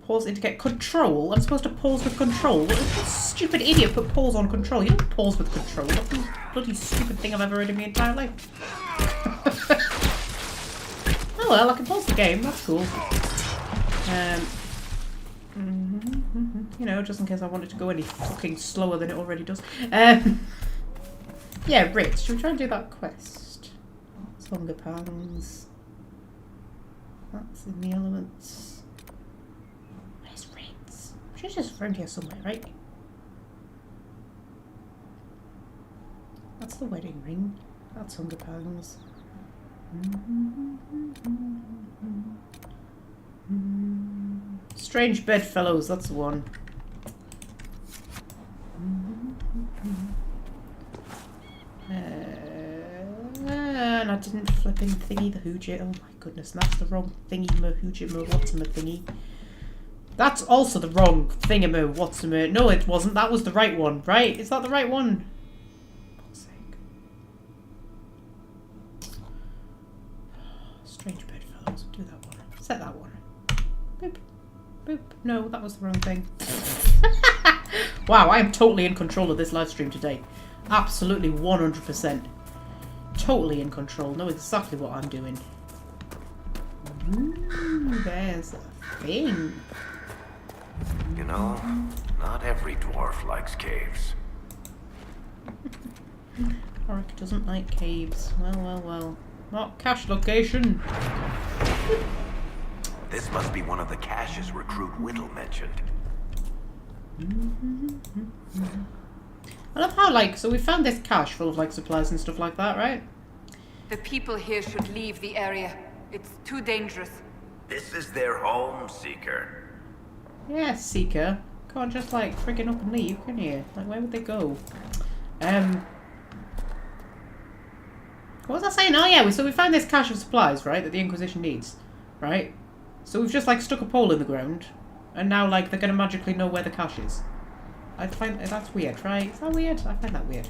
Pause it to get control? I'm supposed to pause with control? What stupid idiot put pause on control? You don't pause with control. That's the most bloody stupid thing I've ever heard in my entire life. Oh well, I can pause the game. That's cool. You know, just in case I want it to go any fucking slower than it already does. Yeah, Ritz. Should we try and do that quest? Hunger Pangs. That's in the elements. Where's Ritz? She's just around here somewhere, right? That's the wedding ring. That's Hunger Pangs. Strange bedfellows, that's the one. And I didn't flip in thingy the hoojit. Oh my goodness, that's the wrong thingy mo hoojit mo what's my thingy. That's also the wrong thingamo what's my. No, it wasn't. That was the right one, right? Is that the right one? Strange bedfellows. Do that one. Set that one. Boop. Boop. No, that was the wrong thing. Wow, I am totally in control of this live stream today. Absolutely 100%. Totally in control. Know exactly what I'm doing. Ooh, there's a thing. You know, not every dwarf likes caves. Oric doesn't like caves. Well, well, well. Not cache location. This must be one of the caches Recruit Whittle mentioned. I love how, like, so we found this cache full of, like, supplies and stuff like that, right? The people here should leave the area. It's too dangerous. This is their home, Seeker. Yeah, Seeker. Can't just, like, friggin' up and leave, can you? Like, where would they go? What was I saying? Oh, yeah, so we found this cache of supplies, right, that the Inquisition needs, right? So we've just, like, stuck a pole in the ground, and now, like, they're gonna magically know where the cache is. I find that's weird, right? Is that weird? I find that weird.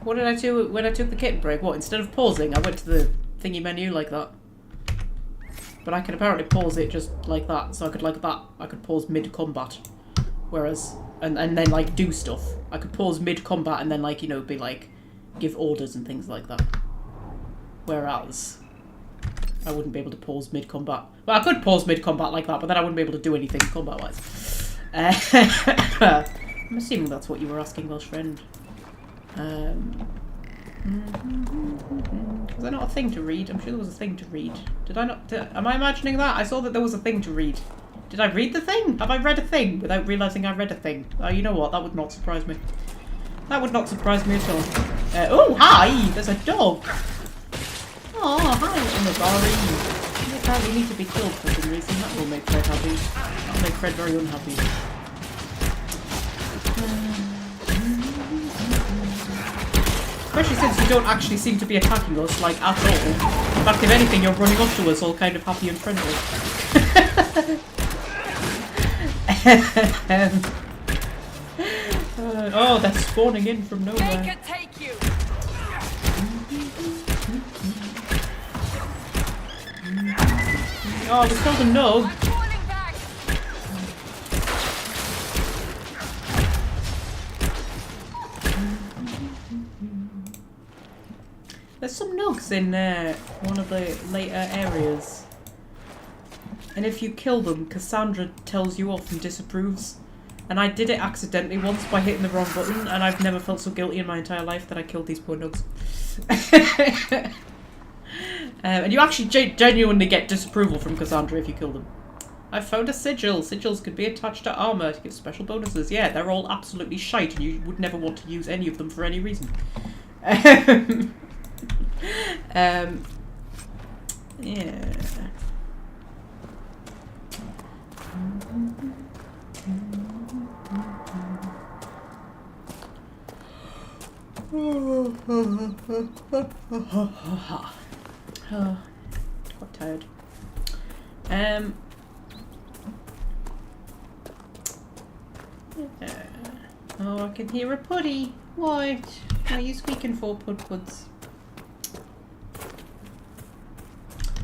What did I do when I took the kitten break? What, instead of pausing, I went to the thingy menu like that. But I can apparently pause it just like that, so I could like that. I could pause mid-combat. Whereas, and then like do stuff. I could pause mid-combat and then like, you know, be like, give orders and things like that. Whereas, I wouldn't be able to pause mid-combat. Well, I could pause mid-combat like that, but then I wouldn't be able to do anything combat-wise. I'm assuming that's what you were asking, Welsh friend. Was there not a thing to read? I'm sure there was a thing to read. Did I not? Am I imagining that? I saw that there was a thing to read. Did I read the thing? Have I read a thing without realising I read a thing? You know what? That would not surprise me. That would not surprise me at all. Oh, hi! There's a dog! Oh, hi, Umabari. You apparently need to be killed for some reason. That will make Fred happy. That will make Fred very unhappy. Especially since you don't actually seem to be attacking us, like, at all. In fact, if anything, you're running up to us all kind of happy and friendly. Oh, they're spawning in from nowhere. They could take you. Oh, we killed a Nog. There's some Nogs in one of the later areas. And if you kill them, Cassandra tells you off and disapproves. And I did it accidentally once by hitting the wrong button, and I've never felt so guilty in my entire life that I killed these poor Nogs. And you actually genuinely get disapproval from Cassandra if you kill them. I've found a sigil. Sigils can be attached to armour to give special bonuses. Yeah, they're all absolutely shite, and you would never want to use any of them for any reason. Yeah. Quite tired. Yeah. Oh, I can hear a putty. What? What are you squeaking for, Pudpuds?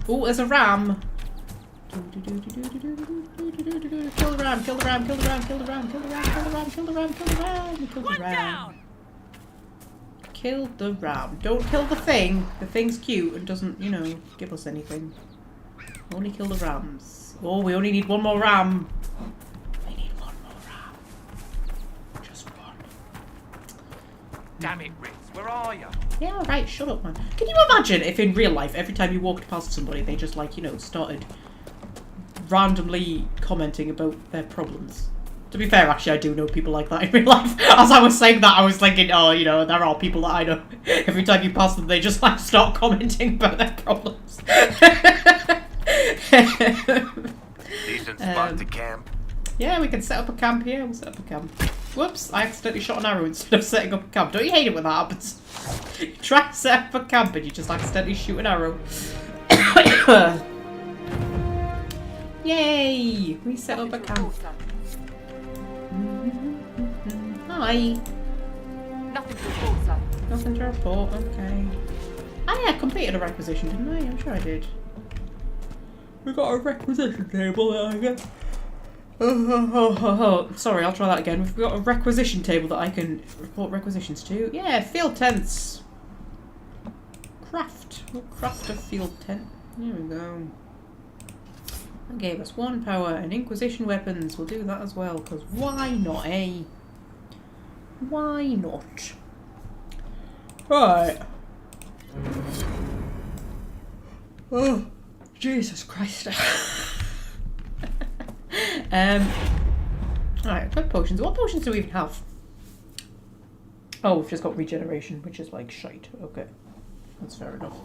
Oh, there's a ram. Kill the ram, kill the ram, kill the ram, kill the ram, kill the ram, kill the ram, kill the ram, kill the ram, kill the ram. Kill the ram. Don't kill the thing. The thing's cute and doesn't, you know, give us anything. Only kill the rams. Oh, we only need one more ram. We need one more ram. Just one. Damn it, Ritz, where are you? Yeah, alright, shut up, man. Can you imagine if in real life, every time you walked past somebody, they just, like, you know, started randomly commenting about their problems? To be fair, actually, I do know people like that in real life. As I was saying that, I was thinking, oh, you know, there are people that I know. Every time you pass them, they just, like, start commenting about their problems. Decent spot to camp. Yeah, we can set up a camp here. We'll set up a camp. Whoops, I accidentally shot an arrow instead of setting up a camp. Don't you hate it when that happens? You try to set up a camp and you just accidentally shoot an arrow. Yay! We set up a camp. Hi. Nothing to report, sir. Nothing to report, okay. Ah yeah, I completed a requisition, didn't I? I'm sure I did. We got a requisition table that I get. Sorry, I'll try that again. We've got a requisition table that I can report requisitions to. Yeah, field tents. Craft. We'll craft a field tent. There we go. That gave us 1 power and Inquisition weapons. We'll do that as well, because why not, eh? Why not? Right. Oh, Jesus Christ. Alright, quick potions. What potions do we even have? Oh, we've just got regeneration, which is like shite. Okay. That's fair enough.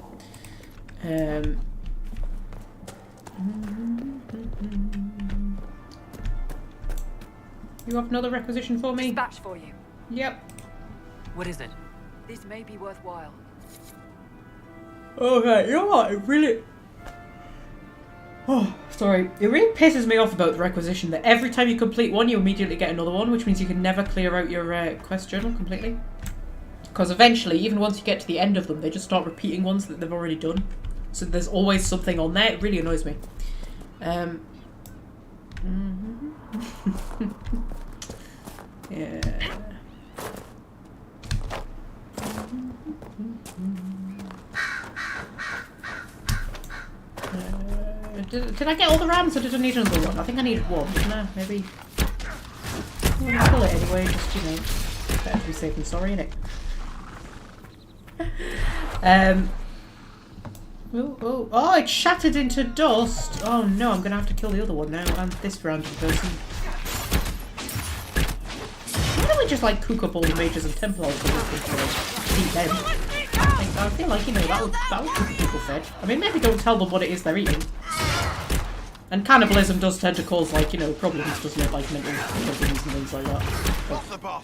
You have another requisition for me? Dispatch for you. Yep. What is it? This may be worthwhile. Okay, you know what? It really... Oh, sorry. It really pisses me off about the requisition that every time you complete one, you immediately get another one, which means you can never clear out your quest journal completely. Because eventually, even once you get to the end of them, they just start repeating ones that they've already done. So there's always something on there. It really annoys me. Yeah. Did I get all the rams or did I need another one? I think I needed one, didn't I? Maybe. We'll kill it anyway, just, you know, better to be safe than sorry, innit? Oh, it shattered into dust! Oh no, I'm gonna have to kill the other one now, and this random person. Why don't we just, like, cook up all the mages and Templars so we can eat them? I feel like, you know, that would keep people fed. I mean, maybe don't tell them what it is they're eating. And cannibalism does tend to cause, like, you know, problems, doesn't it? Like mental problems and things like that. But...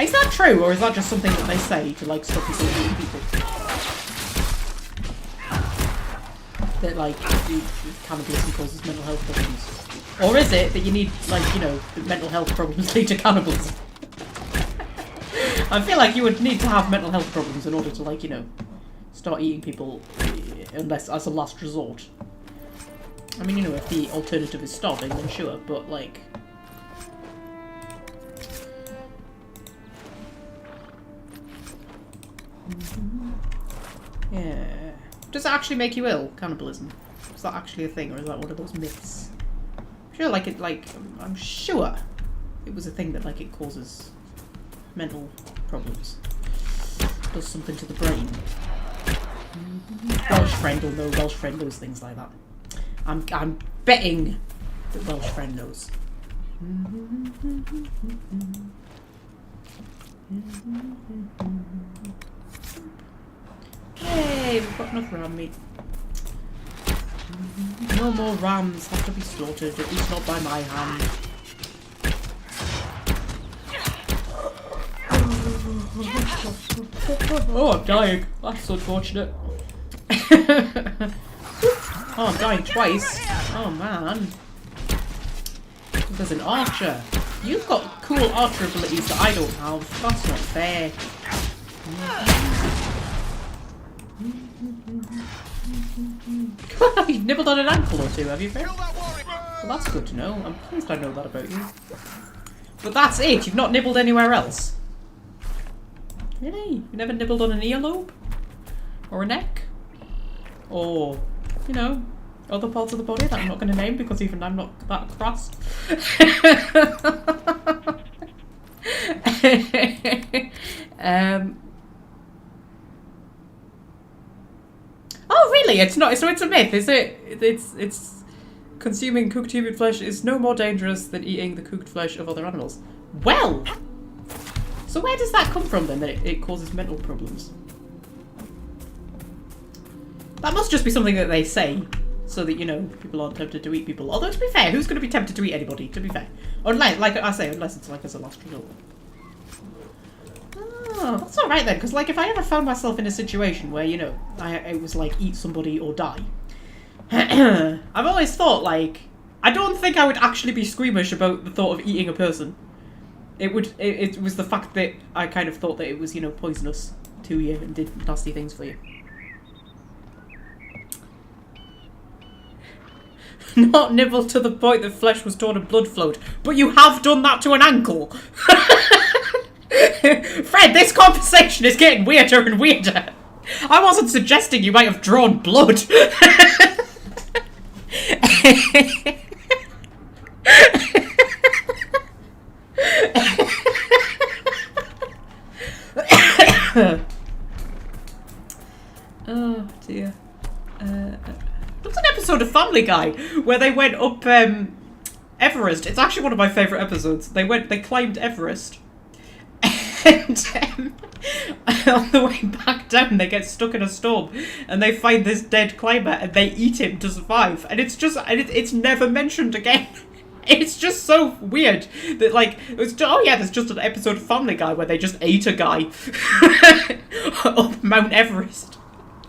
Is that true, or is that just something that they say to, like, stop people eating people? That, like, cannibalism causes mental health problems. Or is it that you need, like, you know, the mental health problems lead to cannibalism? I feel like you would need to have mental health problems in order to, like, you know, start eating people, unless as a last resort. I mean, you know, if the alternative is starving, then sure, but, like... Yeah. Does it actually make you ill, cannibalism? Is that actually a thing, or is that one of those myths? I'm sure, like, I'm sure it was a thing that, like, it causes mental problems. Does something to the brain. Welsh friend will know. Welsh friend knows things like that. I'm betting that Welsh friend knows. Yay, we've got enough ram meat. No more rams have to be slaughtered, at least not by my hand. Oh, I'm dying. That's unfortunate. Oh, I'm dying twice. Oh, man. There's an archer. You've got cool archer abilities that I don't have. That's not fair. You've nibbled on an ankle or two, have you, Fred? Well, that's good to know. I'm pleased I know that about you. But that's it. You've not nibbled anywhere else. Really? You never nibbled on an earlobe? Or a neck? Or, you know, other parts of the body that I'm not going to name because even I'm not that crass. Oh, really? It's not. So it's a myth, is it? It's consuming cooked human flesh is no more dangerous than eating the cooked flesh of other animals. Well, so where does that come from then? That it causes mental problems? That must just be something that they say, so that, you know, people aren't tempted to eat people. Although, to be fair, who's going to be tempted to eat anybody, to be fair? Unless, like I say, unless it's like as a last resort. Oh, that's alright then, because, like, if I ever found myself in a situation where, you know, it was like, eat somebody or die, I've always thought, like, I don't think I would actually be squeamish about the thought of eating a person. It was the fact that I kind of thought that it was, you know, poisonous to you and did nasty things for you. Not nibble to the point that flesh was torn and blood flowed. But you have done that to an ankle. Fred, this conversation is getting weirder and weirder. I wasn't suggesting you might have drawn blood. Oh dear. What's an episode of Family Guy where they went up Everest? It's actually one of my favourite episodes. They climbed Everest, and on the way back down they get stuck in a storm and they find this dead climber and they eat him to survive. And it's just, it's never mentioned again. It's just so weird that, like, oh yeah, there's just an episode of Family Guy where they just ate a guy up Mount Everest.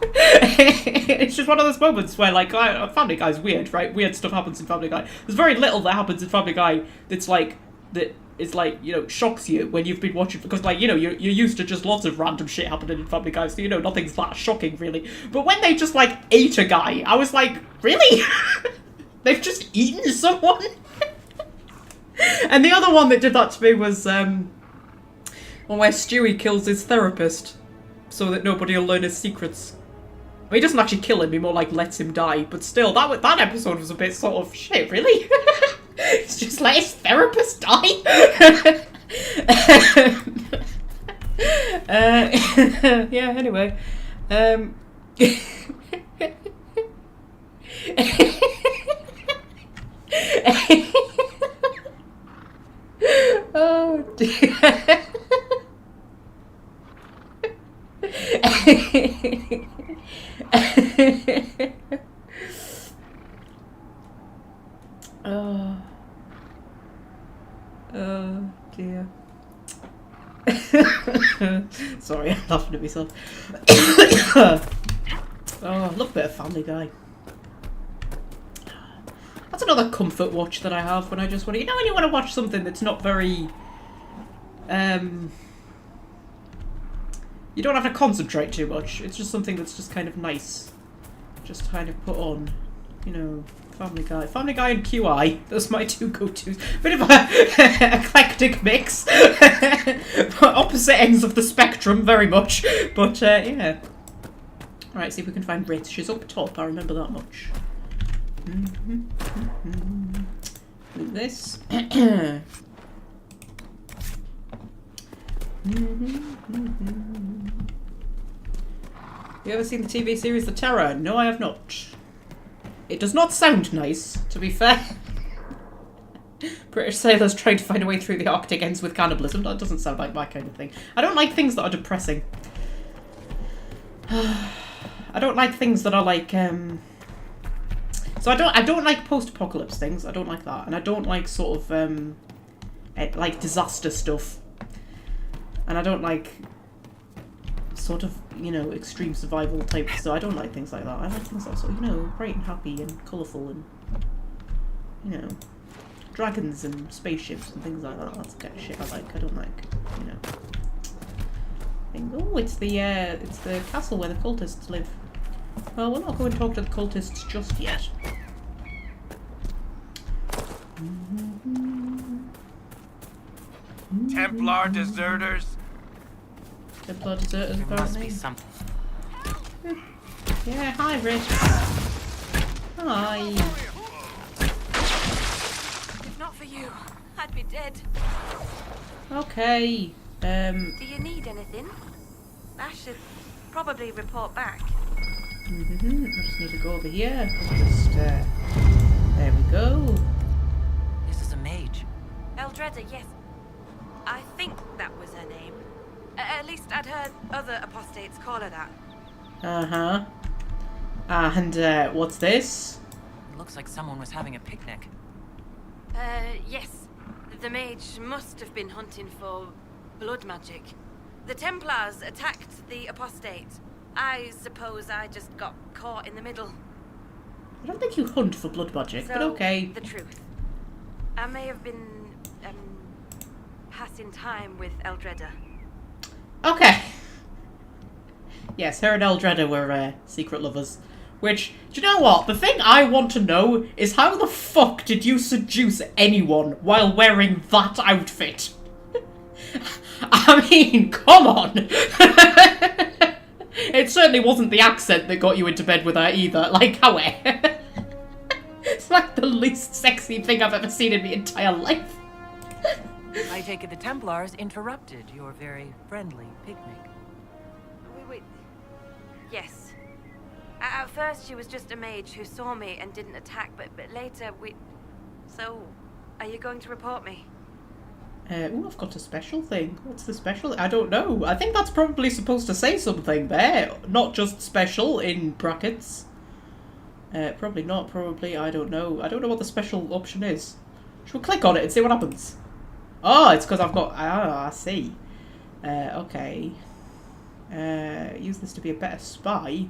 It's just one of those moments where, like, Family Guy's weird, right? Weird stuff happens in Family Guy. There's very little that happens in Family Guy that's like, that is like, you know, shocks you when you've been watching, because, like, you know, you're used to just lots of random shit happening in Family Guy, so, you know, nothing's that shocking, really. But when they just, like, ate a guy, I was like, really? They've just eaten someone? And the other one that did that to me was one where Stewie kills his therapist so that nobody will learn his secrets. Well, he doesn't actually kill him, he more like lets him die, but still, that episode was a bit sort of, shit, really? It's just let his therapist die? Yeah, anyway. Oh dear. Oh dear. Sorry, I'm laughing at myself. Oh, look, bit of Family Guy. That's another comfort watch that I have when I just want to, you know, when you want to watch something that's not very, you don't have to concentrate too much. It's just something that's just kind of nice. Just kind of put on, you know, Family Guy. Family Guy and QI. Those are my two go-tos. Bit of a eclectic mix. Opposite ends of the spectrum, very much. But, yeah. Alright, see if we can find Brit. She's up top, I remember that much. With this. You ever seen the TV series The Terror? No, I have not. It does not sound nice, to be fair. British sailors trying to find a way through the Arctic ends with cannibalism. That doesn't sound like my kind of thing. I don't like things that are depressing. I don't like things that are like, So I don't like post-apocalypse things. I don't like that, and I don't like sort of like disaster stuff, and I don't like sort of, you know, extreme survival type. So I don't like things like that. I like things that are sort of, you know, bright and happy and colourful and, you know, dragons and spaceships and things like that. That's the kind of shit I like. I don't like, you know. Oh, it's the castle where the cultists live. Well, we'll not go and talk to the cultists just yet. Templar deserters. Templar deserters, There must apparently. be something. Yeah, hi, Rich. Hi. If not for you, I'd be dead. Okay. Do you need anything? I should probably report back. I just need to go over here. Just, there we go. This is a mage. Eldreda, yes. I think that was her name. At least I'd heard other apostates call her that. Uh-huh. And, what's this? It looks like someone was having a picnic. Yes. The mage must have been hunting for blood magic. The Templars attacked the apostate. I suppose I just got caught in the middle. I don't think you hunt for blood magic, So, but okay. the truth. I may have been, passing time with Eldreda. Okay. Yes, her and Eldreda were, secret lovers. Which, do you know what? The thing I want to know is how the fuck did you seduce anyone while wearing that outfit? I mean, come on! It certainly wasn't the accent that got you into bed with her either. Like, how? It's like the least sexy thing I've ever seen in my entire life. I take it the Templars interrupted your very friendly picnic. Wait. Yes. At first she was just a mage who saw me and didn't attack, but later we... So, are you going to report me? Oh, I've got a special thing. What's the special? I don't know. I think that's probably supposed to say something there. Not just special in brackets. Probably not. Probably. I don't know. I don't know what the special option is. Should we click on it and see what happens? Oh, it's because I've got... Ah, I see. Okay. Use this to be a better spy.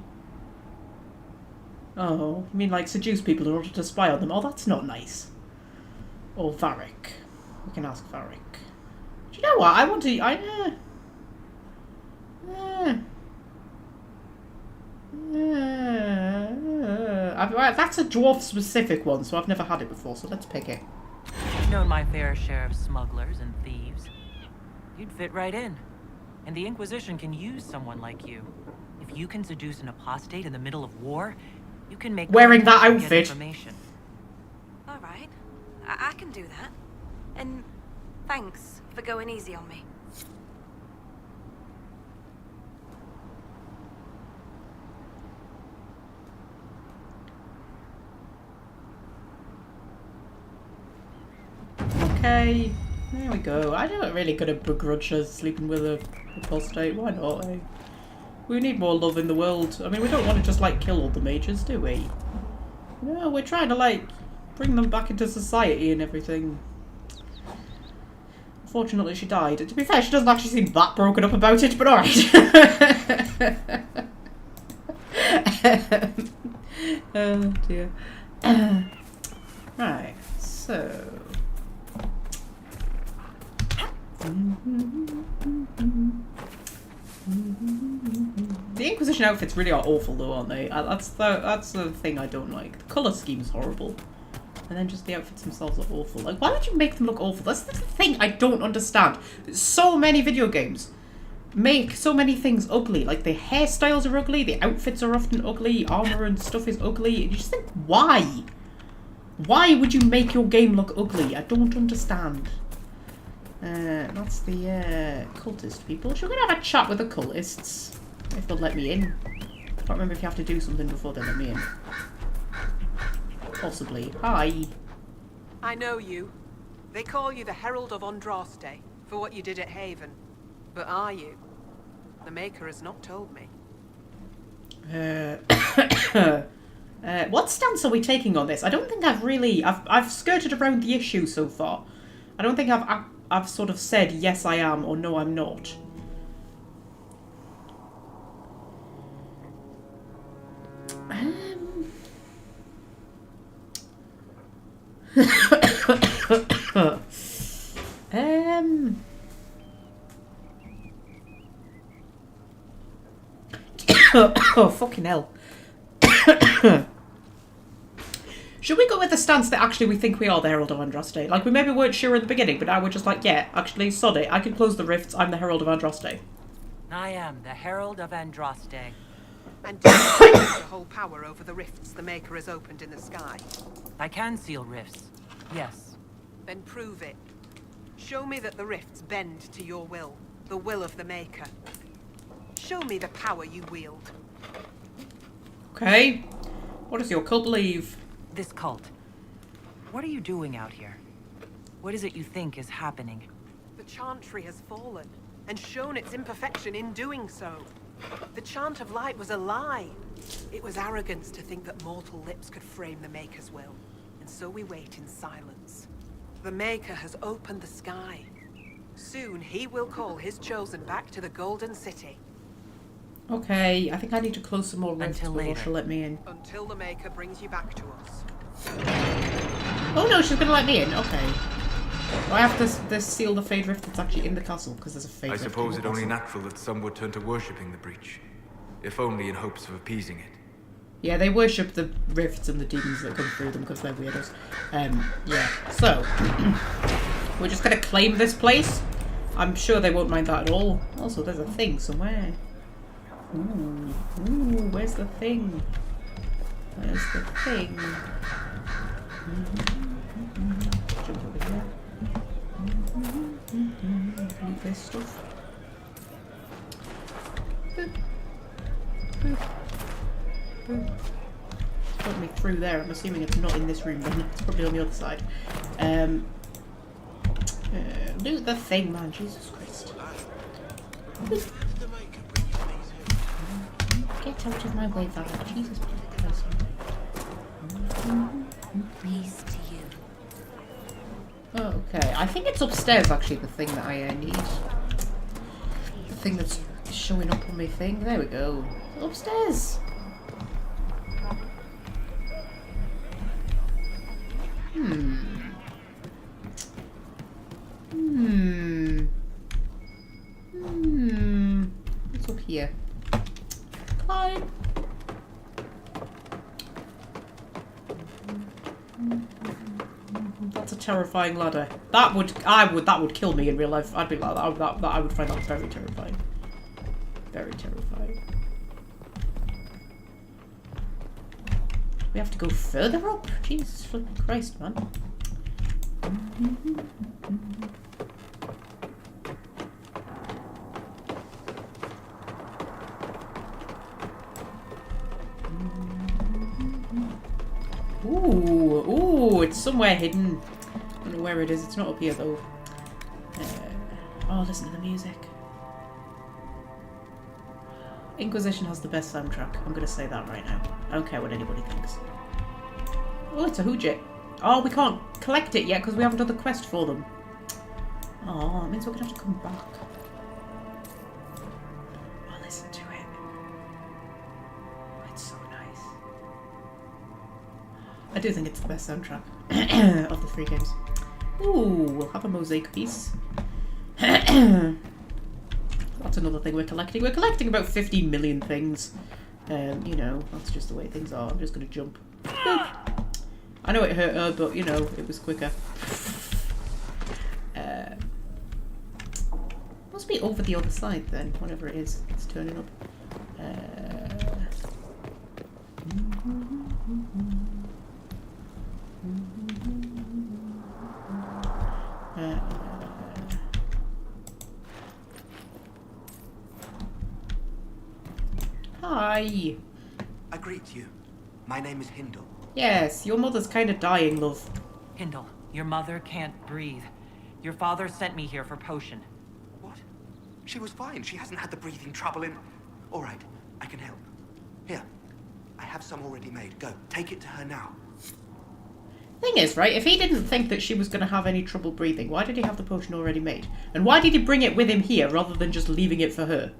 Oh, you mean like seduce people in order to spy on them? Oh, that's not nice. Or Varric. We can ask Frederick. Do you know what? I want to... that's a dwarf-specific one, so I've never had it before, so let's pick it. I've known my fair share of smugglers and thieves. You'd fit right in. And the Inquisition can use someone like you. If you can seduce an apostate in the middle of war, you can make... Wearing that outfit. Information. All right. I can do that. And thanks for going easy on me. Okay, there we go. I don't really gonna begrudge her sleeping with a apostate. Why not, eh? We need more love in the world. I mean, we don't want to just, like, kill all the mages, do we? No, we're trying to, like, bring them back into society and everything. Unfortunately, she died. To be fair, she doesn't actually seem that broken up about it, but alright. Oh, dear. Right, so... The Inquisition outfits really are awful though, aren't they? That's the thing I don't like. The colour scheme's horrible. And then just the outfits themselves are awful. Like, why would you make them look awful? That's the thing I don't understand. So many video games make so many things ugly. Like, the hairstyles are ugly, the outfits are often ugly, armour and stuff is ugly. And you just think, why? Why would you make your game look ugly? I don't understand. That's the cultist people. Should we have a chat with the cultists? If they'll let me in. I can't remember if you have to do something before they let me in. Possibly. Hi. I know you. They call you the Herald of Andraste for what you did at Haven. But are you? The Maker has not told me. What stance are we taking on this? I don't think I've really... I've skirted around the issue so far. I don't think I've sort of said yes I am or no I'm not. Oh, fucking hell. Should we go with the stance that actually we think we are the Herald of Andraste? Like, we maybe weren't sure in the beginning, but now we're just like, yeah, actually, sod it. I can close the rifts. I'm the Herald of Andraste. I am the Herald of Andraste. And do you have the whole power over the rifts the Maker has opened in the sky? I can seal rifts, yes. Then prove it. Show me that the rifts bend to your will, the will of the Maker. Show me the power you wield. Okay. What does your cult believe? This cult. What are you doing out here? What is it you think is happening? The Chantry has fallen, and shown its imperfection in doing so. The Chant of Light was a lie. It was arrogance to think that mortal lips could frame the Maker's will. And so we wait in silence. The Maker has opened the sky. Soon he will call his chosen back to the Golden City. Okay, I think I need to close some more rifts before she'll let me in. Until the Maker brings you back to us. Oh no, she's gonna let me in. Okay. Do I have to seal the Fade Rift that's actually in the castle? Because there's a Fade Rift. I suppose it only natural that some would turn to worshipping the breach, if only in hopes of appeasing it. Yeah, they worship the rifts and the demons that come through them because they're weirdos. Yeah. So, we're just gonna claim this place. I'm sure they won't mind that at all. Also, there's a thing somewhere. Ooh, where's the thing? Where's the thing? Jump over here. Leave this stuff. Boop. Boop. Boop. Got me through there. I'm assuming it's not in this room then. It's probably on the other side. Loot the thing, man. Jesus Christ. Boop. Get out of my way, Val. Jesus Christ. Peace to you. Okay, I think it's upstairs actually, the thing that I need. The thing that's showing up on my thing. There we go. Upstairs. What's up here? Climb. That's a terrifying ladder. That would kill me in real life. I'd be like that. I would find that very terrifying. Very terrifying. We have to go further up? Jesus flipping Christ, man. Ooh, it's somewhere hidden. I don't know where it is. It's not up here though. Oh, listen to the music. Inquisition has the best soundtrack. I'm gonna say that right now. I don't care what anybody thinks. Oh, it's a Hoojit. Oh, we can't collect it yet because we haven't done the quest for them. Oh, it means we're gonna have to come back. Oh, listen to it. It's so nice. I do think it's the best soundtrack of the 3 games. Ooh, we'll have a mosaic piece. That's another thing we're collecting. We're collecting about 50 million things. You know, that's just the way things are. I'm just gonna jump. Boop. I know it hurt her, but you know, it was quicker. Must be over the other side then, whatever it is. It's turning up. Hi. I greet you. My name is Hindle. Yes, your mother's kind of dying, love. Hindle, your mother can't breathe. Your father sent me here for potion. What? She was fine. She hasn't had the breathing trouble in... All right, I can help. Here, I have some already made. Go, take it to her now. Thing is, right, if he didn't think that she was going to have any trouble breathing, why did he have the potion already made? And why did he bring it with him here rather than just leaving it for her?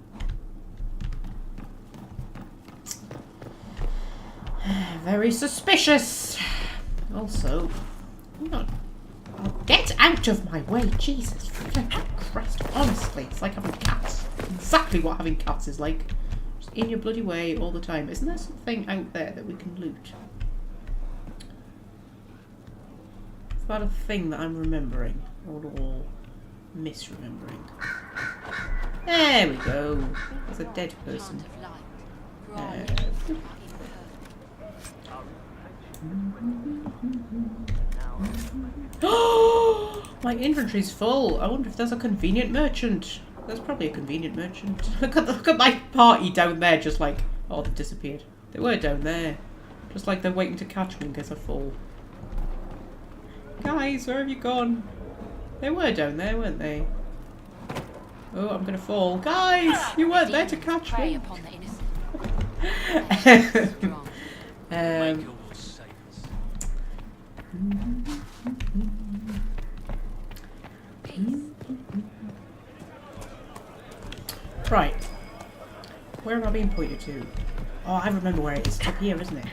Very suspicious. Also, get out of my way, Jesus Christ. Honestly, it's like having cats. Exactly what having cats is like. Just in your bloody way all the time. Isn't there something out there that we can loot? Is that a thing that I'm remembering? Or misremembering? There we go. There's a dead person. My inventory's full. I wonder if there's a convenient merchant. There's probably a convenient merchant. Look at my party down there, just like, oh, they've disappeared. They were down there. Just like they're waiting to catch me in case I fall. Guys, where have you gone? They were down there, weren't they? Oh, I'm gonna fall. Guys, you weren't there to catch me. Right. Where am I being pointed to? Oh, I remember where it is. It's up here, isn't it?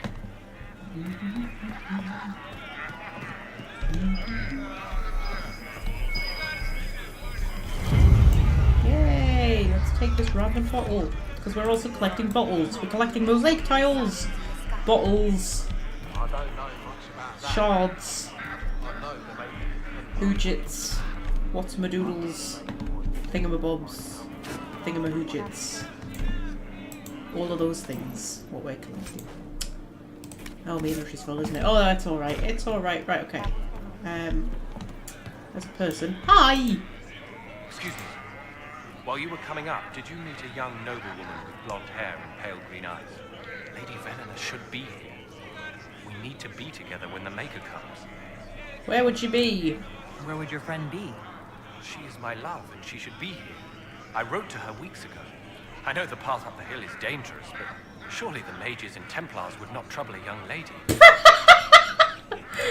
Yay! Let's take this random bottle. Because we're also collecting bottles. We're collecting mosaic tiles. Bottles. Shards. Hoojits. What's-my-doodles. Thingamabobs. Thingamahoojits. All of those things. What we're collecting. Oh, my inventory's full, isn't it? Oh, that's alright. It's alright. Right, okay. There's a person. Hi! Excuse me. While you were coming up, did you meet a young noblewoman with blonde hair and pale green eyes? Lady Venona should be here. We need to be together when the Maker comes. Where would she be? Where would your friend be? She is my love, and she should be here. I wrote to her weeks ago. I know the path up the hill is dangerous, but surely the mages and Templars would not trouble a young lady.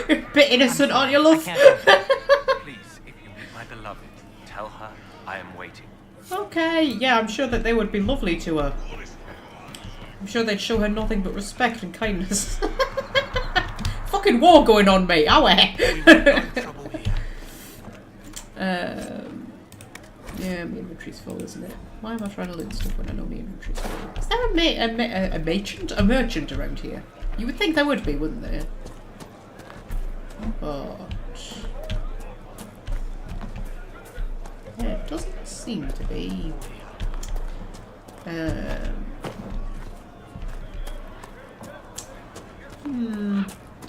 You're a bit innocent, aren't you, love? Please, if you meet my beloved, tell her I am waiting. Okay, yeah, I'm sure that they would be lovely to her. I'm sure they'd show her nothing but respect and kindness. Fucking war going on, mate. Ow. Yeah, my inventory's full, isn't it? Why am I trying to loot stuff when I know my inventory's full? Is there a merchant around here? You would think there would be, wouldn't there? But yeah, it doesn't seem to be.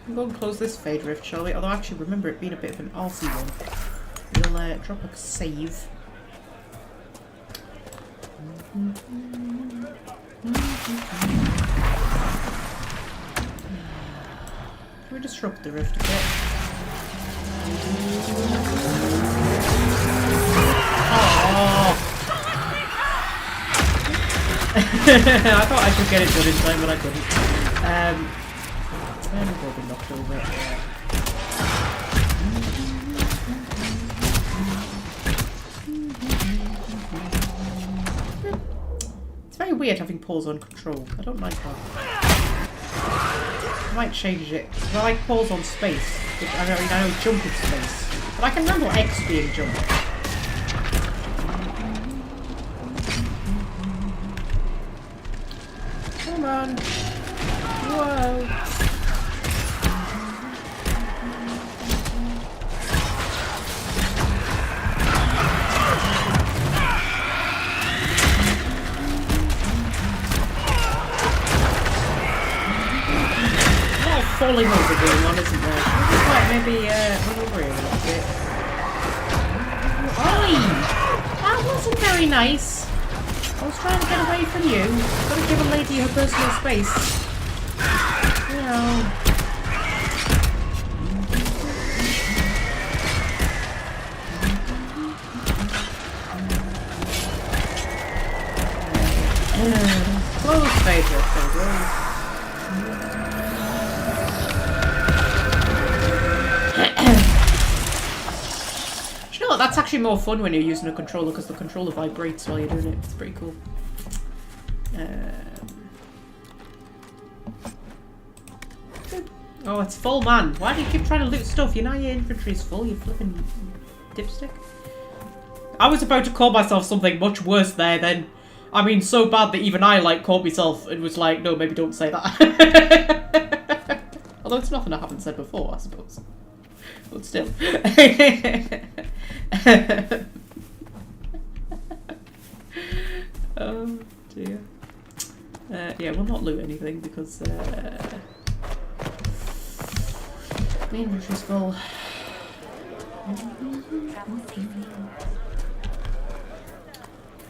We'll go and close this fade rift, shall we? Although I actually remember it being a bit of an arsey one. We'll drop a save. Can we disrupt the rift a bit? Oh. I thought I could get it done in time, but I couldn't. And we'll be knocked over. Yeah. It's very weird having pause on control. I don't like that. I might change it. I like pause on space, which I know jump in space, but I can handle X being jump. Come on. Whoa. Falling over going on, isn't there? Just like maybe run over here a little bit. Oi! That wasn't very nice. I was trying to get away from you. Gotta give a lady her personal space. You know. Close favourite, there we go. Do you know what? That's actually more fun when you're using a controller because the controller vibrates while you're doing it. It's pretty cool. Oh, it's full, man. Why do you keep trying to loot stuff? You know your inventory's full, you flipping dipstick. I was about to call myself something much worse there then. I mean, so bad that even I, like, called myself and was like, no, maybe don't say that. Although it's nothing I haven't said before, I suppose. But still. Oh, dear. Yeah, we'll not loot anything because, my inventory's full.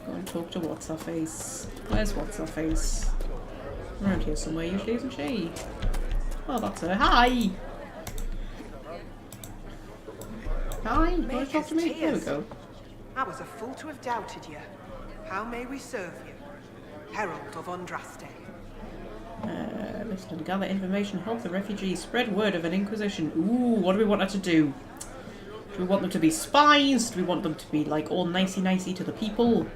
Go and talk to What's Her Face. Where's What's Her Face? Around here somewhere usually, isn't she? Oh, that's her. Hi! Hi, you want to talk to me? There we go. I was a fool to have doubted you. How may we serve you? Herald of Andraste. Listen, gather information, help the refugees, spread word of an Inquisition. Ooh, what do we want her to do? Do we want them to be spies? Do we want them to be, like, all nicey-nicey to the people? Do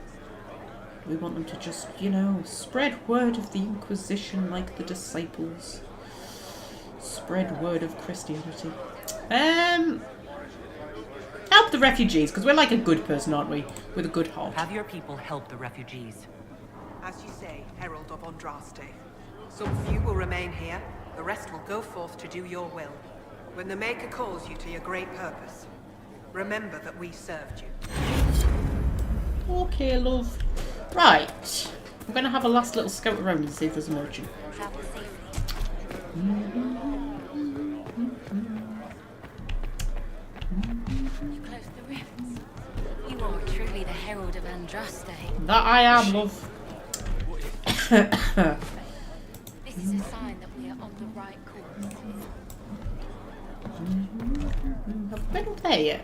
we want them to just, you know, spread word of the Inquisition like the disciples? Spread word of Christianity. Help the refugees, because we're like a good person, aren't we? With a good heart. Have your people help the refugees. As you say, Herald of Andraste. Some few will remain here, the rest will go forth to do your will. When the Maker calls you to your great purpose, remember that we served you. Okay, love. Right. I'm going to have a last little scout around and see if there's a merchant. You close the rifts. You are truly the Herald of Andraste. That I am, love. This is a sign that we are on the right course. Have I been up there yet?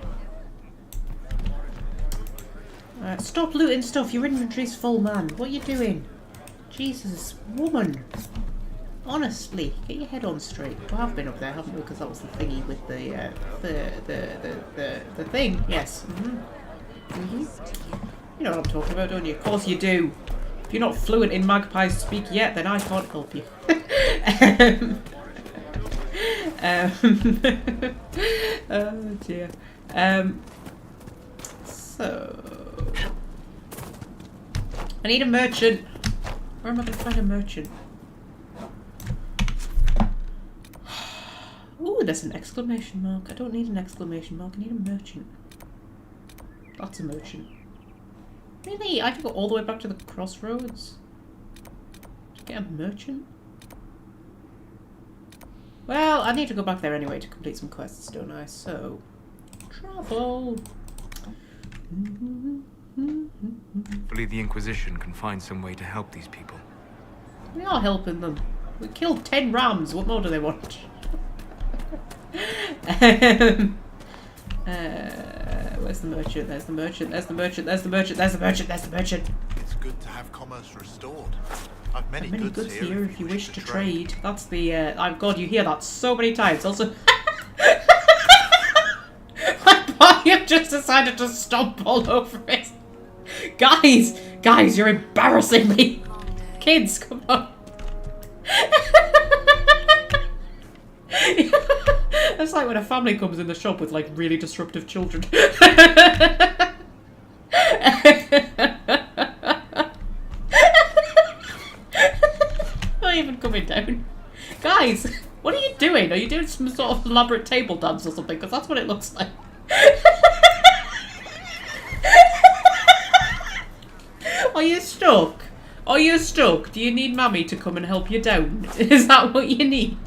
Stop looting stuff. Your inventory's full, man. What are you doing? Jesus, woman. Honestly, get your head on straight. We have been up there, haven't we? Because that was the thingy with the thing. Yes. You know what I'm talking about, don't you? Of course you do. If you're not fluent in Magpie speak yet, then I can't help you. Oh dear. So I need a merchant. Where am I going to find a merchant? Ooh, there's an exclamation mark. I don't need an exclamation mark. I need a merchant. That's a merchant. Really? I have to go all the way back to the crossroads to get a merchant? Well, I need to go back there anyway to complete some quests, don't I? So, travel. Hopefully the Inquisition can find some way to help these people. We are helping them. We killed 10 rams. What more do they want? Where's the merchant? There's the merchant. There's the merchant. There's the merchant. There's the merchant. There's the merchant. It's good to have commerce restored. I've many goods here if you wish to trade. That's the. God, you hear that so many times. Also, my body just decided to stomp all over it. Guys, you're embarrassing me. Kids, come on. It's like when a family comes in the shop with like really disruptive children. Not even coming down. Guys, what are you doing? Are you doing some sort of elaborate table dance or something? Because that's what it looks like. Are you stuck? Are you stuck? Do you need Mammy to come and help you down? Is that what you need?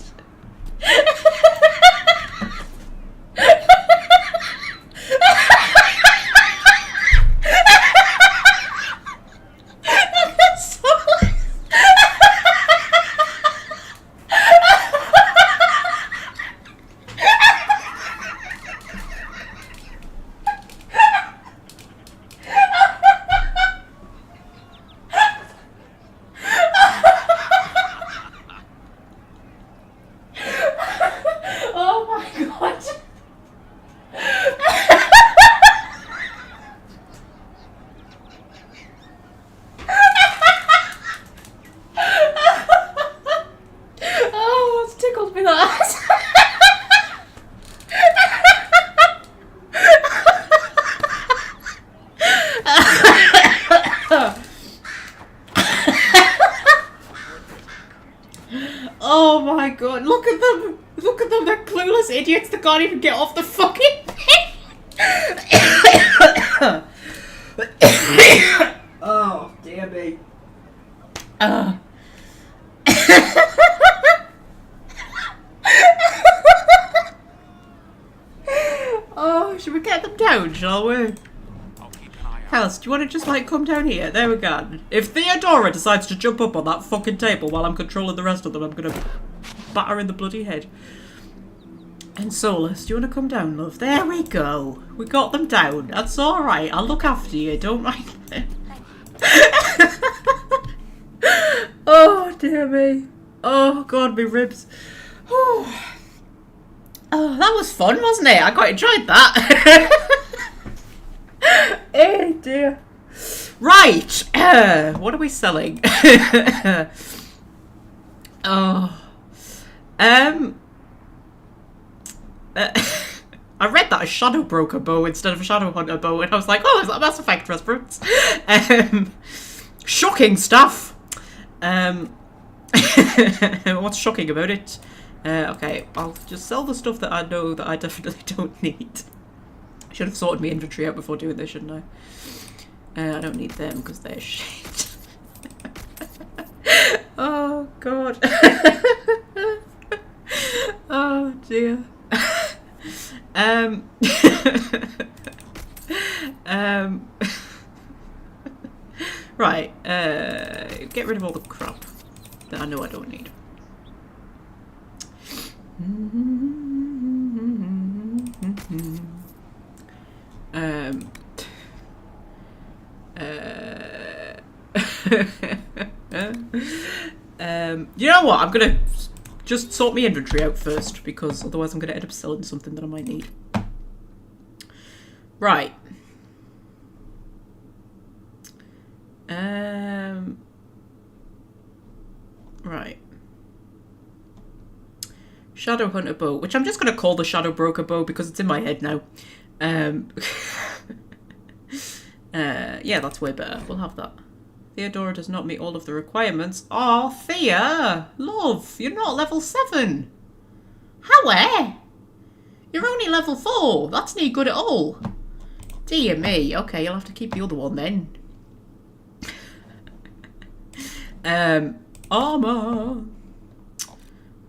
god, look at them! Look at them, they're clueless idiots that can't even get off the fucking oh, dear me. Oh, should we get them down, shall we? House, do you want to just, like, come down here? There we go. If Theodora decides to jump up on that fucking table while I'm controlling the rest of them, I'm gonna batter her in the bloody head. And Solus, do you want to come down, love? There we go. We got them down. That's alright. I'll look after you. Don't mind me. Oh, dear me. Oh, God, me ribs. Oh, that was fun, wasn't it? I quite enjoyed that. Oh dear. Right. What are we selling? Oh. I read that as Shadow Broker bow instead of a Shadow Hunter bow, and I was like, oh, is that Mass Effect reference? Shocking stuff. What's shocking about it? Okay, I'll just sell the stuff that I know that I definitely don't need. I should have sorted my inventory out before doing this, shouldn't I? I don't need them because they're shit. Oh, God. Oh, dear. Right, get rid of all the crap that I know I don't need. You know what? I'm gonna just sort my inventory out first, because otherwise I'm gonna end up selling something that I might need. Right. Right. Shadow Hunter bow, which I'm just gonna call the Shadow Broker bow because it's in my head now. Yeah, that's way better. We'll have that. Theodora does not meet all of the requirements. Oh, Thea! Love, you're not level 7. How? You're only level 4. That's not good at all. Dear me. Okay, you'll have to keep the other one then. Armor.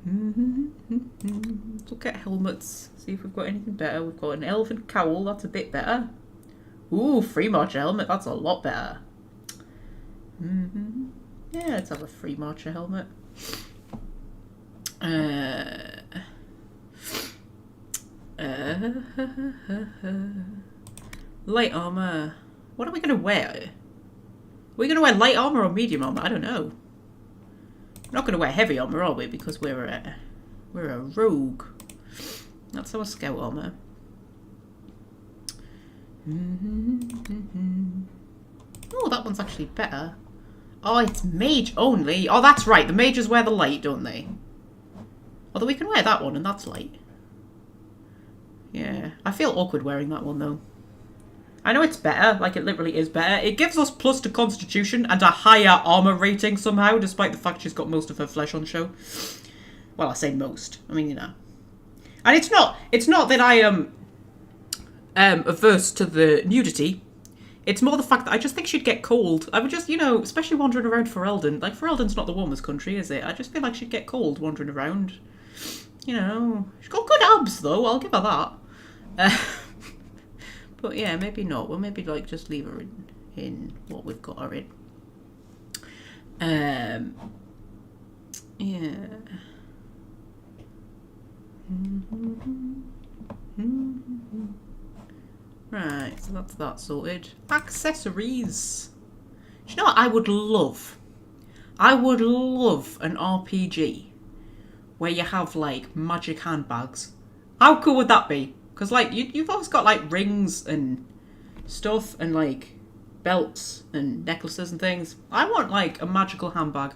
Let's look at helmets. See if we've got anything better. We've got an elven cowl. That's a bit better. Ooh, free marcher helmet. That's a lot better. Yeah, let's have a free marcher helmet. Light armor. What are we gonna wear? Are we gonna wear light armor or medium armor? I don't know. We're not gonna wear heavy armor, are we? Because we're a rogue. That's our scout armor. Oh, that one's actually better. Oh, it's mage only. Oh, that's right. The mages wear the light, don't they? Although we can wear that one, and that's light. Yeah. I feel awkward wearing that one, though. I know it's better. Like, it literally is better. It gives us plus to Constitution and a higher armor rating somehow, despite the fact she's got most of her flesh on show. Well, I say most. I mean, you know. And it's not that I am averse to the nudity. It's more the fact that I just think she'd get cold. I would just, you know, especially wandering around Ferelden. Like, Ferelden's not the warmest country, is it? I just feel like she'd get cold wandering around. You know, she's got good abs, though. I'll give her that. But yeah, maybe not. We'll maybe, like, just leave her in what we've got her in. Yeah. Right, so that's that sorted. Accessories. Do you know what I would love? I would love an RPG where you have, like, magic handbags. How cool would that be? Because, like, you've always got, like, rings and stuff and, like, belts and necklaces and things. I want, like, a magical handbag.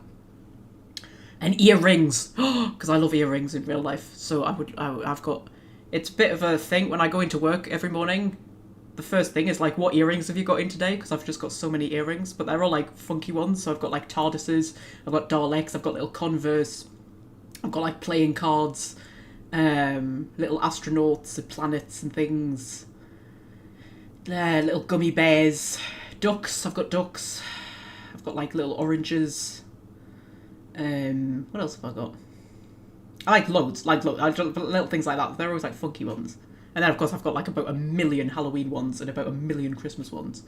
And earrings. Because I love earrings in real life. So I've got... It's a bit of a thing when I go into work every morning. The first thing is, like, what earrings have you got in today? Because I've just got so many earrings. But they're all, like, funky ones. So I've got, like, TARDISes. I've got Daleks. I've got little Converse. I've got like playing cards, little astronauts and planets and things. Little gummy bears, ducks. I've got ducks. I've got like little oranges. What else have I got? I like loads, little things like that. They're always like funky ones. And then of course I've got like about 1 million Halloween ones and about 1 million Christmas ones.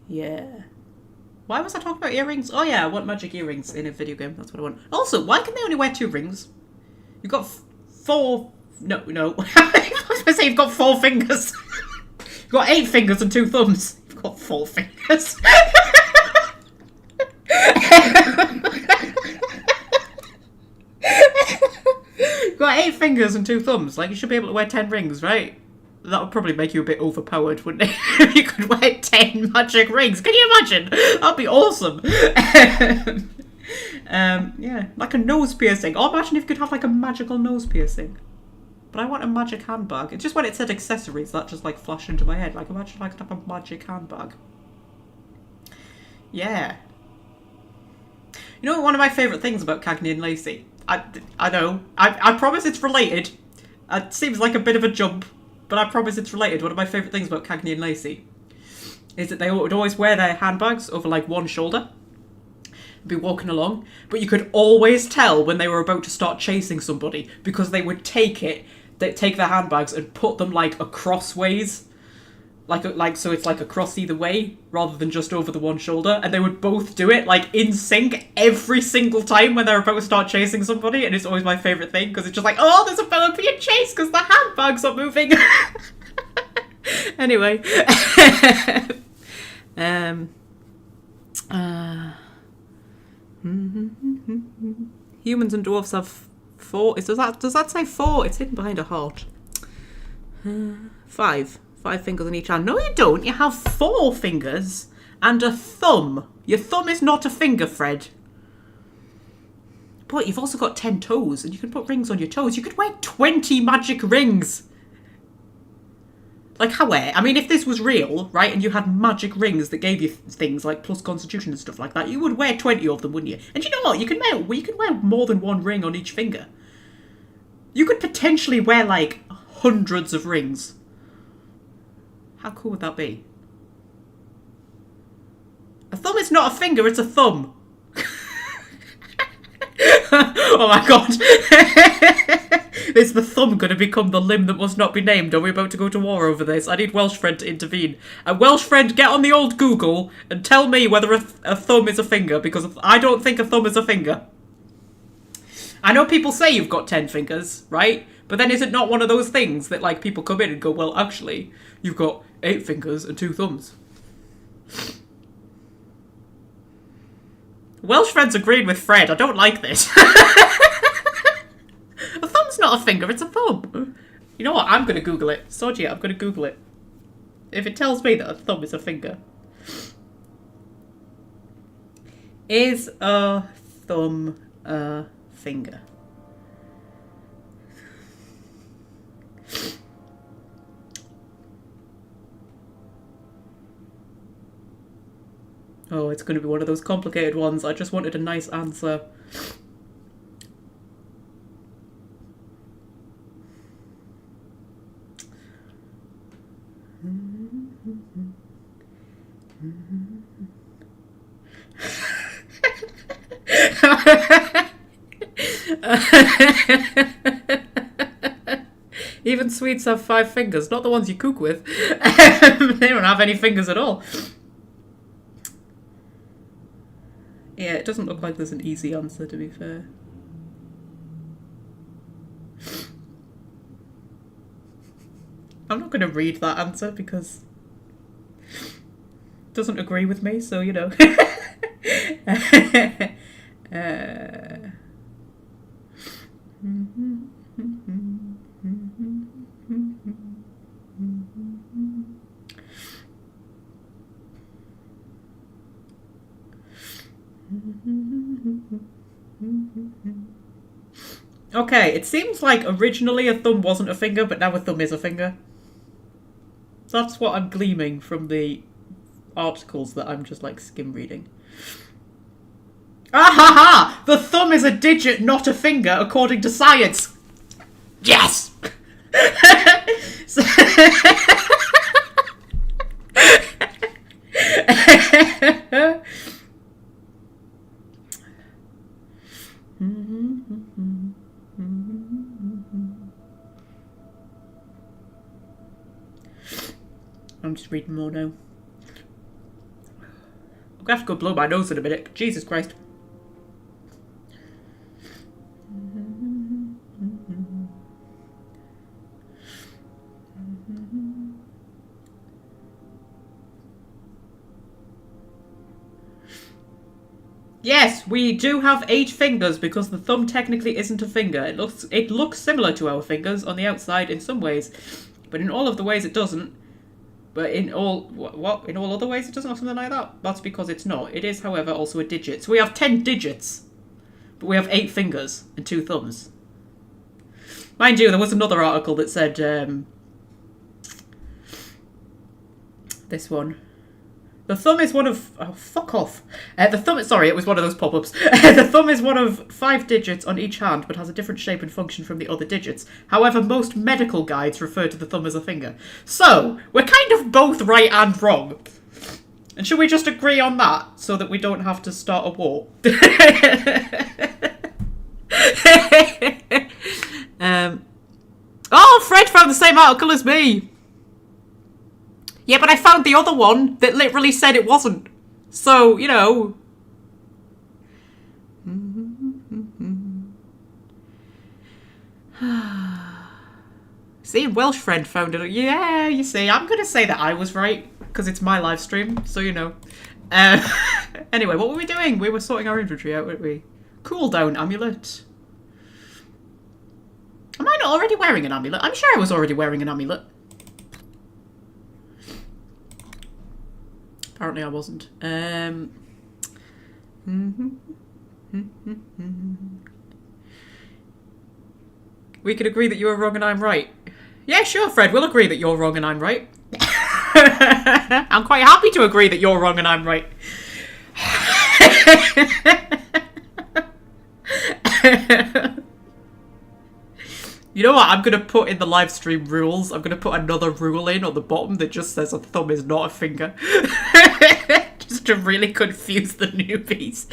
Yeah. Why was I talking about earrings? Oh yeah, I want magic earrings in a video game. That's what I want. Also, why can they only wear 2 rings? You've got 4... No. I was going to say you've got 4 fingers. You've got 8 fingers and 2 thumbs. You've got 4 fingers. You've got 8 fingers and 2 thumbs. Like, you should be able to wear 10 rings, right? That would probably make you a bit overpowered, wouldn't it? If you could wear 10 magic rings. Can you imagine? That'd be awesome. Yeah, like a nose piercing. Or imagine if you could have like a magical nose piercing. But I want a magic handbag. It's just when it said accessories, that just like flashed into my head. Like, imagine if I could have a magic handbag. Yeah. You know, one of my favourite things about Cagney and Lacey? I know. I promise it's related. It seems like a bit of a jump, but I promise it's related. One of my favourite things about Cagney and Lacey is that they would always wear their handbags over like one shoulder. Be walking along, but you could always tell when they were about to start chasing somebody because they would take their handbags and put them like across ways, like so it's like across either way rather than just over the one shoulder, and they would both do it like in sync every single time when they're about to start chasing somebody, and it's always my favourite thing because it's just like, oh, there's about to be a chase because the handbags are moving. Anyway. Humans and dwarves have 4. Does that say 4? It's hidden behind a heart. 5 fingers on each hand. No, you don't. You have 4 fingers and a thumb. Your thumb is not a finger, Fred. But you've also got 10 toes, and you can put rings on your toes. You could wear 20 magic rings. Like, how? I mean, if this was real, right, and you had magic rings that gave you things like plus constitution and stuff like that, you would wear 20 of them, wouldn't you? And you know what? You can wear more than 1 ring on each finger. You could potentially wear, like, hundreds of rings. How cool would that be? A thumb is not a finger, it's a thumb. Oh my god. Is the thumb going to become the limb that must not be named? Are we about to go to war over this? I need Welsh friend to intervene. A Welsh friend, get on the old Google and tell me whether a thumb is a finger, because I don't think a thumb is a finger. I know people say you've got 10 fingers, right? But then is it not one of those things that like people come in and go, well, actually, you've got 8 fingers and 2 thumbs. Welsh friends agreed with Fred. I don't like this. A thumb's not a finger, it's a thumb. You know what? I'm going to Google it. Sod yeah, I'm going to Google it. If it tells me that a thumb is a finger. Is a thumb a finger? Oh, it's going to be one of those complicated ones. I just wanted a nice answer. Even Swedes have 5 fingers, not the ones you cook with. They don't have any fingers at all. Yeah, it doesn't look like there's an easy answer, to be fair. I'm not going to read that answer because it doesn't agree with me, so, you know. Okay, it seems like originally a thumb wasn't a finger, but now a thumb is a finger. So that's what I'm gleaming from the articles that I'm just like skim reading. Ah ha ha! The thumb is a digit, not a finger, according to science. Yes! So I'm just reading more now. I'm gonna have to go blow my nose in a minute. Jesus Christ. Yes, we do have 8 fingers because the thumb technically isn't a finger. It looks similar to our fingers on the outside in some ways, but in all of the ways it doesn't. But in all in all other ways it doesn't, or something like that. That's because it's not. It is, however, also a digit. So we have 10 digits, but we have 8 fingers and 2 thumbs. Mind you, there was another article that said this one. The thumb is one of... Oh, fuck off. The thumb... Sorry, it was one of those pop-ups. The thumb is one of 5 digits on each hand, but has a different shape and function from the other digits. However, most medical guides refer to the thumb as a finger. So, we're kind of both right and wrong. And should we just agree on that, so that we don't have to start a war? Oh, Fred found the same article as me! Yeah, but I found the other one that literally said it wasn't. So, you know. See, Welsh friend found it. Yeah, you see, I'm going to say that I was right, because it's my live stream, so you know. Anyway, what were we doing? We were sorting our inventory out, weren't we? Cooldown amulet. Am I not already wearing an amulet? I'm sure I was already wearing an amulet. Apparently I wasn't. We could agree that you were wrong and I'm right. Yeah, sure, Fred, we'll agree that you're wrong and I'm right. I'm quite happy to agree that you're wrong and I'm right. You know what? I'm going to put in the live stream rules. I'm going to put another rule in on the bottom that just says a thumb is not a finger. Just to really confuse the newbies.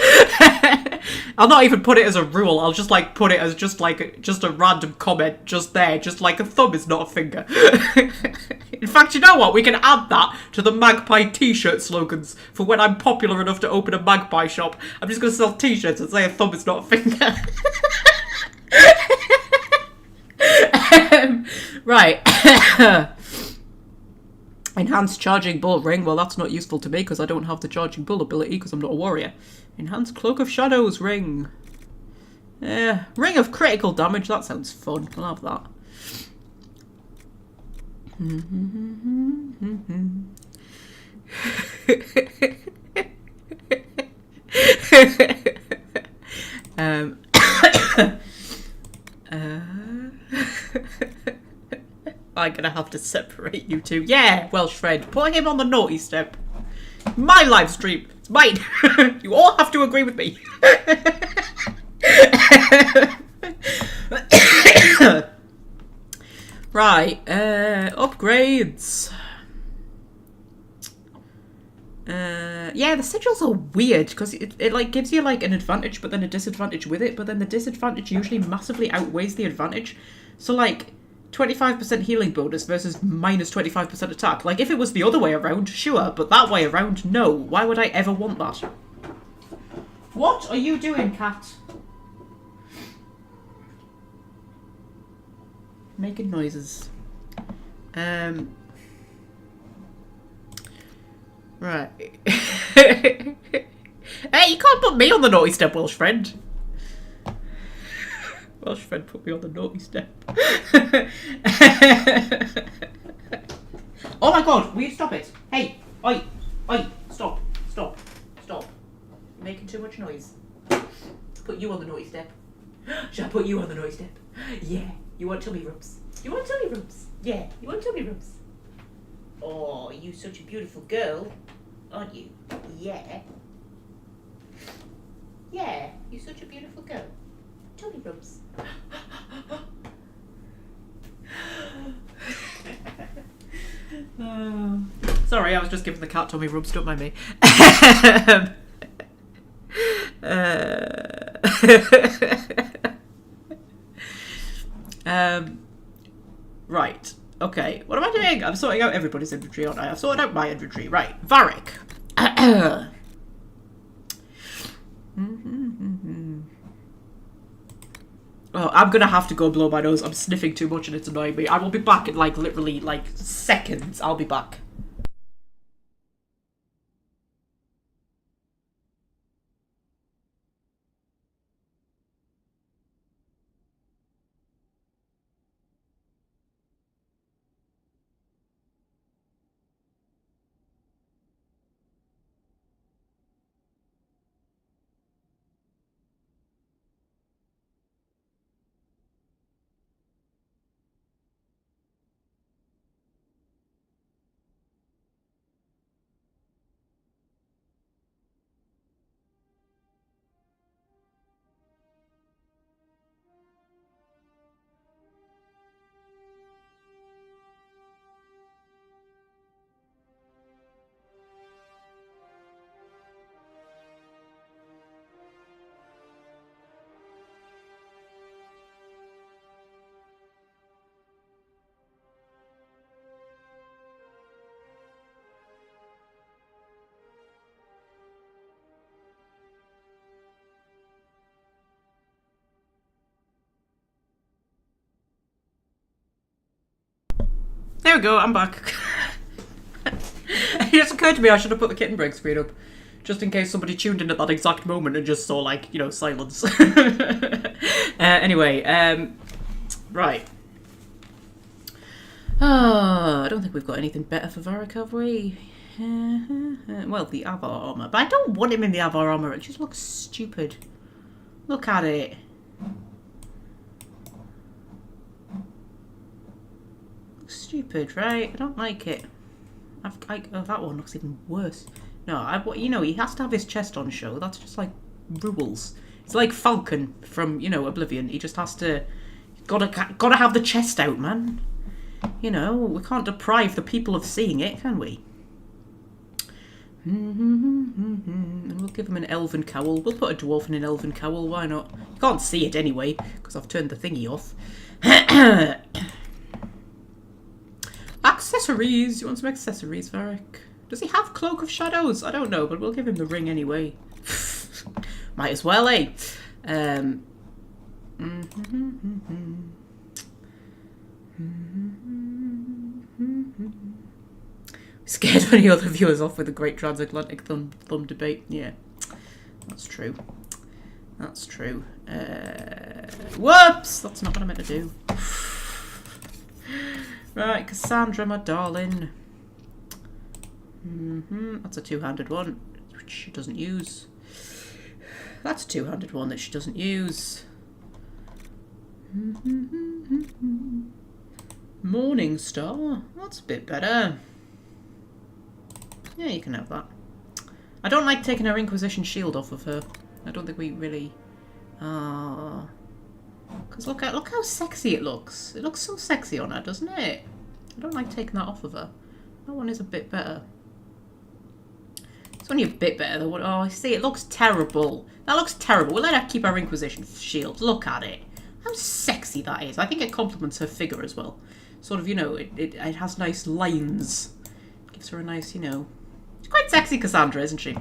I'll not even put it as a rule. I'll just like put it as just a random comment just there. Just like a thumb is not a finger. In fact, you know what? We can add that to the Magpie t-shirt slogans for when I'm popular enough to open a Magpie shop. I'm just going to sell t-shirts that say a thumb is not a finger. Right. Enhanced charging bull ring. Well, that's not useful to me because I don't have the charging bull ability because I'm not a warrior. Enhanced cloak of shadows ring. Ring of critical damage. That sounds fun. I'll have that. I'm gonna have to separate you two. Yeah, Welsh friend, put him on the naughty step. My live stream, it's mine. You all have to agree with me. Right, upgrades. Yeah, the sigils are weird because it like gives you like an advantage but then a disadvantage with it, but then the disadvantage usually massively outweighs the advantage. So like 25% healing bonus versus minus 25% attack. Like if it was the other way around, sure, but that way around, no. Why would I ever want that? What are you doing, cat? Making noises. Right. Hey, you can't put me on the naughty step, Welsh friend. Welsh friend put me on the naughty step. Oh my god, will you stop it? Hey, oi, stop. You're making too much noise. Put you on the naughty step. Should I put you on the naughty step? Yeah, you want tummy rubs? You want tummy rubs? Yeah, you want tummy rubs? Oh, you such a beautiful girl. aren't you? Yeah. Yeah, you're such a beautiful girl. Tummy rubs. Sorry, I was just giving the cat tummy rubs, don't mind me. Right. Okay. What am I doing? I'm sorting out everybody's inventory, aren't I? I've sorted out my inventory. Right. Varric. Oh, I'm gonna have to go blow my nose. I'm sniffing too much and it's annoying me. I will be back in like literally like seconds. I'll be back. There we go, I'm back. It just occurred to me I should have put the kitten break screen up. Just in case somebody tuned in at that exact moment and just saw, like, you know, silence. Anyway, right. I don't think we've got anything better for Varric, have we? Well, the Avar armor. But I don't want him in the Avar armor. It just looks stupid. Look at it. Stupid, right? I don't like it. Oh, that one looks even worse. No, you know, he has to have his chest on show. That's just like rules. It's like Falcon from, you know, Oblivion. He just has to, gotta have the chest out, man. You know, we can't deprive the people of seeing it, can we? And we'll give him an elven cowl. We'll put a dwarf in an elven cowl. Why not? You can't see it anyway because I've turned the thingy off. Accessories! You want some accessories, Varric? Does he have Cloak of Shadows? I don't know, but we'll give him the ring anyway. Might as well, eh? Scared any other viewers off with the great transatlantic thumb debate. Yeah, that's true. That's true. Whoops! That's not what I meant to do. Right, Cassandra, my darling. That's a two-handed one, which she doesn't use. That's a two-handed one that she doesn't use. Morning Star. That's a bit better. Yeah, you can have that. I don't like taking her Inquisition shield off of her. I don't think we really... Because look how sexy it looks. It looks so sexy on her, doesn't it? I don't like taking that off of her. That one is a bit better. It's only a bit better than what... Oh, I see. It looks terrible. That looks terrible. We'll let her keep her Inquisition shield. Look at it. How sexy that is. I think it complements her figure as well. Sort of, you know, it has nice lines. Gives her a nice, you know... She's quite sexy, Cassandra, isn't she?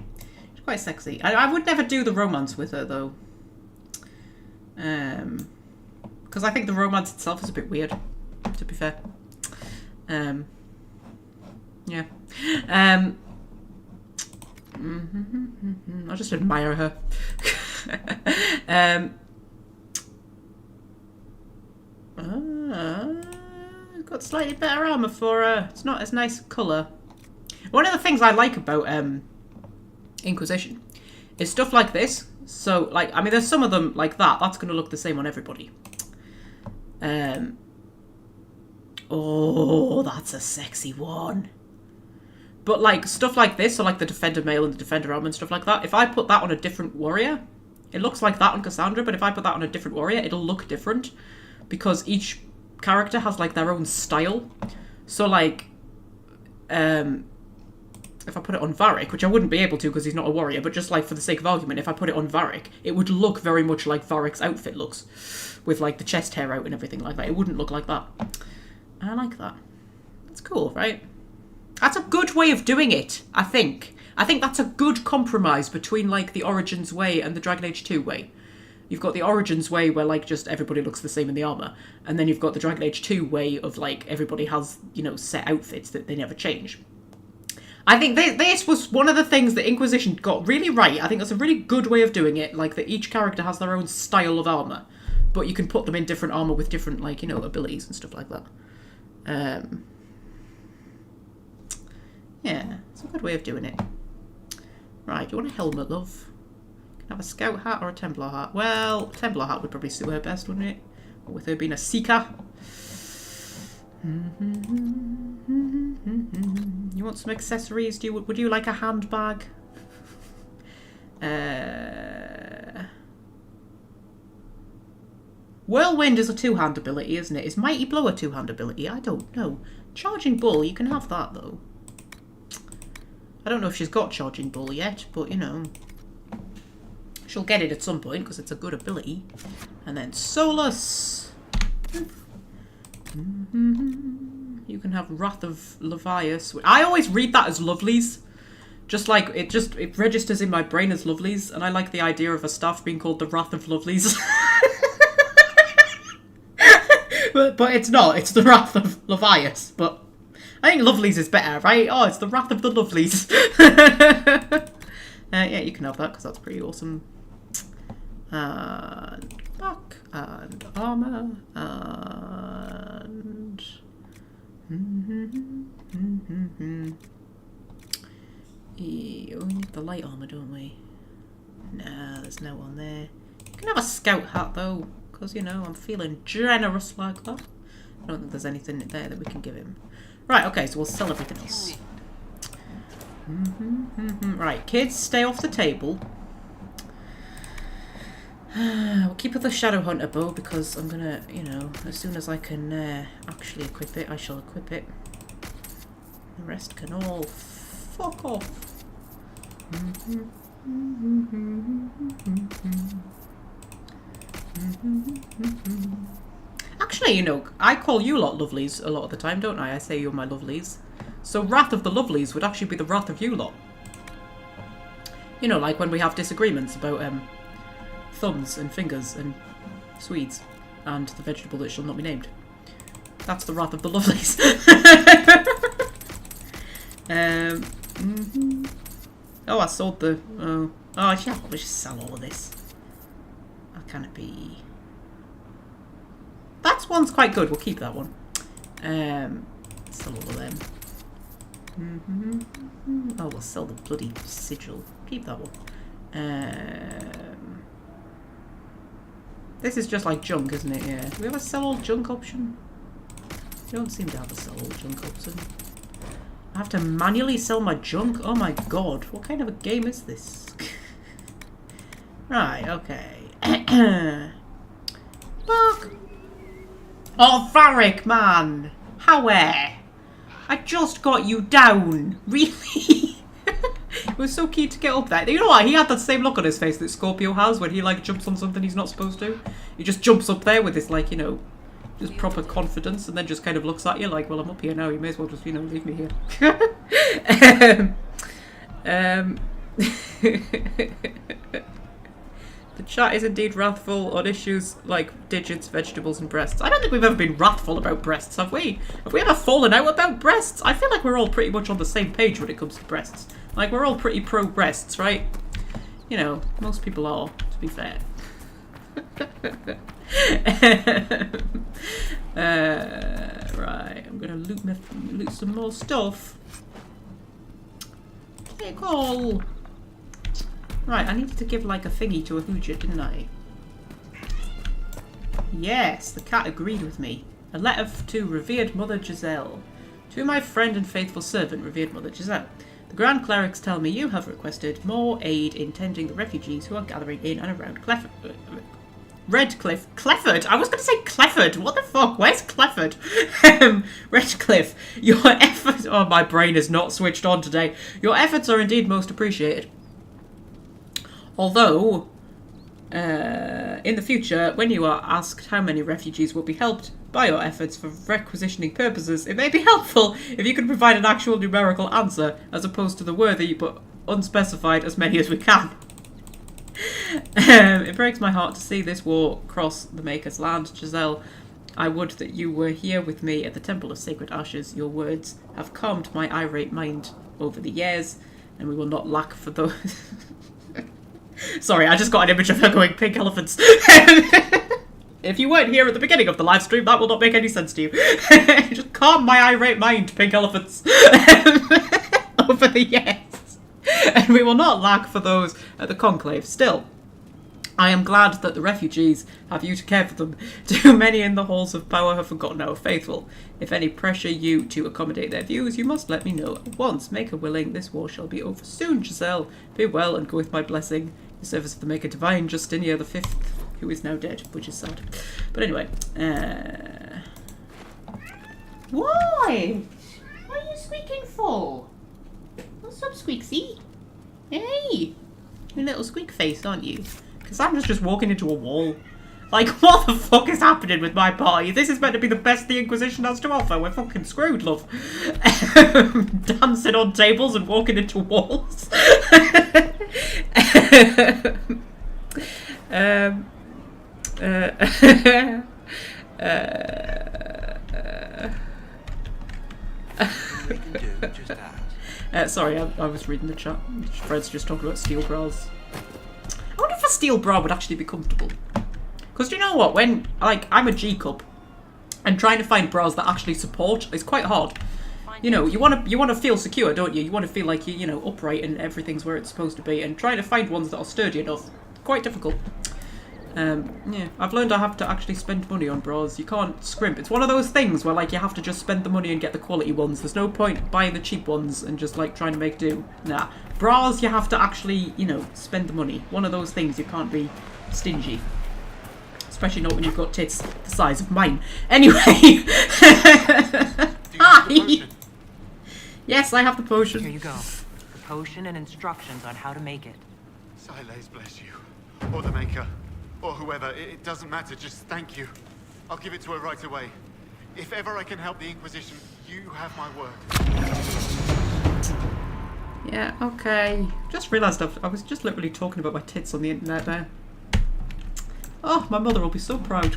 She's quite sexy. I would never do the romance with her, though. Because I think the romance itself is a bit weird, to be fair. Yeah. I just admire her. Got slightly better armor for her. It's not as nice a colour. One of the things I like about Inquisition is stuff like this. So, like, I mean, there's some of them like that. That's going to look the same on everybody. Oh, that's a sexy one. But like stuff like this, so like the Defender Mail and the Defender Armor and stuff like that, if I put that on a different warrior, it looks like that on Cassandra, but if I put that on a different warrior, it'll look different. Because each character has like their own style. So like, if I put it on Varric, which I wouldn't be able to because he's not a warrior, but just like for the sake of argument, if I put it on Varric, it would look very much like Varric's outfit looks. With like the chest hair out and everything like that. It wouldn't look like that. I like that. That's cool, right? That's a good way of doing it, I think. I think that's a good compromise between like the Origins way and the Dragon Age 2 way. You've got the Origins way where like just everybody looks the same in the armor. And then you've got the Dragon Age 2 way of like everybody has, you know, set outfits that they never change. I think this was one of the things that Inquisition got really right. I think that's a really good way of doing it. Like that each character has their own style of armor. But you can put them in different armor with different, like, you know, abilities and stuff like that. Yeah, it's a good way of doing it. Right, do you want a helmet, love? You can have a scout hat or a Templar hat. Well, Templar hat would probably suit her best, wouldn't it? Or with her being a seeker. You want some accessories? Would you like a handbag? Whirlwind is a two-hand ability, isn't it? Is Mighty Blow a two-hand ability? I don't know. Charging Bull, you can have that, though. I don't know if she's got Charging Bull yet, but, you know. She'll get it at some point, because it's a good ability. And then Solus. You can have Wrath of Levias. I always read that as Lovelies. Just like, it registers in my brain as Lovelies, and I like the idea of a staff being called the Wrath of Lovelies. But it's not. It's the Wrath of Levias. But I think Lovelies is better, right? Oh, it's the Wrath of the Lovelies. Yeah, you can have that because that's pretty awesome. And back and armor and we need the light armor, don't we? Nah, there's no one there. You can have a scout hat though. Because, you know, I'm feeling generous like that. I don't think there's anything there that we can give him. Right, okay, so we'll sell everything else. Right, kids, stay off the table. We'll keep with the Shadow Hunter bow because I'm gonna, you know, as soon as I can actually equip it, I shall equip it. The rest can all fuck off. Actually, you know, I call you lot lovelies a lot of the time, don't I? I say you're my lovelies. So Wrath of the Lovelies would actually be the Wrath of you lot. You know, like when we have disagreements about thumbs and fingers and Swedes and the vegetable that shall not be named. That's the Wrath of the Lovelies. Oh, I sold the... Oh, I should probably just sell all of this. How can it be? That one's quite good. We'll keep that one. Sell all of them. Oh, we'll sell the bloody sigil. Keep that one. This is just like junk, isn't it? Yeah. Do we have a sell all junk option? We don't seem to have a sell all junk option. I have to manually sell my junk? Oh my god. What kind of a game is this? Right, okay. Look! Oh, Varric, man! How I just got you down! Really? It was so keen to get up there. You know what? He had that same look on his face that Scorpio has when he, like, jumps on something he's not supposed to. He just jumps up there with this, like, you know, just proper confidence and then just kind of looks at you like, well, I'm up here now. You may as well just, you know, leave me here. The chat is indeed wrathful on issues like digits, vegetables, and breasts. I don't think we've ever been wrathful about breasts, have we? Have we ever fallen out about breasts? I feel like we're all pretty much on the same page when it comes to breasts. Like, we're all pretty pro-breasts, right? You know, most people are, to be fair. Right, I'm gonna loot some more stuff. Hey, call. Right, I needed to give like a thingy to a Hooja, didn't I? Yes, the cat agreed with me. A letter to revered Mother Giselle. To my friend and faithful servant, revered Mother Giselle. The Grand Clerics tell me you have requested more aid in tending the refugees who are gathering in and around Redcliffe. Clefford? I was going to say Clefford. What the fuck? Where's Clefford? Redcliffe. Your efforts... Oh, my brain is not switched on today. Your efforts are indeed most appreciated. Although, in the future, when you are asked how many refugees will be helped by your efforts for requisitioning purposes, it may be helpful if you could provide an actual numerical answer, as opposed to the worthy but unspecified as many as we can. It breaks my heart to see this war cross the Maker's land. Giselle, I would that you were here with me at the Temple of Sacred Ashes. Your words have calmed my irate mind over the years, and we will not lack for those... Sorry, I just got an image of her going pink elephants. If you weren't here at the beginning of the live stream, that will not make any sense to you. Just calm my irate mind, pink elephants. Over the years. And we will not lack for those at the Conclave. Still, I am glad that the refugees have you to care for them. Too many in the halls of power have forgotten our faithful. If any pressure you to accommodate their views, you must let me know at once. Make her willing. This war shall be over soon, Giselle. Be well and go with my blessing. The service of the Maker Divine, Justinia V, who is now dead, which is sad. But anyway, What? What are you squeaking for? What's up, Squeaksy? Hey! You're a little squeak face, aren't you? Because I'm just walking into a wall. Like, what the fuck is happening with my party? This is meant to be the best the Inquisition has to offer. We're fucking screwed, love. Dancing on tables and walking into walls. Sorry, I was reading the chat. Fred's just talking about steel bras. I wonder if a steel bra would actually be comfortable. Because do you know what? When, like, I'm a G-cup, and trying to find bras that actually support is quite hard. You know, you want to feel secure, don't you? You want to feel like you know, upright and everything's where it's supposed to be. And trying to find ones that are sturdy enough, quite difficult. Yeah, I've learned I have to actually spend money on bras. You can't scrimp. It's one of those things where, like, you have to just spend the money and get the quality ones. There's no point buying the cheap ones and just, like, trying to make do. Nah. Bras, you have to actually, you know, spend the money. One of those things you can't be stingy. Especially not when you've got tits the size of mine. Anyway. Hi! Yes, I have the potion. Here you go. The potion and instructions on how to make it. Silas bless you. Or the Maker. Or whoever. It doesn't matter. Just thank you. I'll give it to her right away. If ever I can help the Inquisition, you have my word. Yeah, okay. Just realised I was just literally talking about my tits on the internet there. Oh, my mother will be so proud.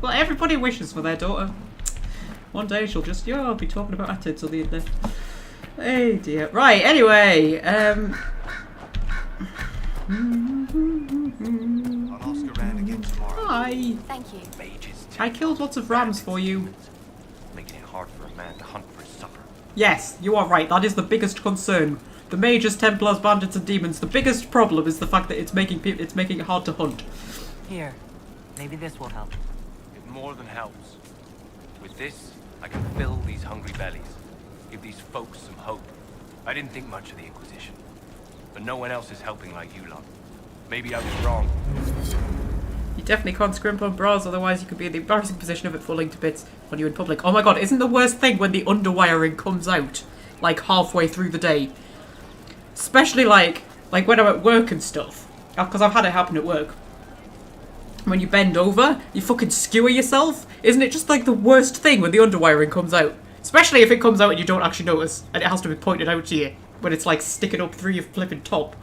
Well, everybody wishes for their daughter. One day she'll just, yeah, I'll be talking about her tits on the internet. Hey dear. Right, anyway, I'll ask around again tomorrow. Hi. Thank you. I killed lots of rams for you. Making it hard for a man to hunt for his supper. Yes, you are right. That is the biggest concern. The mages, Templars, bandits, and demons. The biggest problem is the fact that it's making it hard to hunt. Here, maybe this will help. It more than helps. With this, I can fill these hungry bellies, give these folks some hope. I didn't think much of the Inquisition, but no one else is helping like you lot. Maybe I was wrong. You definitely can't scrimp on bras, otherwise you could be in the embarrassing position of it falling to bits on you in public. Oh my god, isn't the worst thing when the underwiring comes out, like halfway through the day? Especially like when I'm at work and stuff, because I've had it happen at work. When you bend over, you fucking skewer yourself. Isn't it just like the worst thing when the underwiring comes out? Especially if it comes out and you don't actually notice, and it has to be pointed out to you when it's like sticking up through your flipping top.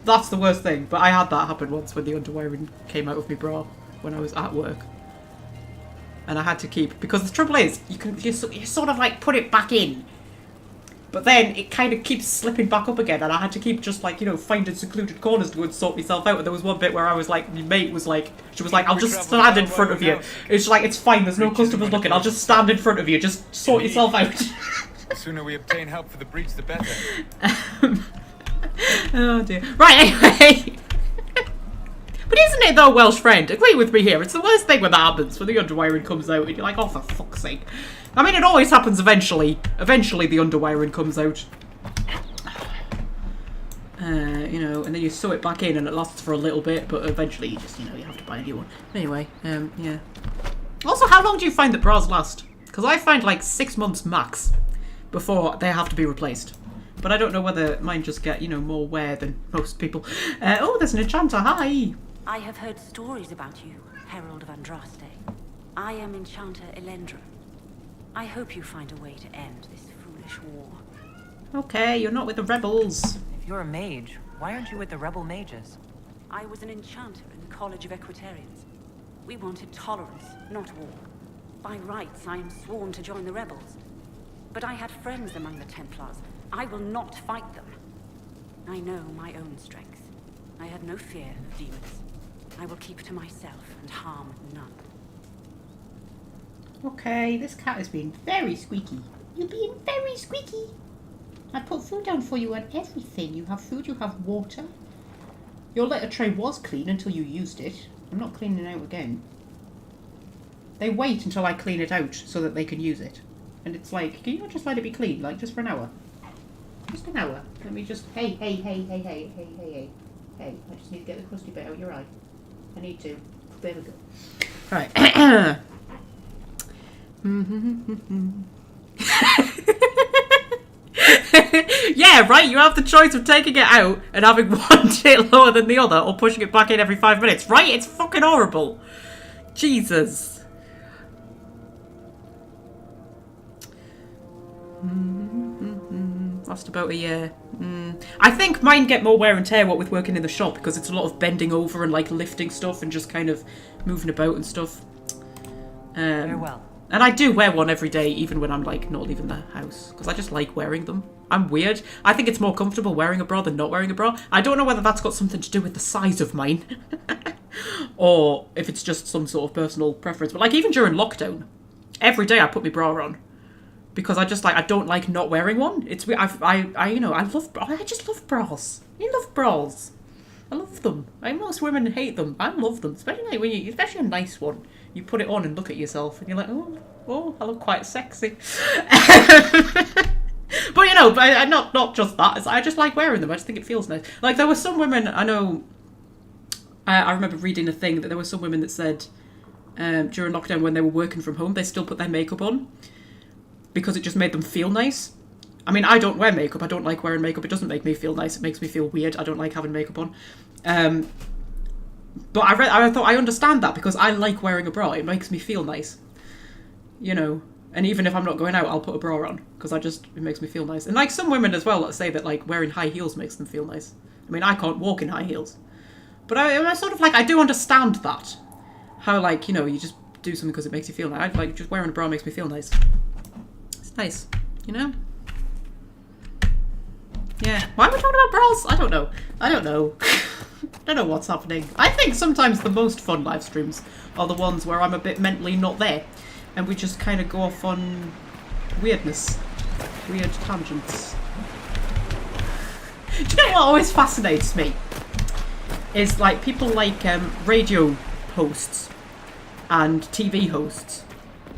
That's the worst thing. But I had that happen once when the underwiring came out of my bra when I was at work, and I had to keep, because the trouble is you sort of like put it back in. But then it kind of keeps slipping back up again, and I had to keep just like, you know, finding secluded corners to go and sort myself out. And there was one bit where I was like, my mate was like, she was like, I'll just stand in front of you. It's like, it's fine, there's no customers looking, I'll just stand in front of you, just sort yourself out. The sooner we obtain help for the breach, the better. Oh dear. Right, anyway. But isn't it though, Welsh friend? Agree with me here. It's the worst thing when that happens, when the underwiring comes out and you're like, oh, for fuck's sake. I mean, it always happens eventually. Eventually the underwiring comes out. You know, and then you sew it back in and it lasts for a little bit, but eventually you just, you know, you have to buy a new one. Anyway, yeah. Also, how long do you find that bras last? Because I find like 6 months max before they have to be replaced. But I don't know whether mine just get, you know, more wear than most people. Oh, there's an enchanter. Hi. I have heard stories about you, Herald of Andraste. I am Enchanter Elendra. I hope you find a way to end this foolish war. Okay, you're not with the rebels. If you're a mage, why aren't you with the rebel mages? I was an enchanter in the College of Equitarians. We wanted tolerance, not war. By rights, I am sworn to join the rebels. But I had friends among the Templars. I will not fight them. I know my own strength. I have no fear of demons. I will keep to myself and harm none. Okay, this cat is being very squeaky. You're being very squeaky. I put food down for you and everything. You have food, you have water. Your litter tray was clean until you used it. I'm not cleaning it out again. They wait until I clean it out so that they can use it. And it's like, can you not just let it be clean? Like, just for an hour? Just an hour. Let me just... Hey. Hey, I just need to get the crusty bit out your eye. I need to. There we go. Right. Yeah, right, you have the choice of taking it out and having one tit lower than the other or pushing it back in every 5 minutes. Right? It's fucking horrible. Jesus. Last about a year. I think mine get more wear and tear what with working in the shop because it's a lot of bending over and like lifting stuff and just kind of moving about and stuff. Farewell. And I do wear one every day even when I'm like not leaving the house because I just like wearing them. I'm weird. I think it's more comfortable wearing a bra than not wearing a bra. I don't know whether that's got something to do with the size of mine or if it's just some sort of personal preference. But like even during lockdown, every day I put my bra on. Because I just like, I don't like not wearing one. It's weird. I just love bras. I love bras. I love them. Most women hate them. I love them. Especially when especially a nice one. You put it on and look at yourself and you're like, oh, I look quite sexy. But you know, but not just that. It's, I just like wearing them. I just think it feels nice. Like there were some women, I know, I remember reading a thing that there were some women that said during lockdown when they were working from home, they still put their makeup on. Because it just made them feel nice. I mean, I don't wear makeup. I don't like wearing makeup. It doesn't make me feel nice. It makes me feel weird. I don't like having makeup on. But I thought I understand that because I like wearing a bra. It makes me feel nice. You know? And even if I'm not going out, I'll put a bra on. Because it makes me feel nice. And like some women as well that say that like wearing high heels makes them feel nice. I mean, I can't walk in high heels. But I sort of like, I do understand that. How like, you know, you just do something because it makes you feel nice. Like just wearing a bra makes me feel nice. Nice, you know? Yeah. Why am I talking about bras? I don't know. I don't know what's happening. I think sometimes the most fun live streams are the ones where I'm a bit mentally not there. And we just kind of go off on weirdness. Weird tangents. Do you know what always fascinates me? Is like people like radio hosts and TV hosts.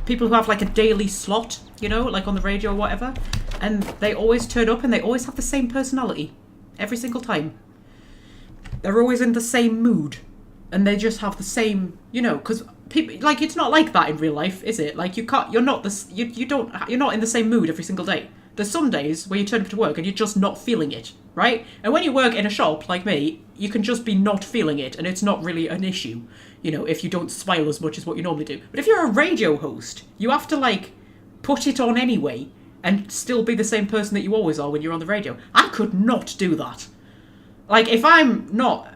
People who have like a daily slot, you know, like on the radio or whatever, and they always turn up and they always have the same personality every single time. They're always in the same mood and they just have the same, you know, because people like it's not like that in real life, is it? Like you're not in the same mood every single day. There's some days where you turn up to work and you're just not feeling it, right? And when you work in a shop like me, you can just be not feeling it and it's not really an issue. You know, if you don't smile as much as what you normally do. But if you're a radio host, you have to, like, put it on anyway and still be the same person that you always are when you're on the radio. I could not do that. Like, if I'm not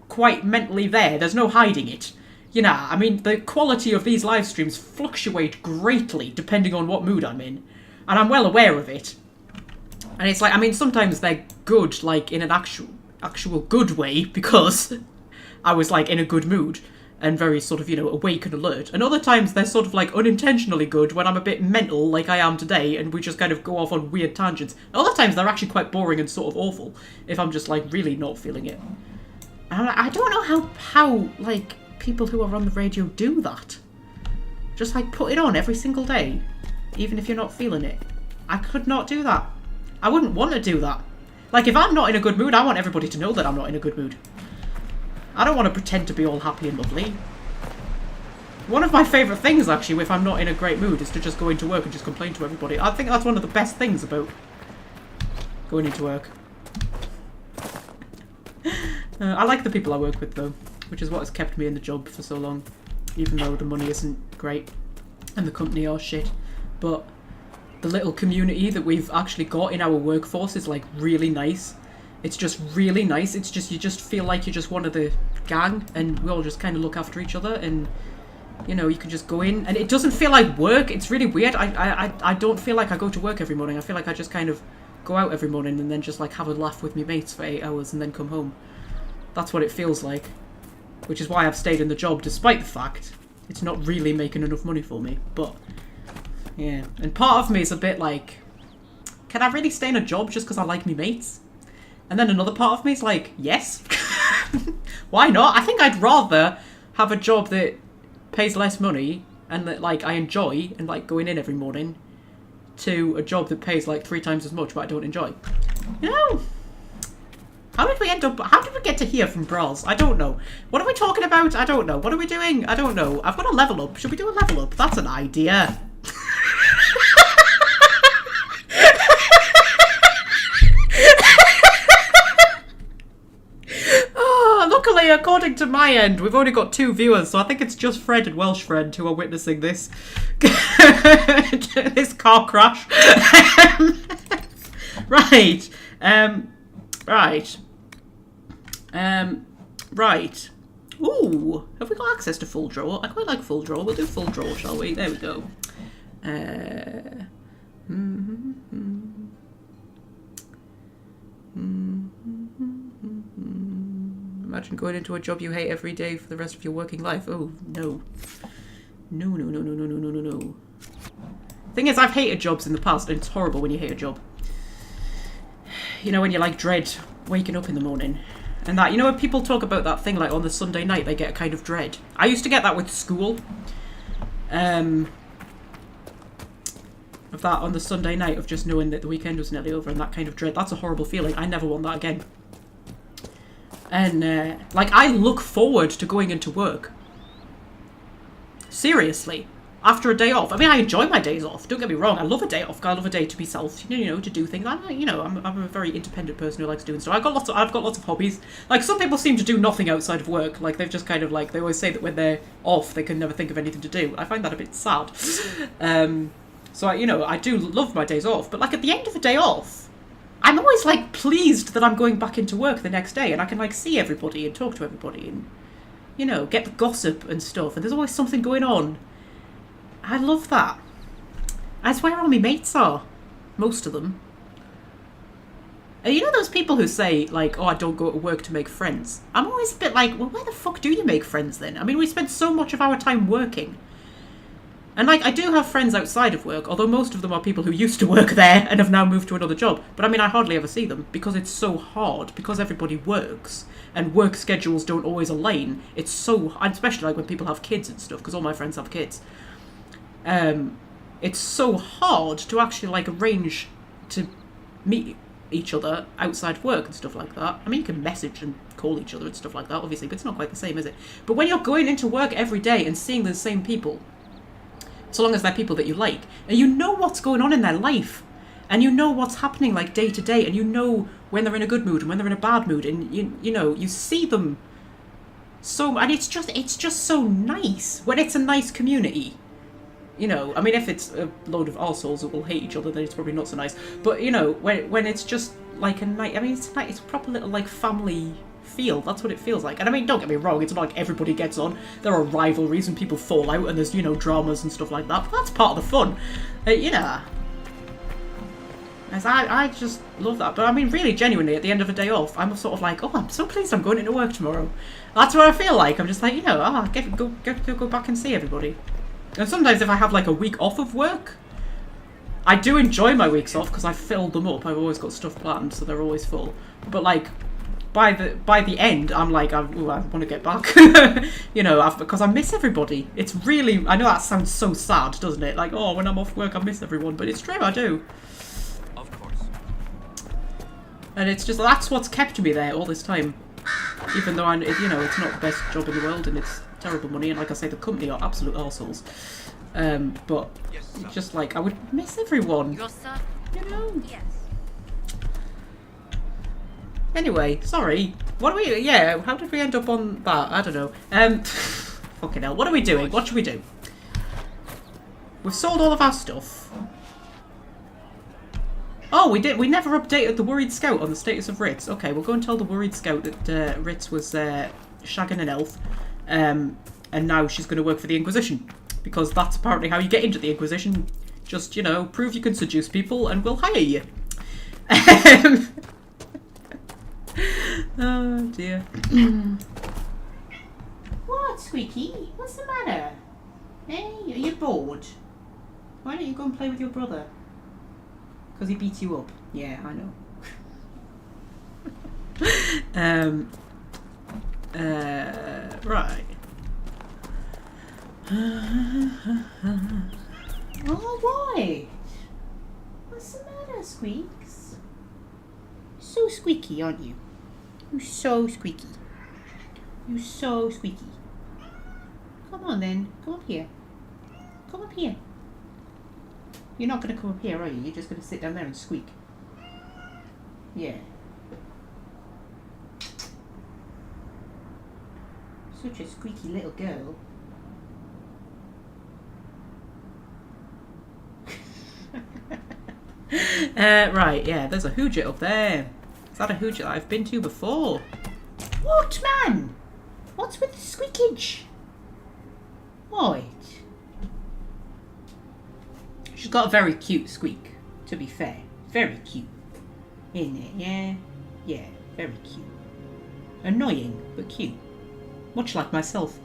quite mentally there's no hiding it. You know, I mean, the quality of these live streams fluctuate greatly depending on what mood I'm in. And I'm well aware of it. And it's like, I mean, sometimes they're good, like, in an actual good way because I was, like, in a good mood. And very sort of, you know, awake and alert. And other times they're sort of like unintentionally good when I'm a bit mental like I am today and we just kind of go off on weird tangents. And other times they're actually quite boring and sort of awful if I'm just like really not feeling it. And I don't know how like people who are on the radio do that. Just like put it on every single day, even if you're not feeling it. I could not do that. I wouldn't want to do that. Like, if I'm not in a good mood, I want everybody to know that I'm not in a good mood. I don't want to pretend to be all happy and lovely. One of my favourite things, actually, if I'm not in a great mood, is to just go into work and just complain to everybody. I think that's one of the best things about going into work. I like the people I work with, though, which is what has kept me in the job for so long. Even though the money isn't great and the company are shit. But the little community that we've actually got in our workforce is like really nice. It's just really nice. It's just, you just feel like you're just one of the gang and we all just kind of look after each other, and you know, you can just go in and it doesn't feel like work. It's really weird. I don't feel like I go to work every morning. I feel like I just kind of go out every morning and then just like have a laugh with my mates for 8 hours and then come home. That's what it feels like. Which is why I've stayed in the job, despite the fact it's not really making enough money for me. But, yeah. And part of me is a bit like, can I really stay in a job just because I like me mates? And then another part of me is like, yes. Why not? I think I'd rather have a job that pays less money and that, like, I enjoy and, like, going in every morning to a job that pays, like, 3 times as much but I don't enjoy. You know? How did we get to here from Brawls? I don't know. What are we talking about? I don't know. What are we doing? I don't know. I've got a level up. Should we do a level up? That's an idea. Oh, luckily, according to my end, we've only got 2 viewers, so I think it's just Fred and Welsh Friend who are witnessing this. This car crash. Right. Right. Right. Ooh, have we got access to full draw? I quite like full draw. We'll do full draw, shall we? There we go. Imagine going into a job you hate every day for the rest of your working life. Oh, no. No, no, no, no, no, no, no, no, no. Thing is, I've hated jobs in the past, and it's horrible when you hate a job. You know, when you, like, dread waking up in the morning. And that, you know, when people talk about that thing, like, on the Sunday night, they get a kind of dread. I used to get that with school. Of that on the Sunday night, of just knowing that the weekend was nearly over and that kind of dread. That's a horrible feeling. I never want that again. And, like, I look forward to going into work. Seriously. After a day off. I mean, I enjoy my days off. Don't get me wrong. I love a day off. I love a day to be self, you know, to do things. I'm a very independent person who likes doing stuff. I've got lots of hobbies. Like, some people seem to do nothing outside of work. Like, they've just kind of, like, they always say that when they're off, they can never think of anything to do. I find that a bit sad. So, you know, I do love my days off. But, like, at the end of a day off, I'm always, like, pleased that I'm going back into work the next day. And I can, like, see everybody and talk to everybody and, you know, get the gossip and stuff. And there's always something going on. I love that. That's where all my mates are. Most of them. And you know those people who say, like, oh, I don't go to work to make friends? I'm always a bit like, well, where the fuck do you make friends then? I mean, we spend so much of our time working. And, like, I do have friends outside of work, although most of them are people who used to work there and have now moved to another job. But, I mean, I hardly ever see them because it's so hard, because everybody works, and work schedules don't always align. It's so, especially, like, when people have kids and stuff, because all my friends have kids. It's so hard to actually, like, arrange to meet each other outside work and stuff like that. I mean, you can message and call each other and stuff like that, obviously, but it's not quite the same, is it? But when you're going into work every day and seeing the same people, so long as they're people that you like, and you know what's going on in their life, and you know what's happening, like, day to day, and you know when they're in a good mood and when they're in a bad mood, and you know, you see them so, and it's just so nice when it's a nice community. You know, I mean, if it's a load of arseholes that will hate each other, then it's probably not so nice. But, you know, when it's just like a night, I mean, it's a proper little, like, family feel. That's what it feels like. And I mean, don't get me wrong, it's not like everybody gets on. There are rivalries and people fall out and there's, you know, dramas and stuff like that. But that's part of the fun. You know. As I just love that. But I mean, really, genuinely, at the end of a day off, I'm sort of like, oh, I'm so pleased I'm going into work tomorrow. That's what I feel like. I'm just like, you know, go back and see everybody. And sometimes if I have, like, a week off of work, I do enjoy my weeks off because I filled them up. I've always got stuff planned, so they're always full. But, like, by the end, I'm like, I want to get back. You know, because I miss everybody. It's really, I know that sounds so sad, doesn't it? Like, oh, when I'm off work, I miss everyone, but it's true, I do. Of course. And it's just, that's what's kept me there all this time. Even though, you know, it's not the best job in the world and it's terrible money. And like I say, the company are absolute arseholes. But it's just like, I would miss everyone. You know? Yes. Anyway, sorry. What are we, yeah, how did we end up on that? I don't know. Fucking hell, what are we doing? What should we do? We've sold all of our stuff. Oh, we never updated the Worried Scout on the status of Ritz. Okay, we'll go and tell the Worried Scout that Ritz was shagging an elf. And now she's going to work for the Inquisition. Because that's apparently how you get into the Inquisition. Just, you know, prove you can seduce people and we'll hire you. Oh dear. What, Squeaky? What's the matter? Hey, are you bored? Why don't you go and play with your brother? Because he beats you up. Yeah, I know. Right. Oh, right. What's the matter, Squeaks? So squeaky, aren't you? You're so squeaky. You're so squeaky. Come on then. Come up here. Come up here. You're not going to come up here, are you? You're just going to sit down there and squeak. Yeah. Such a squeaky little girl. Right, yeah, there's a hoojet up there. Is that a hoojet that I've been to before? What, man? What's with the squeakage? Right. She's got a very cute squeak, to be fair. Very cute. Isn't it? Yeah? Yeah, very cute. Annoying, but cute. Much like myself.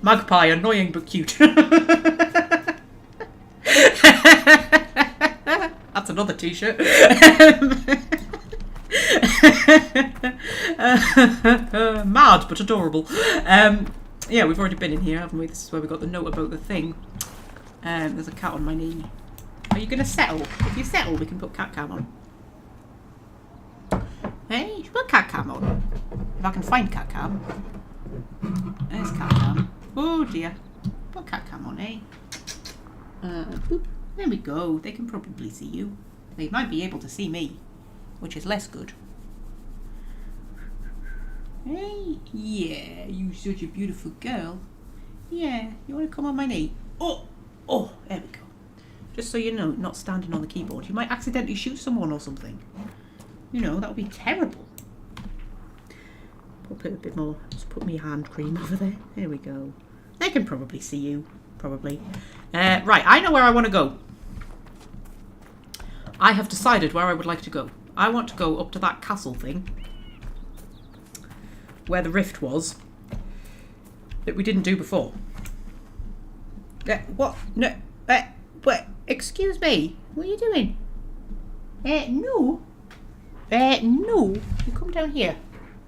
Magpie, annoying but cute. That's another t-shirt. Mad but adorable. Yeah, we've already been in here, haven't we? This is where we got the note about the thing. There's a cat on my knee. Are you going to settle? If you settle, we can put cat cam on. Hey, you should put cat cam on. If I can find cat cam. There's cat cam. Oh dear. Put cat cam on, eh? Boop. There we go. They can probably see you. They might be able to see me, which is less good. Hey, yeah, you're such a beautiful girl. Yeah, you want to come on my knee? Oh, oh, there we go. Just so you know, not standing on the keyboard. You might accidentally shoot someone or something. You know, that would be terrible. Put a bit more, just put me hand cream over there. There we go. They can probably see you, probably. Right, I know where I want to go. I have decided where I would like to go. I want to go up to that castle thing. Where the rift was. That we didn't do before. What? No. What? Excuse me. What are you doing? No. No. You come down here.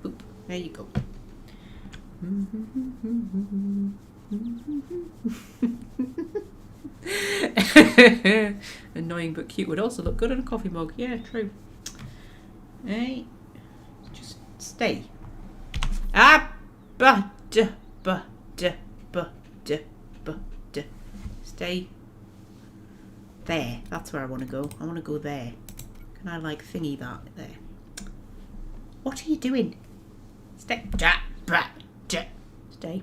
Oop, there you go. Annoying but cute would also look good on a coffee mug. Yeah, true. Hey, just stay. Stay. There. That's where I want to go. I want to go there. Can I like thingy that there? What are you doing? Stay. Stay. Stay.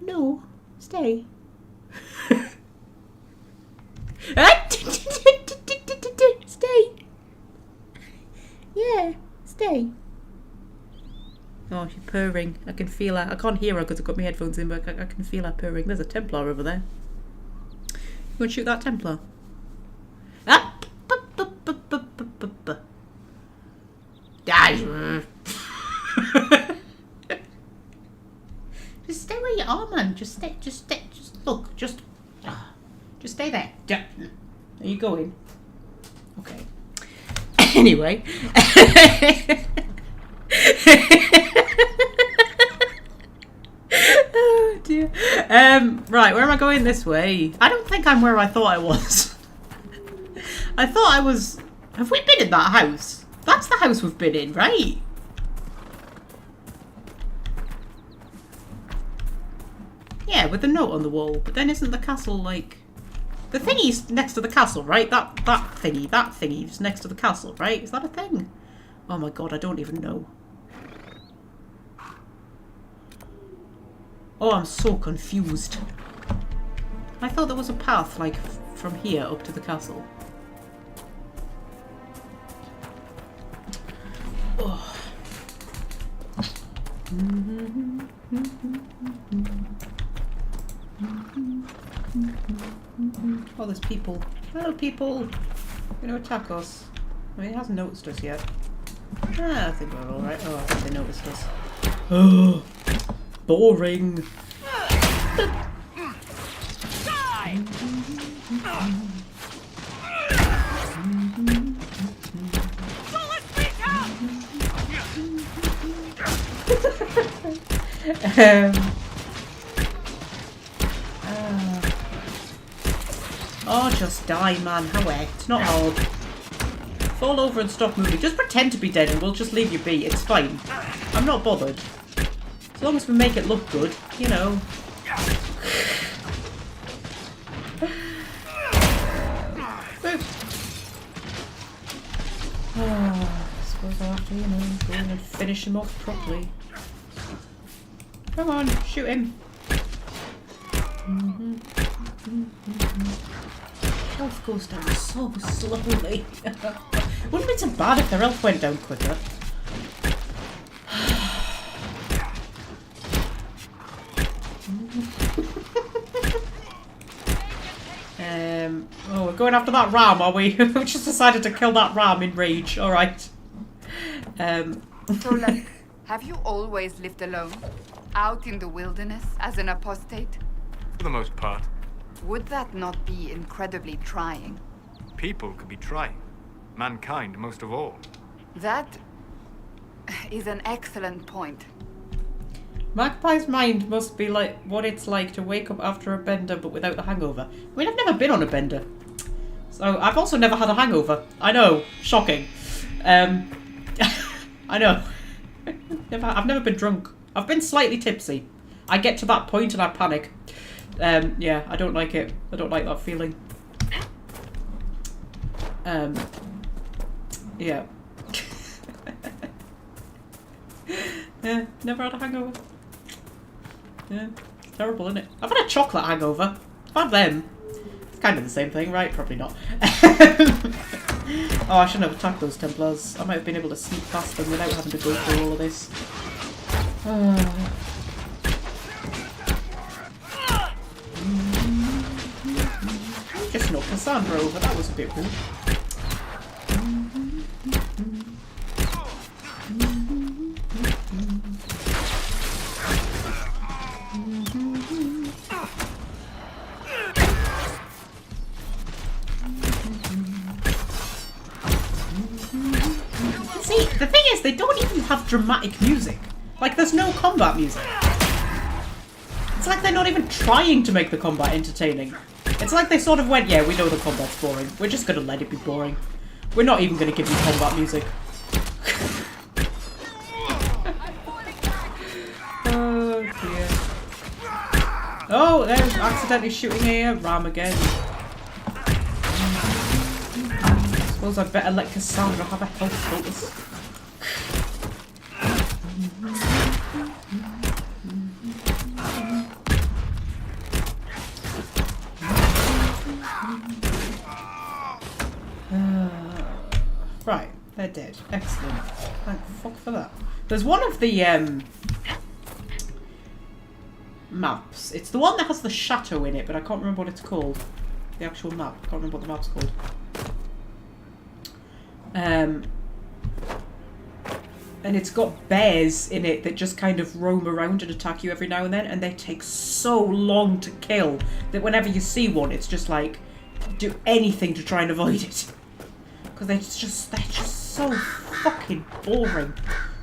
No, stay. Stay. Yeah, stay. Oh, she's purring. I can feel her. I can't hear her because I've got my headphones in, but I can feel her purring. There's a Templar over there. You want to shoot that Templar? Look, just stay there. Are you going? Okay. Anyway. Oh dear. Right, where am I going this way? I don't think I'm where I thought I was. I thought I was... Have we been in that house? That's the house we've been in, right? Yeah, with the note on the wall. But then isn't the castle like... The thingy's next to the castle, right? That thingy is next to the castle, right? Is that a thing? Oh my god, I don't even know. Oh, I'm so confused. I thought there was a path, like, from here up to the castle. Oh. Oh, there's people. Hello, people. You're gonna attack us. I mean, he hasn't noticed us yet. Ah, I think we're alright. Oh, I think they noticed us. Oh, boring. Oh, just die, man. How it's not hard. Fall over and stop moving. Just pretend to be dead and we'll just leave you be. It's fine. I'm not bothered. As long as we make it look good, you know. Oh, I suppose I'll have to, you know, go in and finish him off properly. Come on, shoot him. Health goes down so slowly. Wouldn't be so bad if their health went down quicker. Oh, we're going after that ram, are we? We just decided to kill that ram in rage. Alright. So, like, have you always lived alone? Out in the wilderness as an apostate? For the most part. Would that not be incredibly trying? People could be trying. Mankind, most of all. That is an excellent point. Magpie's mind must be like what it's like to wake up after a bender but without the hangover. I mean, I've never been on a bender. So, I've also never had a hangover. I know. Shocking. I know. I've never been drunk. I've been slightly tipsy. I get to that point and I panic. Yeah, I don't like it. I don't like that feeling. Yeah. Yeah, never had a hangover. Yeah, terrible, isn't it? I've had a chocolate hangover. I've had them. It's kind of the same thing, right? Probably not. Oh, I shouldn't have attacked those Templars. I might have been able to sneak past them without having to go through all of this. Just knocked Cassandra over. That was a bit rude. See, the thing is, they don't even have dramatic music. Like, there's no combat music. It's like they're not even trying to make the combat entertaining. It's like they sort of went, yeah, we know the combat's boring. We're just going to let it be boring. We're not even going to give you combat music. Oh, dear. Oh, there's accidentally shooting a ram again. I suppose I'd better let Cassandra have a health focus. Right, they're dead. Excellent. Thank fuck for that. There's one of the maps. It's the one that has the chateau in it, but I can't remember what it's called. The actual map. I can't remember what the map's called. And it's got bears in it that just kind of roam around and attack you every now and then, and they take so long to kill that whenever you see one, it's just like, do anything to try and avoid it. Because they're just so fucking boring.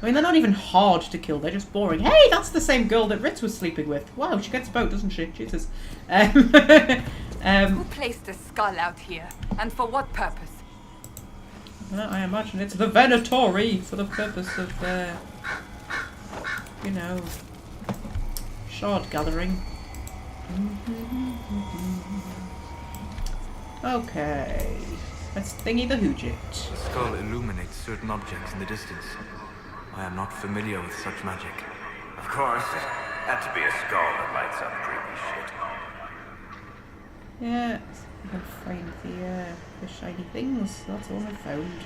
I mean, they're not even hard to kill, they're just boring. Hey, that's the same girl that Ritz was sleeping with. Wow, she gets about, doesn't she? Jesus. Who placed a skull out here? And for what purpose? Well, I imagine it's the Venatori for the purpose of, you know, shard gathering. Okay. Let's thingy the hoojit. The skull illuminates certain objects in the distance. I am not familiar with such magic. Of course, it had to be a skull that lights up creepy shit. Yeah, I can find the shiny things. That's all I found.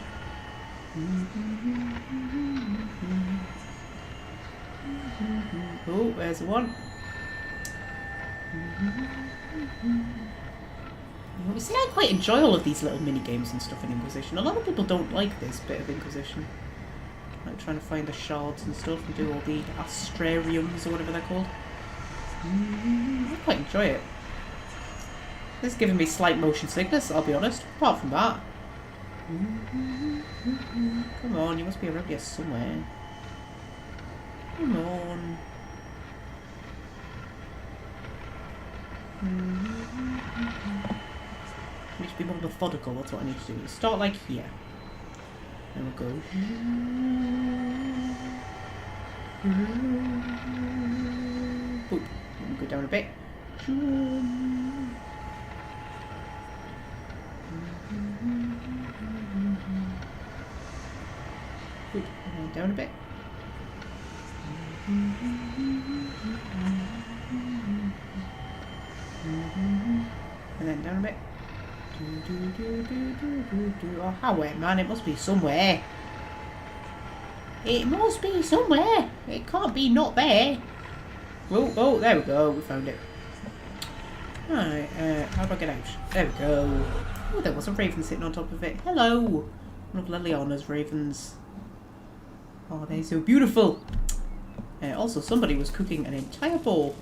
Oh, there's one. You see, I quite enjoy all of these little mini games and stuff in Inquisition. A lot of people don't like this bit of Inquisition. Like trying to find the shards and stuff and do all the astrariums or whatever they're called. I quite enjoy it. This is giving me slight motion sickness, I'll be honest. Apart from that. Come on, you must be around here somewhere. Come on. I need to be more methodical, that's what I need to do. Start like here. Then we'll go. Boop. Then we'll go down a bit. Good. And then down a bit. And then down a bit. Oh, how wet, man? It must be somewhere. It must be somewhere. It can't be not there. Oh, there we go. We found it. Alright, how do I get out? There we go. Oh, there was a raven sitting on top of it. Hello! One of Liliana's ravens. Oh, they're so beautiful. Also, somebody was cooking an entire boar.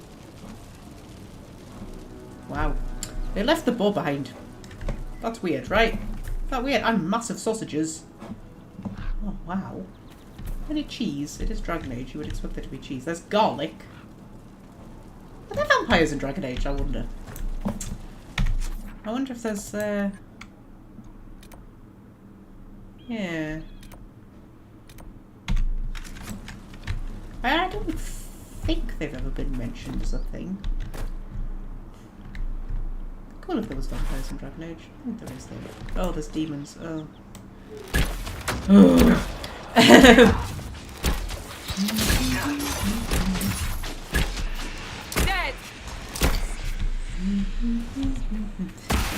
Wow. They left the boar behind. That's weird, right? Is that weird? And massive sausages. Oh, wow. Any cheese? It is Dragon Age. You would expect there to be cheese. There's garlic. Are there vampires in Dragon Age? I wonder. I wonder if there's, yeah. I don't think they've ever been mentioned as a thing. Cool if there was vampires in Dragon Age. I think there is though. Oh, there's demons. Oh. Dead.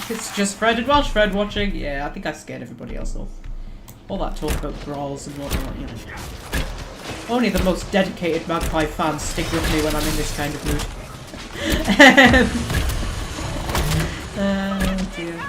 It's just Fred and Welsh Fred watching. Yeah, I think I scared everybody else off. All that talk about brawls and whatnot, you know. Only the most dedicated Magpie fans stick with me when I'm in this kind of mood. Oh dear.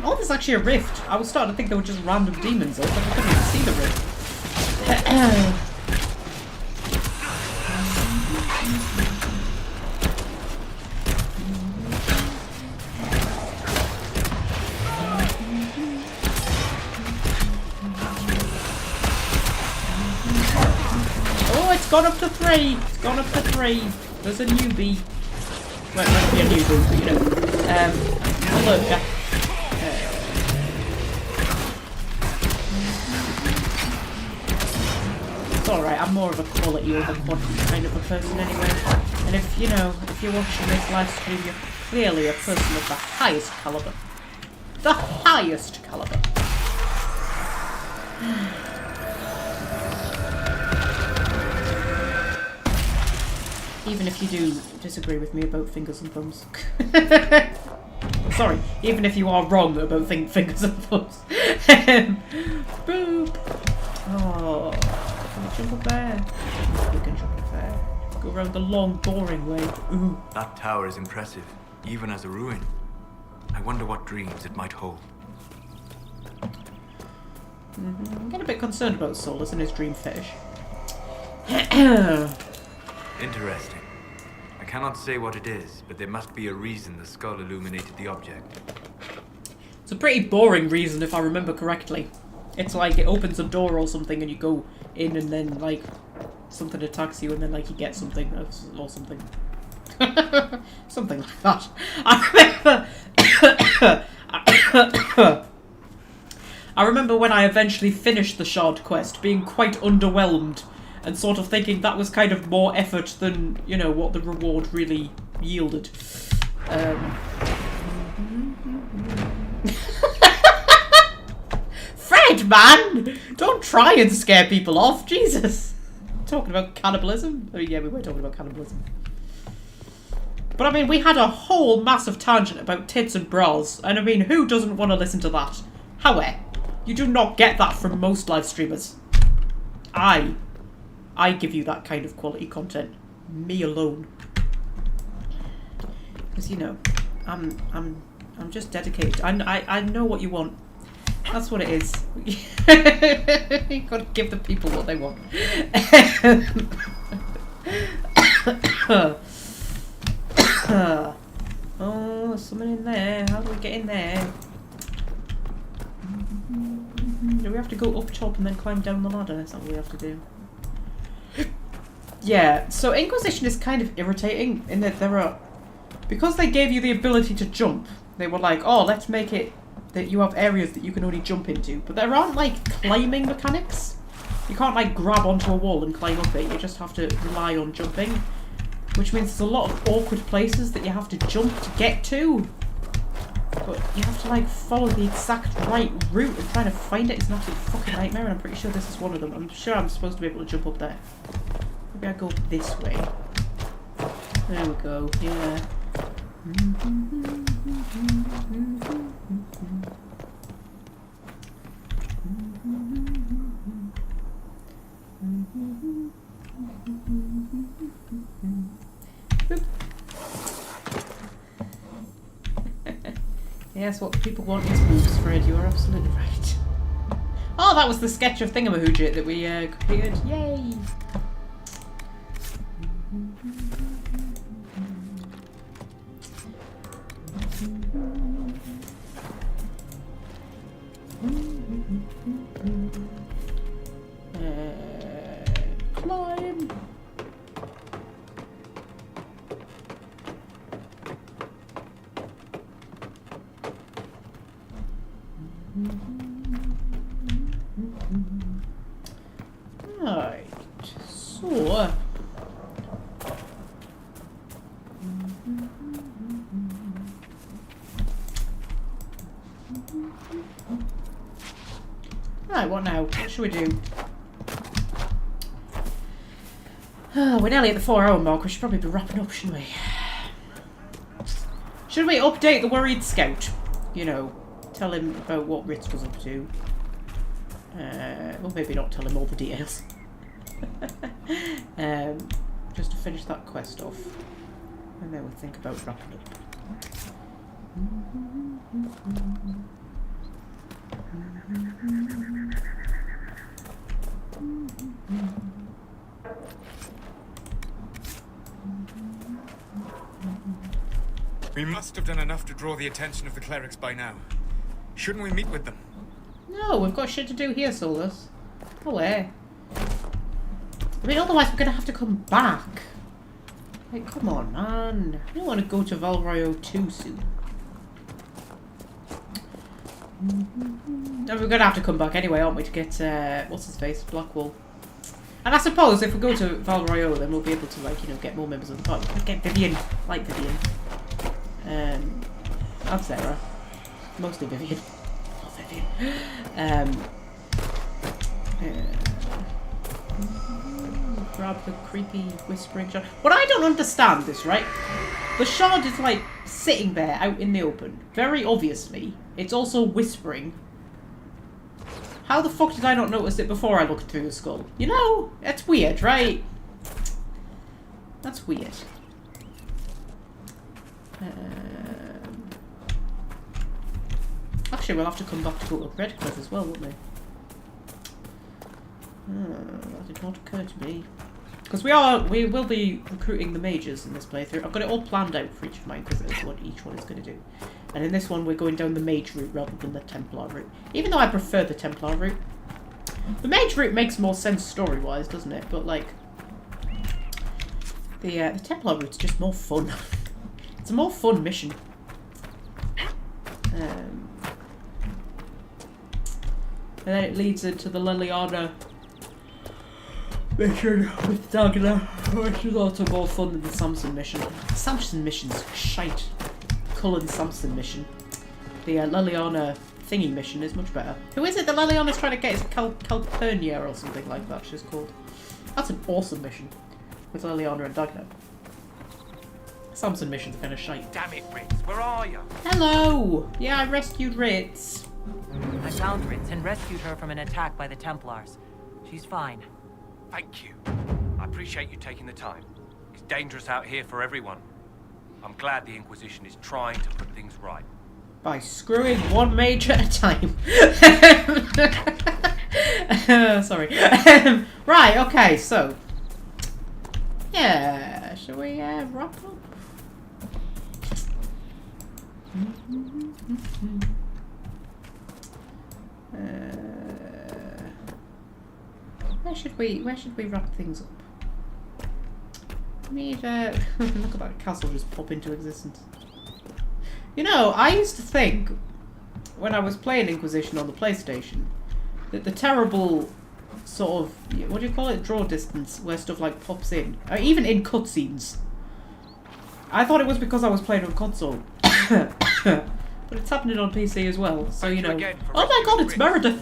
Oh, there's actually a rift. I was starting to think they were just random demons. I couldn't even see the rift. Oh, it's gone up to 3. It's gone up to 3. There's a newbie. Well, it might be a newbie, but you know. Hello, Jack. It's alright, I'm more of a quality over quantity kind of a person anyway. And if, you know, if you're watching this live stream, you're clearly a person of the highest caliber. The highest caliber. Even if you do disagree with me about fingers and thumbs. Sorry, even if you are wrong about fingers and thumbs. Boop. Oh, let me Jump up there. We can jump up there. Go around the long, boring way. Ooh. That tower is impressive, even as a ruin. I wonder what dreams it might hold. I'm getting a bit concerned about Solus and his dream fetish. Interesting. I cannot say what it is, but there must be a reason the skull illuminated the object. It's a pretty boring reason if I remember correctly. It's like it opens a door or something and you go in and then like something attacks you and then like you get something or something. Something like that. I remember when I eventually finished the Shard quest being quite underwhelmed and sort of thinking that was kind of more effort than, you know, what the reward really yielded. Fred, man! Don't try and scare people off, Jesus! Talking about cannibalism? Oh yeah, we were talking about cannibalism. But I mean, we had a whole massive tangent about tits and bras, and I mean, who doesn't want to listen to that? However, you do not get that from most live streamers. I give you that kind of quality content. Me alone. Because, you know, I'm just dedicated. I know what you want. That's what it is. You gotta give the people what they want. Oh, there's someone in there. How do we get in there? Do we have to go up top and then climb down the ladder? That's not what we have to do. Yeah, so Inquisition is kind of irritating in that there are... Because they gave you the ability to jump, they were like, oh, let's make it that you have areas that you can only jump into. But there aren't, like, climbing mechanics. You can't, like, grab onto a wall and climb up it. You just have to rely on jumping. Which means there's a lot of awkward places that you have to jump to get to. But you have to, like, follow the exact right route and trying to find it is an absolute fucking nightmare, and I'm pretty sure this is one of them. I'm sure I'm supposed to be able to jump up there. Maybe I go this way. There we go, yeah. Yes, what people want is moves, Fred. You are absolutely right. Oh, that was the sketch of Thingamahoojet that we completed. Yay! Climb! Right, so... Right, what now? What should we do? Oh, we're nearly at the 4-hour mark. We should probably be wrapping up, shouldn't we? Should we update the worried scout? You know, tell him about what Ritz was up to. Well, maybe not tell him all the details. Just to finish that quest off. And then we'll think about wrapping up. We must have done enough to draw the attention of the clerics by now. Shouldn't we meet with them? No, we've got shit to do here, Solus. No way. I mean, otherwise we're gonna have to come back. Like, come on, man. I don't want to go to Valryo too soon. And we're gonna have to come back anyway, aren't we, to get, what's his face? Blackwall. And I suppose if we go to Valryo, then we'll be able to, like, you know, get more members of the party. Get Vivian. Like Vivian. And Sarah. Mostly Vivian. Not Vivian. Grab the creepy whispering shard. What I don't understand is, right? The shard is, like, sitting there out in the open. Very obviously. It's also whispering. How the fuck did I not notice it before I looked through the skull? You know, that's weird, right? That's weird. Actually, we'll have to come back to go to Redcliffe as well, won't we? That did not occur to me. Because we will be recruiting the mages in this playthrough. I've got it all planned out for each of my Inquisitors, what each one is going to do. And in this one, we're going down the mage route rather than the Templar route. Even though I prefer the Templar route. The mage route makes more sense story-wise, doesn't it? But, like, the Templar route's just more fun. It's a more fun mission. And then it leads into the Liliana mission with Dagna, which is also more fun than the Samson mission. The Samson mission's shite. Cullen Samson mission. The Liliana thingy mission is much better. Who is it that Liliana's trying to get? Is it Calpurnia or something like that she's called? That's an awesome mission with Liliana and Dagna. Samson mission's kind of shite. Damn it, Ritz, where are you? Hello! Yeah, I rescued Ritz. I found Ritz and rescued her from an attack by the Templars. She's fine. Thank you. I appreciate you taking the time. It's dangerous out here for everyone. I'm glad the Inquisition is trying to put things right. By screwing one mage at a time. Sorry. Right, okay, so. Yeah, shall we wrap up? Where should we wrap things up? Look at that castle just pop into existence. You know, I used to think when I was playing Inquisition on the PlayStation that the terrible sort of, what do you call it, draw distance where stuff like pops in, even in cutscenes. I thought it was because I was playing on console. But it's happening on PC as well, so you know. Oh my god, it's Meredith!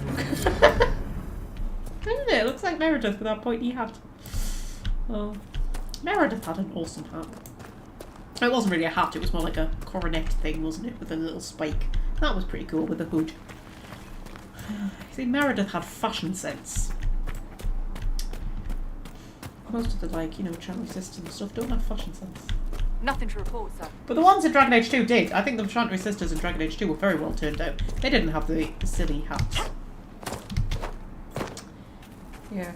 Isn't it? It looks like Meredith with that pointy hat. Oh. Meredith had an awesome hat. It wasn't really a hat, it was more like a coronet thing, wasn't it? With a little spike. That was pretty cool with the hood. See, Meredith had fashion sense. Most of the, like, you know, channel system stuff don't have fashion sense. Nothing to report, sir. But the ones in Dragon Age 2 did. I think the Chantry Sisters in Dragon Age 2 were very well turned out. They didn't have the silly hats. Yeah.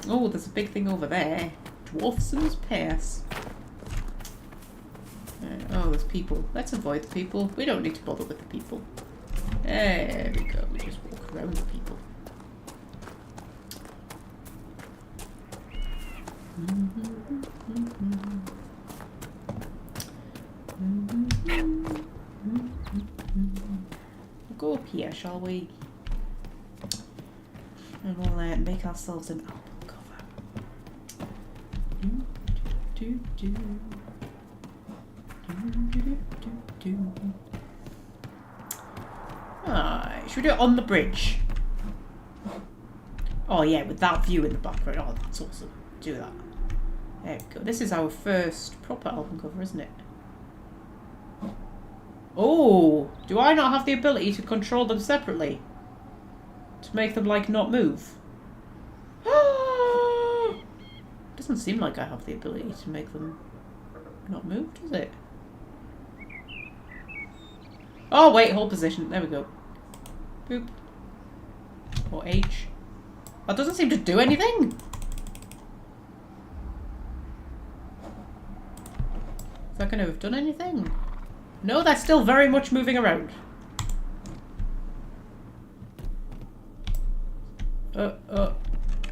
Oh, there's a big thing over there. Dwarfson's Pass. Oh, there's people. Let's avoid the people. We don't need to bother with the people. There we go. We just walk around the people. We'll go up here, shall we? And we'll make ourselves an album cover. Alright, should we do it on the bridge? Oh yeah, with that view in the background. Oh, that's awesome. Do that. There we go. This is our first proper album cover, isn't it? Oh, do I not have the ability to control them separately? To make them, like, not move? Doesn't seem like I have the ability to make them not move, does it? Oh, wait, hold position. There we go. Boop. Or H. That doesn't seem to do anything. Is that going to have done anything? No, that's still very much moving around.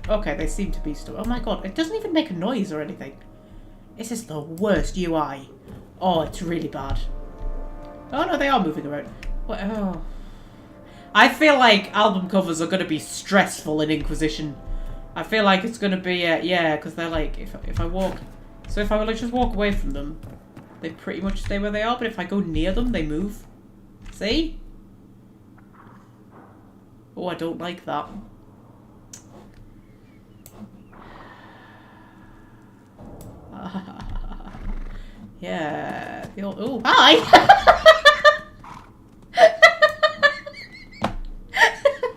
Okay, they seem to be still. Oh my god, it doesn't even make a noise or anything. This is the worst UI. Oh, it's really bad. Oh no, they are moving around. What? Oh. I feel like album covers are going to be stressful in Inquisition. I feel like it's going to be, yeah, because they're like, if I walk... So if I like, just walk away from them, they pretty much stay where they are, but if I go near them, they move. See? Oh, I don't like that. Yeah. Oh, hi!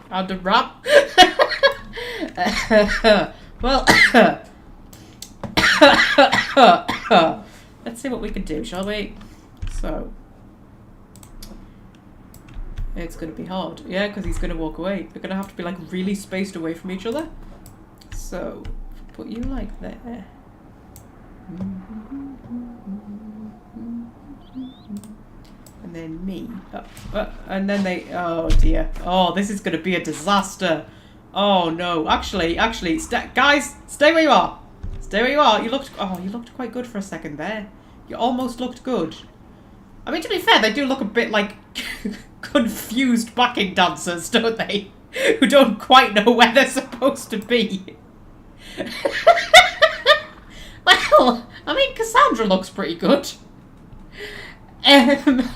On the rap. Well, let's see what we can do, shall we? So, it's going to be hard. Yeah, because he's going to walk away. We're going to have to be like really spaced away from each other. So, put you like there. And then me. And then they... Oh, dear. Oh, this is going to be a disaster. Oh, no. Actually, guys, stay where you are. Stay where you are. You looked quite good for a second there. You almost looked good. I mean, to be fair, they do look a bit like confused backing dancers, don't they? Who don't quite know where they're supposed to be. Well, I mean, Cassandra looks pretty good. That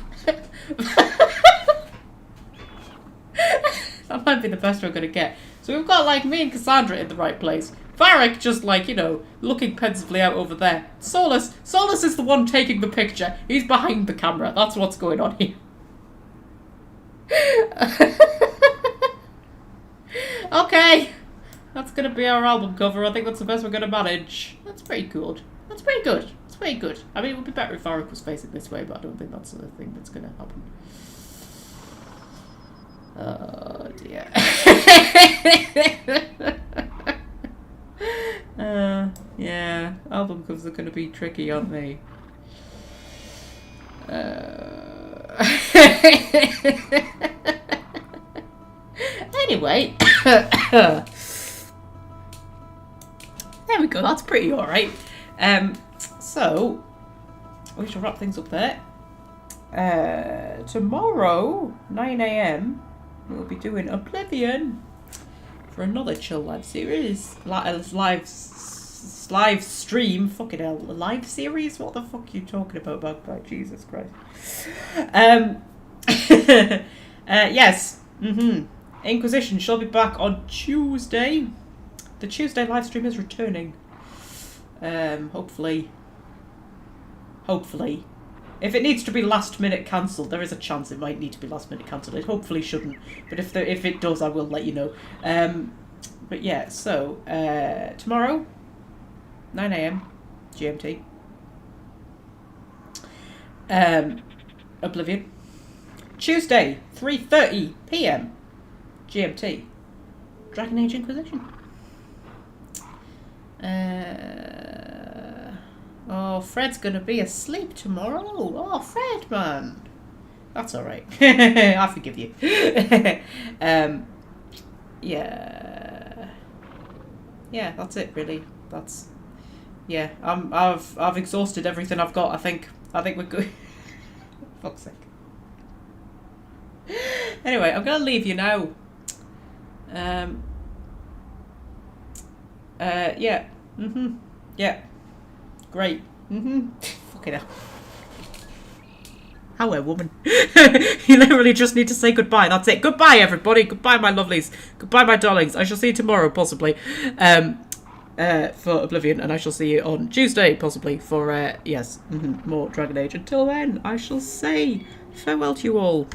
might be the best we're going to get. So we've got, like, me and Cassandra in the right place. Varric just, like, you know, looking pensively out over there. Solus is the one taking the picture. He's behind the camera. That's what's going on here. Okay. That's going to be our album cover. I think that's the best we're going to manage. That's pretty good. That's pretty good. It's pretty good. I mean, it would be better if Varric was facing this way, but I don't think that's the thing that's going to happen. Oh, dear. Yeah, album covers are going to be tricky, aren't they? Anyway. There we go, that's pretty alright. So, we shall wrap things up there. Tomorrow, 9 AM, we'll be doing Oblivion for another chill live series. Live stream. Fucking hell. Live series? What the fuck are you talking about, Magpie? Jesus Christ. Yes. Inquisition shall be back on Tuesday. The Tuesday live stream is returning. Hopefully. If it needs to be last minute cancelled, there is a chance it might need to be last minute cancelled. It hopefully shouldn't, but if it does, I will let you know. But yeah, so tomorrow, 9 AM GMT. Oblivion. Tuesday, 3:30 PM GMT. Dragon Age Inquisition. Oh, Fred's gonna be asleep tomorrow. Oh, Fred, man. That's alright. I forgive you. Yeah. Yeah, that's it, really. That's... Yeah, I've exhausted everything I've got, I think. I think we're good. Fuck's sake. Anyway, I'm gonna leave you now. Yeah. Yeah. Great. Fucking hell. Hello, woman. You literally just need to say goodbye. That's it. Goodbye, everybody. Goodbye, my lovelies. Goodbye, my darlings. I shall see you tomorrow, possibly, for Oblivion, and I shall see you on Tuesday, possibly, for, yes, more Dragon Age. Until then, I shall say farewell to you all.